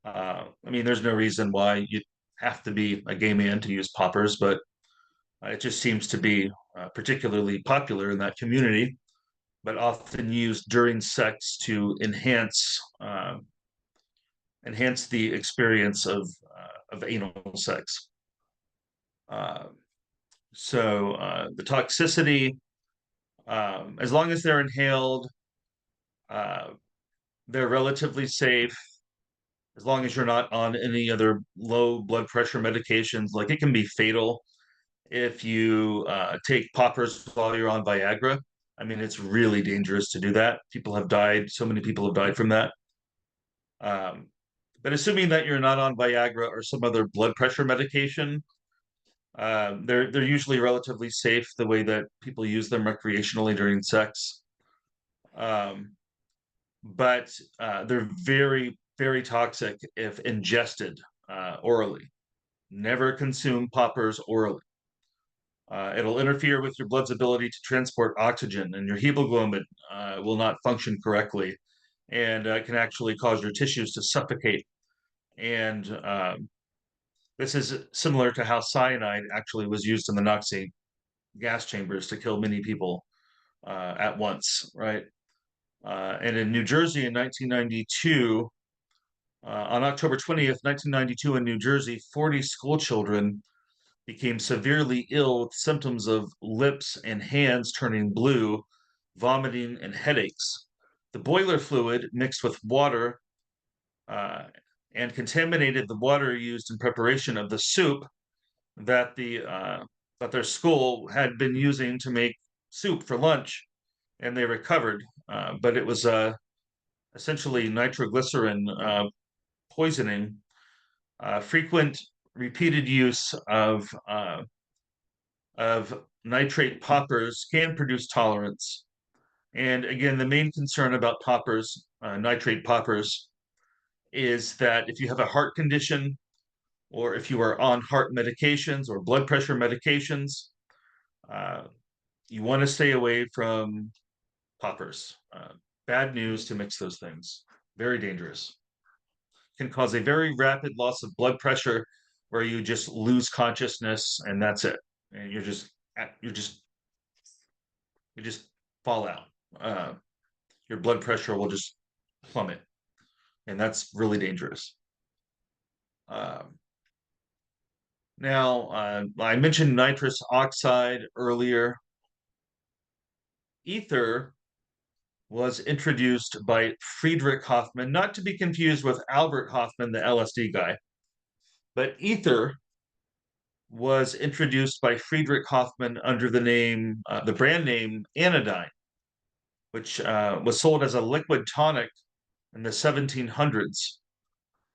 Speaker 24: I mean, there's no reason why you have to be a gay man to use poppers, but it just seems to be particularly popular in that community, but often used during sex to enhance the experience of anal sex. So the toxicity, as long as they're inhaled, uh, they're relatively safe. As long as you're not on any other low blood pressure medications, like it can be fatal if you take poppers while you're on Viagra. I mean, it's really dangerous to do that. People have died. So many people have died from that. Um, but assuming that you're not on Viagra or some other blood pressure medication, they're usually relatively safe the way that people use them recreationally during sex. Um, but they're very, very toxic if ingested orally. Never consume poppers orally. It'll interfere with your blood's ability to transport oxygen, and your hemoglobin will not function correctly, and can actually cause your tissues to suffocate. And this is similar to how cyanide actually was used in the Nazi gas chambers to kill many people at once, right? And in New Jersey in 1992, on October 20th, 1992, in New Jersey, 40 school children became severely ill with symptoms of lips and hands turning blue, vomiting, and headaches. The boiler fluid mixed with water uh, and contaminated the water used in preparation of the soup that that their school had been using to make soup for lunch, and they recovered. But it was essentially nitroglycerin poisoning. Frequent repeated use of nitrate poppers can produce tolerance. And again, the main concern about poppers, nitrate poppers, is that if you have a heart condition or if you are on heart medications or blood pressure medications, uh, you want to stay away from poppers. Bad news to mix those things. Very dangerous. Can cause a very rapid loss of blood pressure where you just lose consciousness and that's it. And you're just you just fall out. Uh, your blood pressure will just plummet, and that's really dangerous. Um, Now, I mentioned nitrous oxide earlier. Ether was introduced by Friedrich Hoffman, not to be confused with Albert Hoffman, the LSD guy, but ether was introduced by Friedrich Hoffman under the brand name Anodyne, which was sold as a liquid tonic in the 1700s.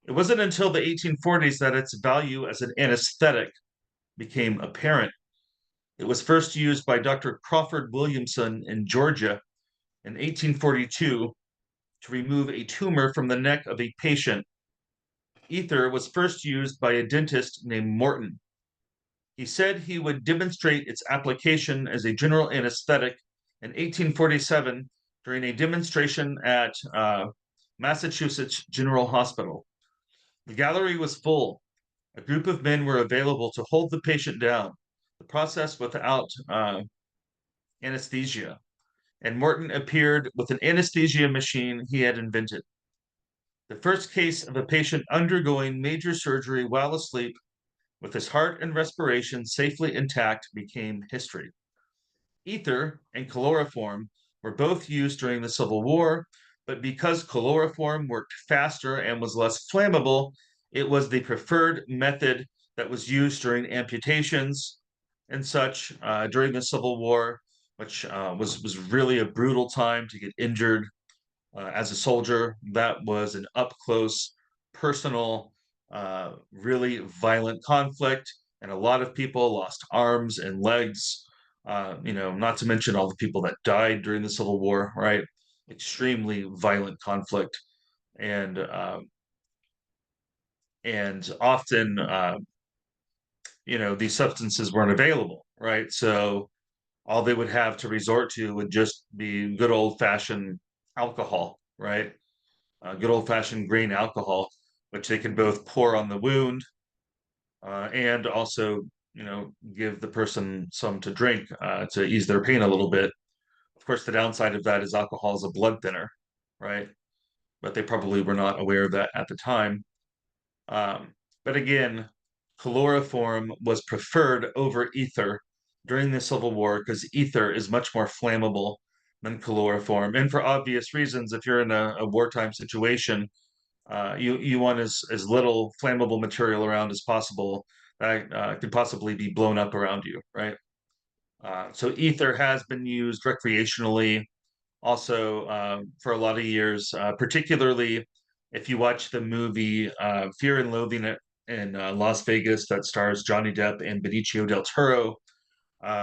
Speaker 24: It wasn't until the 1840s that its value as an anesthetic became apparent. It was first used by Dr. Crawford Williamson in Georgia in 1842 to remove a tumor from the neck of a patient. Ether was first used by a dentist named Morton. He said he would demonstrate its application as a general anesthetic in 1847 during a demonstration at Massachusetts General Hospital. The gallery was full. A group of men were available to hold the patient down, the process without anesthesia. And Morton appeared with an anesthesia machine he had invented. The first case of a patient undergoing major surgery while asleep with his heart and respiration safely intact became history. Ether and chloroform were both used during the Civil War, but because chloroform worked faster and was less flammable, it was the preferred method that was used during amputations and such during the Civil War, which was really a brutal time to get injured as a soldier. That was an up close, personal, really violent conflict, and a lot of people lost arms and legs. Not to mention all the people that died during the Civil War. Right, extremely violent conflict, and often, these substances weren't available. Right, so all they would have to resort to would just be good old fashioned alcohol. Right, good old fashioned grain alcohol, which they can both pour on the wound and also, give the person some to drink to ease their pain a little bit. Of course, the downside of that is alcohol is a blood thinner, right? But they probably were not aware of that at the time. But again, chloroform was preferred over ether during the Civil War because ether is much more flammable than chloroform. And for obvious reasons, if you're in a wartime situation, you want as little flammable material around as possible that could possibly be blown up around you, right? So ether has been used recreationally also for a lot of years, particularly if you watch the movie Fear and Loathing in Las Vegas that stars Johnny Depp and Benicio del Toro,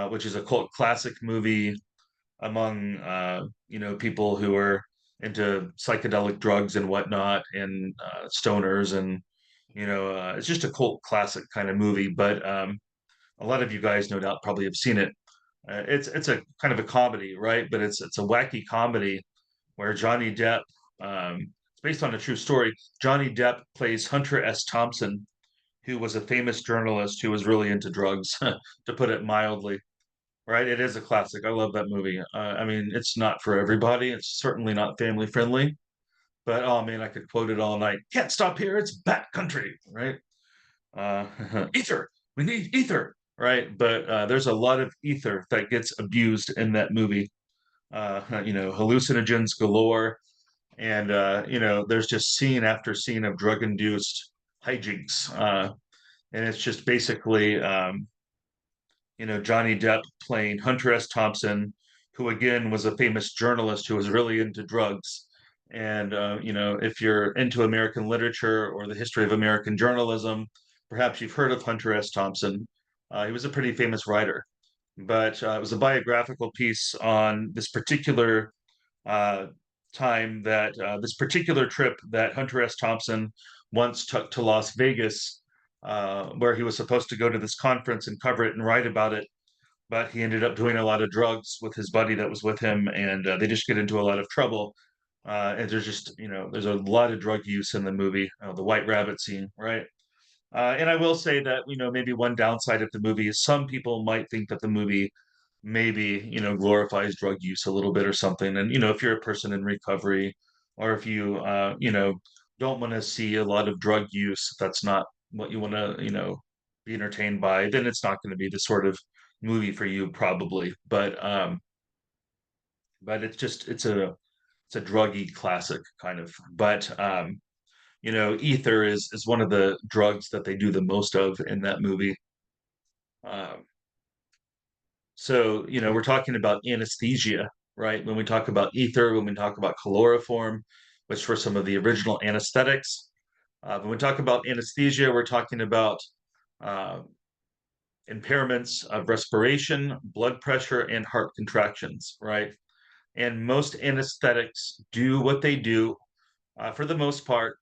Speaker 24: which is a cult classic movie among people who are into psychedelic drugs and whatnot, and stoners, and it's just a cult classic kind of movie. But a lot of you guys, no doubt, probably have seen it. It's a kind of a comedy, right? But it's a wacky comedy where Johnny Depp, it's based on a true story. Johnny Depp plays Hunter S. Thompson, who was a famous journalist who was really into drugs, to put it mildly. Right? It is a classic. I love that movie. I mean, it's not for everybody. It's certainly not family friendly. But oh man, I could quote it all night. Can't stop here. It's Bat Country, right? Uh, ether. We need ether, right? But there's a lot of ether that gets abused in that movie. Hallucinogens galore, and there's just scene after scene of drug-induced hijinks, and it's just basically Johnny Depp playing Hunter S. Thompson, who again was a famous journalist who was really into drugs. And if you're into American literature or the history of American journalism, perhaps you've heard of Hunter S. Thompson. He was a pretty famous writer, but it was a biographical piece on this particular uh, time that this particular trip that Hunter S. Thompson once took to Las Vegas, where he was supposed to go to this conference and cover it and write about it. But he ended up doing a lot of drugs with his buddy that was with him, and they just get into a lot of trouble. And there's just, there's a lot of drug use in the movie, the White Rabbit scene, right? And I will say that, maybe one downside of the movie is some people might think that the movie maybe, glorifies drug use a little bit or something. And, if you're a person in recovery, or if you, don't want to see a lot of drug use, if that's not what you want to, be entertained by, then it's not going to be the sort of movie for you probably. But it's a druggy classic kind of. But ether is one of the drugs that they do the most of in that movie. Um, so we're talking about anesthesia, right? When we talk about ether, when we talk about chloroform, which were some of the original anesthetics. When we talk about anesthesia, we're talking about uh, impairments of respiration, blood pressure, and heart contractions, right? And most anesthetics do what they do, for the most part,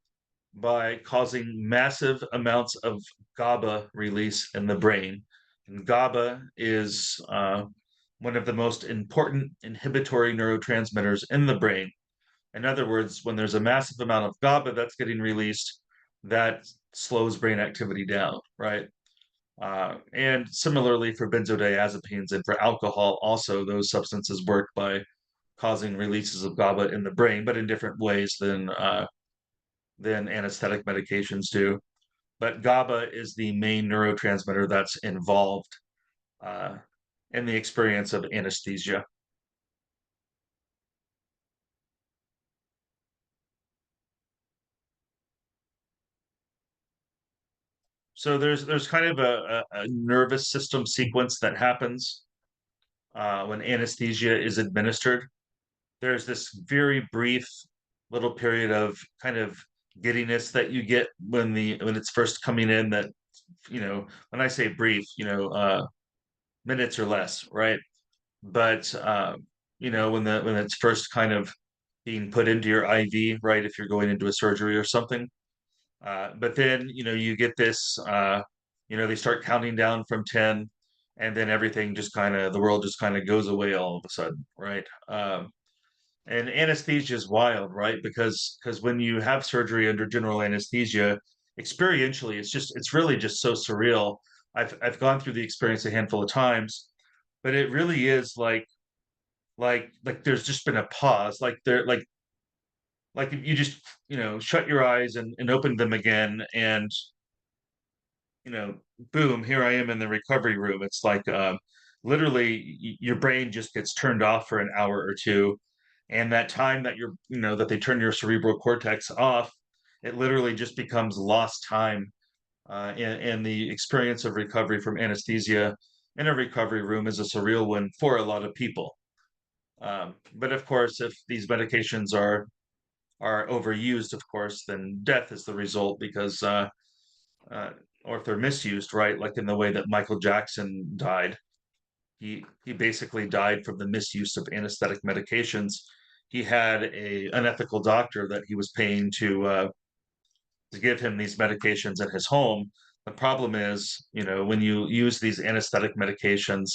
Speaker 24: by causing massive amounts of GABA release in the brain. And GABA is one of the most important inhibitory neurotransmitters in the brain. In other words, when there's a massive amount of GABA that's getting released, that slows brain activity down, right? And similarly for benzodiazepines and for alcohol, also those substances work by causing releases of GABA in the brain, but in different ways than anesthetic medications do. But GABA is the main neurotransmitter that's involved uh, in the experience of anesthesia. So there's kind of a nervous system sequence that happens when anesthesia is administered. There's this very brief little period of kind of giddiness that you get when it's first coming in. That when I say brief, minutes or less, right? But when it's first kind of being put into your IV, right? If you're going into a surgery or something, but then you get this, they start counting down from 10, and then everything just kind of the world just kind of goes away all of a sudden, right? And anesthesia is wild, right? Because when you have surgery under general anesthesia, experientially, it's really just so surreal. I've gone through the experience a handful of times, but it really is like there's just been a pause, like if you just shut your eyes and open them again, and boom, here I am in the recovery room. It's like literally your brain just gets turned off for an hour or two, and that time that that they turn your cerebral cortex off, it literally just becomes lost time. And the experience of recovery from anesthesia in a recovery room is a surreal one for a lot of people. But of course, if these medications are overused, of course, then death is the result because, uh, or if they're misused, right? Like in the way that Michael Jackson died, he basically died from the misuse of anesthetic medications. He had a unethical doctor that he was paying to give him these medications at his home. The problem is, when you use these anesthetic medications,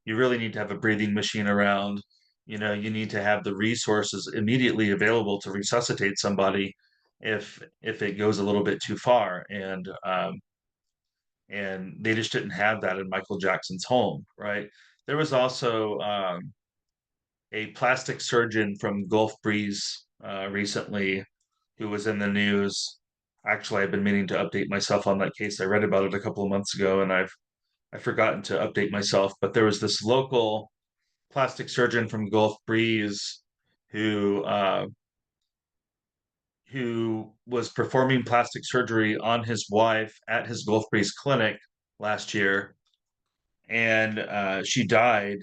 Speaker 24: you really need to have a breathing machine around. You need to have the resources immediately available to resuscitate somebody if it goes a little bit too far. And they just didn't have that in Michael Jackson's home, right? There was also a plastic surgeon from Gulf Breeze recently who was in the news. Actually, I've been meaning to update myself on that case. I read about it a couple of months ago, and I've forgotten to update myself. But there was this local plastic surgeon from Gulf Breeze who who was performing plastic surgery on his wife at his Gulf Breeze clinic last year, and she died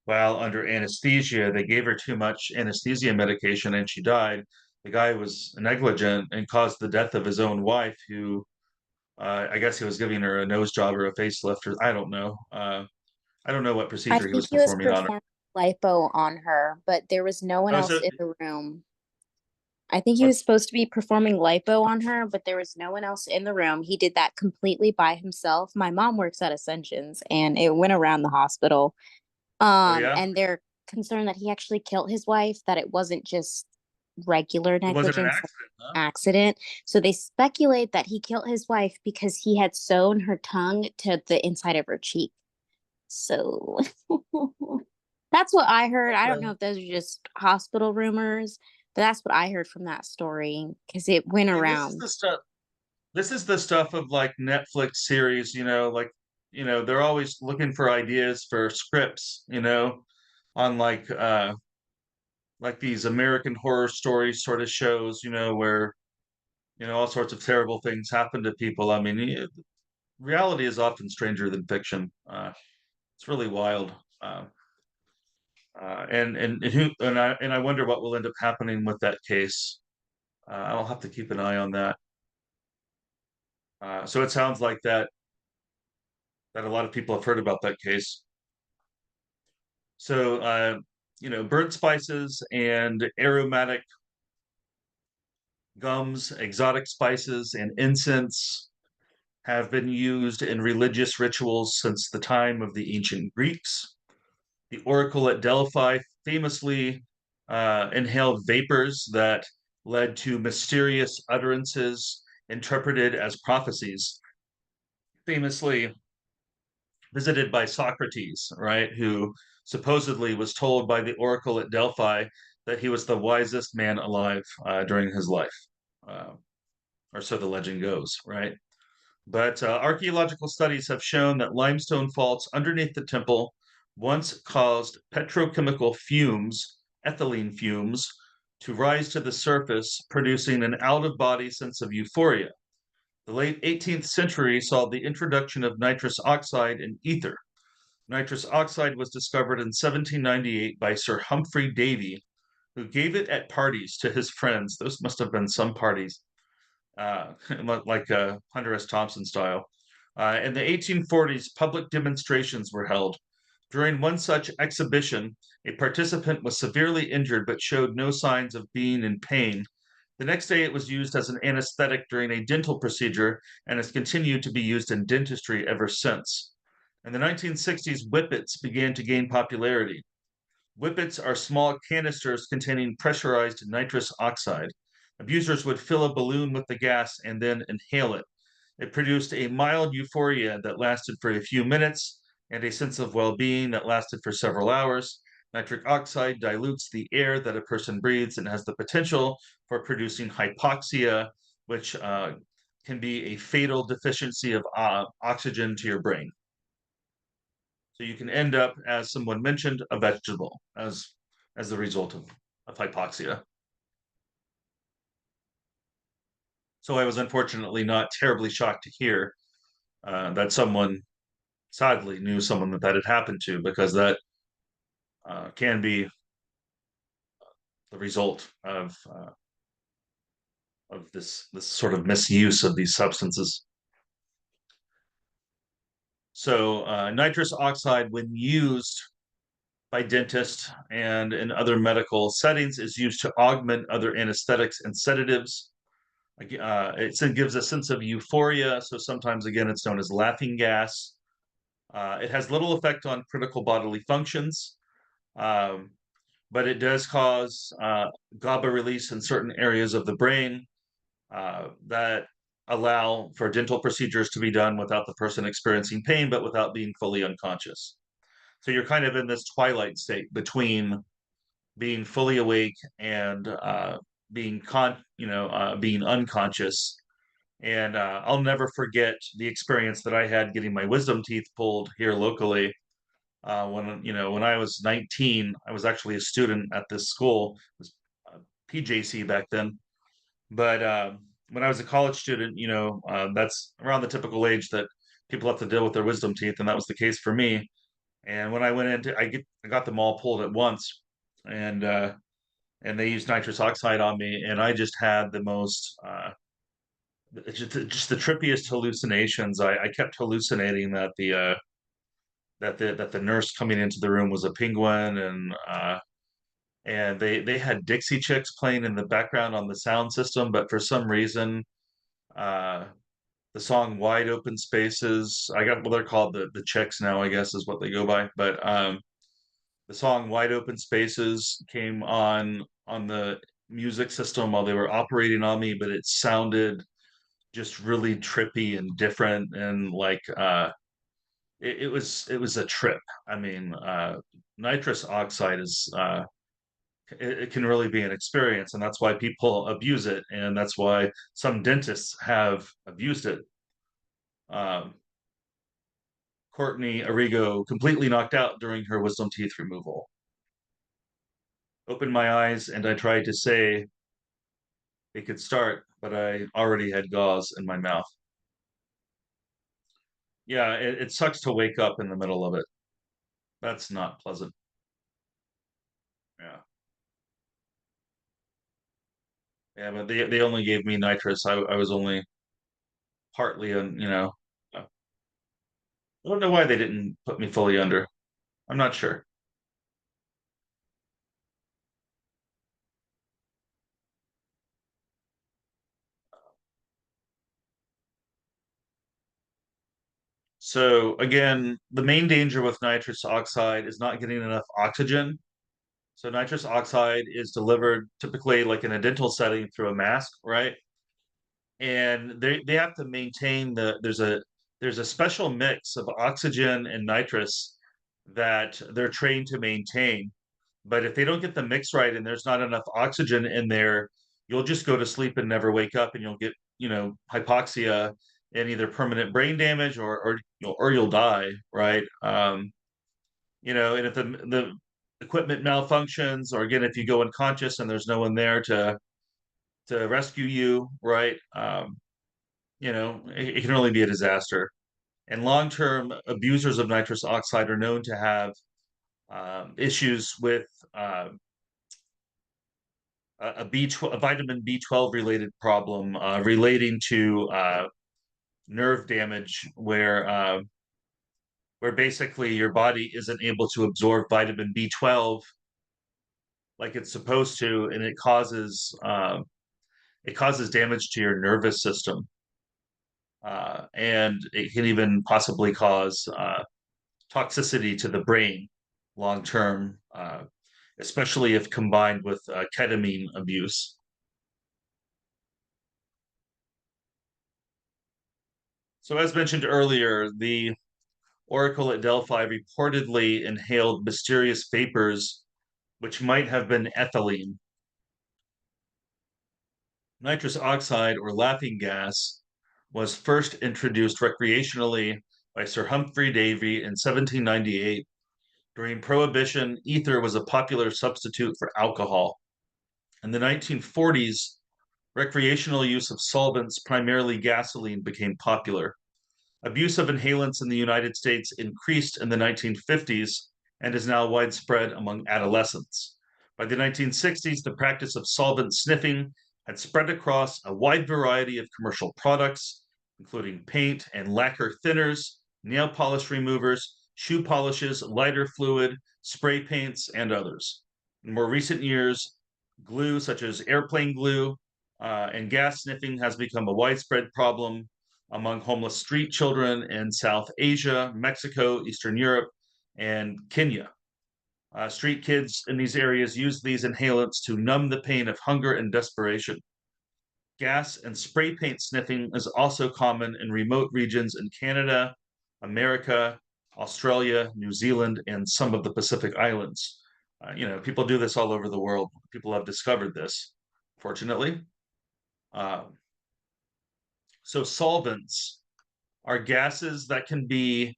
Speaker 24: while under anesthesia. They gave her too much anesthesia medication, and she died. The guy was negligent and caused the death of his own wife, who I guess he was giving her a nose job or a facelift, or I don't know. I don't know what
Speaker 5: I
Speaker 24: procedure he was
Speaker 5: think he was
Speaker 24: performing on her.
Speaker 5: performing lipo on her, but there was no one
Speaker 24: Oh,
Speaker 5: else
Speaker 24: so
Speaker 5: in the room. I think he
Speaker 24: what?
Speaker 5: was supposed to be performing lipo on her, but there was no one else in the room. He did that completely by himself. My mom works at Ascensions and it went around the hospital.
Speaker 24: Oh yeah,
Speaker 5: And they're concerned that he actually killed his wife, that it wasn't just regular
Speaker 24: it wasn't an
Speaker 5: negligence,
Speaker 24: accident, huh?
Speaker 5: accident. So they speculate that he killed his wife because he had sewn her tongue to the inside of her cheek. So that's what I heard. I don't know
Speaker 24: Okay.
Speaker 5: if those are just hospital rumors, but that's what I heard from that story because it went
Speaker 24: See, this is
Speaker 5: around.
Speaker 24: the stuff. This is the stuff of like Netflix series. Like they're always looking for ideas for scripts. On like these American horror story sort of shows, where all sorts of terrible things happen to people. I mean, reality is often stranger than fiction. It's really wild. Uh, and I wonder what will end up happening with that case. I'll have to keep an eye on that. So it sounds like that a lot of people have heard about that case. So burnt spices and aromatic gums, exotic spices, and incense have been used in religious rituals since the time of the ancient Greeks. The oracle at Delphi famously inhaled vapors that led to mysterious utterances interpreted as prophecies. Famously visited by Socrates, right, who supposedly was told by the oracle at Delphi that he was the wisest man alive during his life, uh, or so the legend goes, right? But archaeological studies have shown that limestone faults underneath the temple once caused petrochemical fumes, ethylene fumes, to rise to the surface, producing an out of body sense of euphoria. The late 18th century saw the introduction of nitrous oxide in ether. Nitrous oxide was discovered in 1798 by Sir Humphrey Davy, who gave it at parties to his friends. Those must have been some parties, like Hunter S. Thompson style. In the 1840s, public demonstrations were held. During one such exhibition, a participant was severely injured but showed no signs of being in pain. The next day, it was used as an anesthetic during a dental procedure and has continued to be used in dentistry ever since. In the 1960s, whippets began to gain popularity. Whippets are small canisters containing pressurized nitrous oxide. Abusers would fill a balloon with the gas and then inhale it. It produced a mild euphoria that lasted for a few minutes and a sense of well being that lasted for several hours. Nitric oxide dilutes the air that a person breathes and has the potential for producing hypoxia, which can be a fatal deficiency of oxygen to your brain. So you can end up, as someone mentioned, a vegetable as the result of hypoxia. So I was unfortunately not terribly shocked to hear that someone sadly knew someone that had happened to, because that can be the result of this sort of misuse of these substances. So nitrous oxide, when used by dentists and in other medical settings, is used to augment other anesthetics and sedatives. It gives a sense of euphoria, so sometimes, again, it's known as laughing gas. It has little effect on critical bodily functions, um, but it does cause GABA release in certain areas of the brain that allow for dental procedures to be done without the person experiencing pain, but without being fully unconscious. So you're kind of in this twilight state between being fully awake and being being unconscious. And I'll never forget the experience that I had getting my wisdom teeth pulled here locally. When I was 19, I was actually a student at this school. It was PJC back then. But when I was a college student, that's around the typical age that people have to deal with their wisdom teeth, and that was the case for me. And when I went into, I got them all pulled at once, and they used nitrous oxide on me, and I just had the most just the trippiest hallucinations. I kept hallucinating that the nurse coming into the room was a penguin, and they had Dixie Chicks playing in the background on the sound system, but for some reason, uh, the song "Wide Open Spaces," they're called the Chicks now, I guess is what they go by, but the song "Wide Open Spaces" came on the music system while they were operating on me, but it sounded just really trippy and different, and like it was a trip. I mean, nitrous oxide is it can really be an experience, and that's why people abuse it, and that's why some dentists have abused it. Um, Courtney Arrigo completely knocked out during her wisdom teeth removal. Opened my eyes and I tried to say it could start, but I already had gauze in my mouth. Yeah, it sucks to wake up in the middle of it. That's not pleasant. Yeah. Yeah, but they only gave me nitrous. I was only partly I don't know why they didn't put me fully under. I'm not sure. So again, the main danger with nitrous oxide is not getting enough oxygen. So nitrous oxide is delivered typically like in a dental setting through a mask, right? And they have to maintain there's a special mix of oxygen and nitrous that they're trained to maintain. But if they don't get the mix right and there's not enough oxygen in there, you'll just go to sleep and never wake up, and you'll get hypoxia and either permanent brain damage or you'll die, right? And if the equipment malfunctions, or again, if you go unconscious and there's no one there to rescue you, right? It can really be a disaster. And long-term abusers of nitrous oxide are known to have issues with a vitamin B12 related problem relating to nerve damage, where basically your body isn't able to absorb vitamin B12 like it's supposed to, and it causes damage to your nervous system, and it can even possibly cause toxicity to the brain long term, especially if combined with ketamine abuse. So, as mentioned earlier, the Oracle at Delphi reportedly inhaled mysterious vapors which might have been ethylene. Nitrous oxide, or laughing gas, was first introduced recreationally by Sir Humphrey Davy in 1798. During Prohibition, ether was a popular substitute for alcohol. In the 1940s, recreational use of solvents, primarily gasoline, became popular. Abuse of inhalants in the United States increased in the 1950s and is now widespread among adolescents. By the 1960s, the practice of solvent sniffing had spread across a wide variety of commercial products, including paint and lacquer thinners, nail polish removers, shoe polishes, lighter fluid, spray paints, and others. In more recent years, glue such as airplane glue and gas sniffing has become a widespread problem among homeless street children in South Asia, Mexico, Eastern Europe, and Kenya. Street kids in these areas use these inhalants to numb the pain of hunger and desperation. Gas and spray paint sniffing is also common in remote regions in Canada, America, Australia, New Zealand, and some of the Pacific Islands. People do this all over the world. People have discovered this, fortunately. So solvents are gases that can be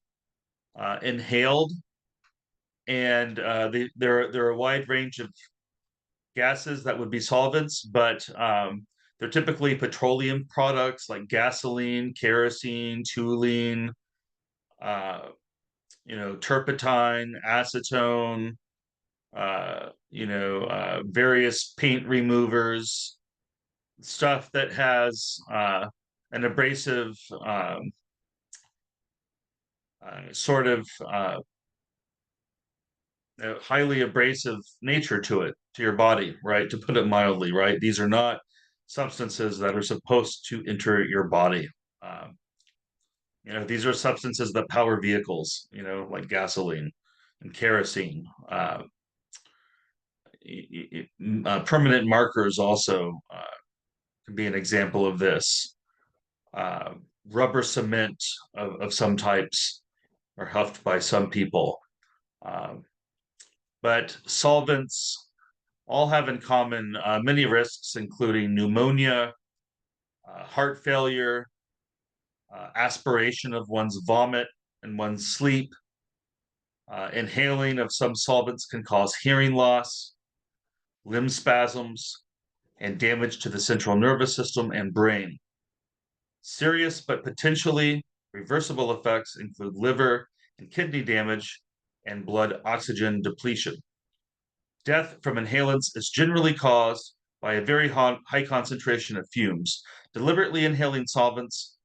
Speaker 24: inhaled, and there are a wide range of gases that would be solvents, but they're typically petroleum products like gasoline, kerosene, toluene, turpentine, acetone, various paint removers, stuff that has an abrasive sort of highly abrasive nature to your body, right? To put it mildly, right? These are not substances that are supposed to enter your body. These are substances that power vehicles, like gasoline and kerosene. Permanent markers also can be an example of this. Rubber cement of some types are huffed by some people. But solvents all have in common many risks, including pneumonia, heart failure, aspiration of one's vomit and one's sleep. Inhaling of some solvents can cause hearing loss, limb spasms, and damage to the central nervous system and brain. Serious but potentially reversible effects include liver and kidney damage and blood oxygen depletion. Death from inhalants is generally caused by a very high concentration of fumes. Deliberately inhaling solvents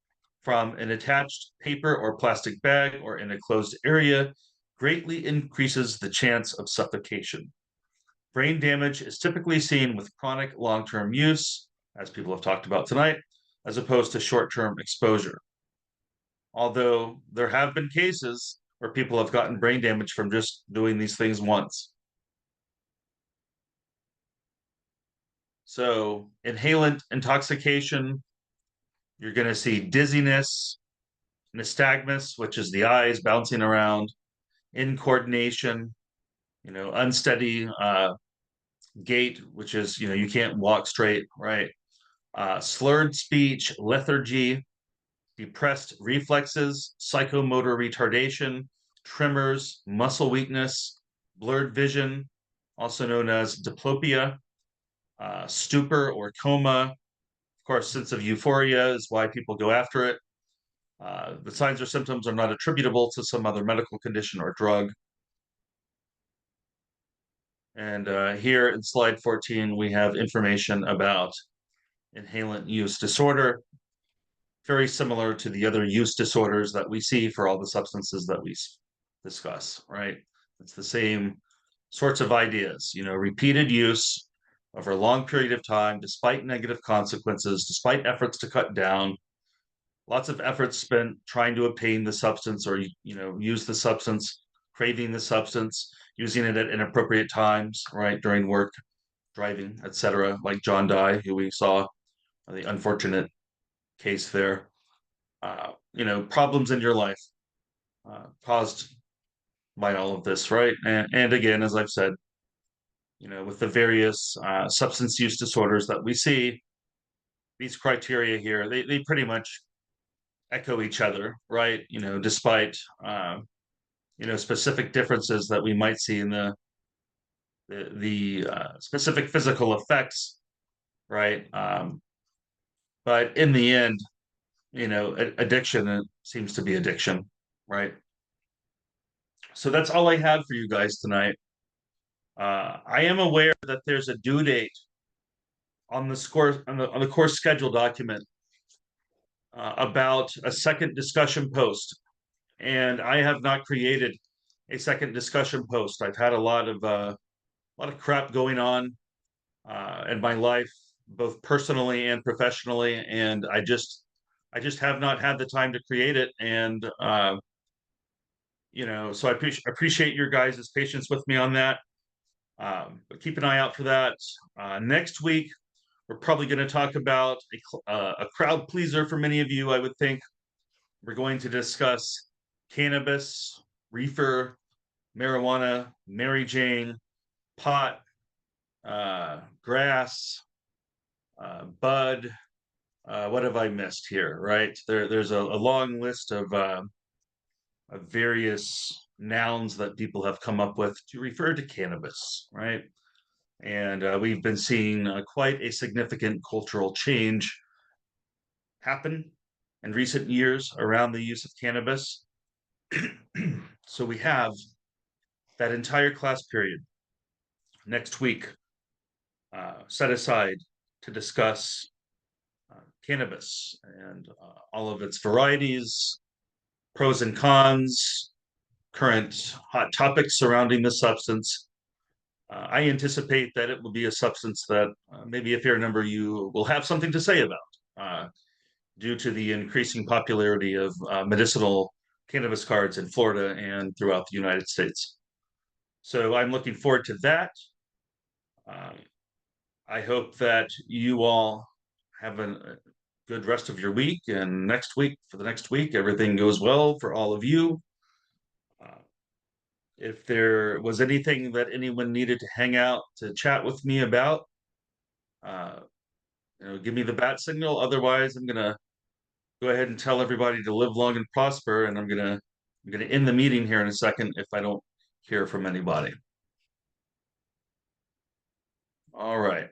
Speaker 24: from an attached paper or plastic bag or in a closed area greatly increases the chance of suffocation. Brain damage is typically seen with chronic long-term use, as people have talked about tonight, as opposed to short-term exposure. Although there have been cases where people have gotten brain damage from just doing these things once. So inhalant intoxication, you're going to see dizziness, nystagmus, which is the eyes bouncing around, incoordination, unsteady gait, which is, you can't walk straight, right? Slurred speech, lethargy, depressed reflexes, psychomotor retardation, tremors, muscle weakness, blurred vision, also known as diplopia, stupor or coma. Of course, sense of euphoria is why people go after it. The signs or symptoms are not attributable to some other medical condition or drug. And here in slide 14, we have information about inhalant use disorder, very similar to the other use disorders that we see for all the substances that we discuss, right? It's the same sorts of ideas, repeated use over a long period of time, despite negative consequences, despite efforts to cut down, lots of efforts spent trying to obtain the substance or, use the substance, craving the substance, using it at inappropriate times, right? During work, driving, etc. Like John Dye, who we saw, the unfortunate case there. Problems in your life caused by all of this, right? And again, as I've said, with the various substance use disorders that we see, these criteria here, they pretty much echo each other, right? Despite specific differences that we might see in the specific physical effects, right? But in the end, addiction seems to be addiction, right? So that's all I have for you guys tonight. I am aware that there's a due date on the course schedule document about a second discussion post, and I have not created a second discussion post. I've had a lot of crap going on in my life, both personally and professionally, and I just have not had the time to create it. And so I appreciate your guys' patience with me on that. But keep an eye out for that. Next week, we're probably going to talk about a crowd pleaser for many of you, I would think. We're going to discuss cannabis, reefer, marijuana, Mary Jane, pot, grass, bud. What have I missed here? Right there's a long list of various nouns that people have come up with to refer to cannabis, right? And we've been seeing quite a significant cultural change happen in recent years around the use of cannabis. So we have that entire class period next week set aside to discuss cannabis and all of its varieties, pros and cons, current hot topics surrounding the substance. I anticipate that it will be a substance that maybe a fair number of you will have something to say about due to the increasing popularity of medicinal cannabis cards in Florida and throughout the United States. So I'm looking forward to that. I hope that you all have a good rest of your week, and for the next week, everything goes well for all of you. If there was anything that anyone needed to hang out to chat with me about, give me the bat signal. Otherwise, I'm gonna go ahead and tell everybody to live long and prosper, and I'm gonna end the meeting here in a second if I don't hear from anybody. All right.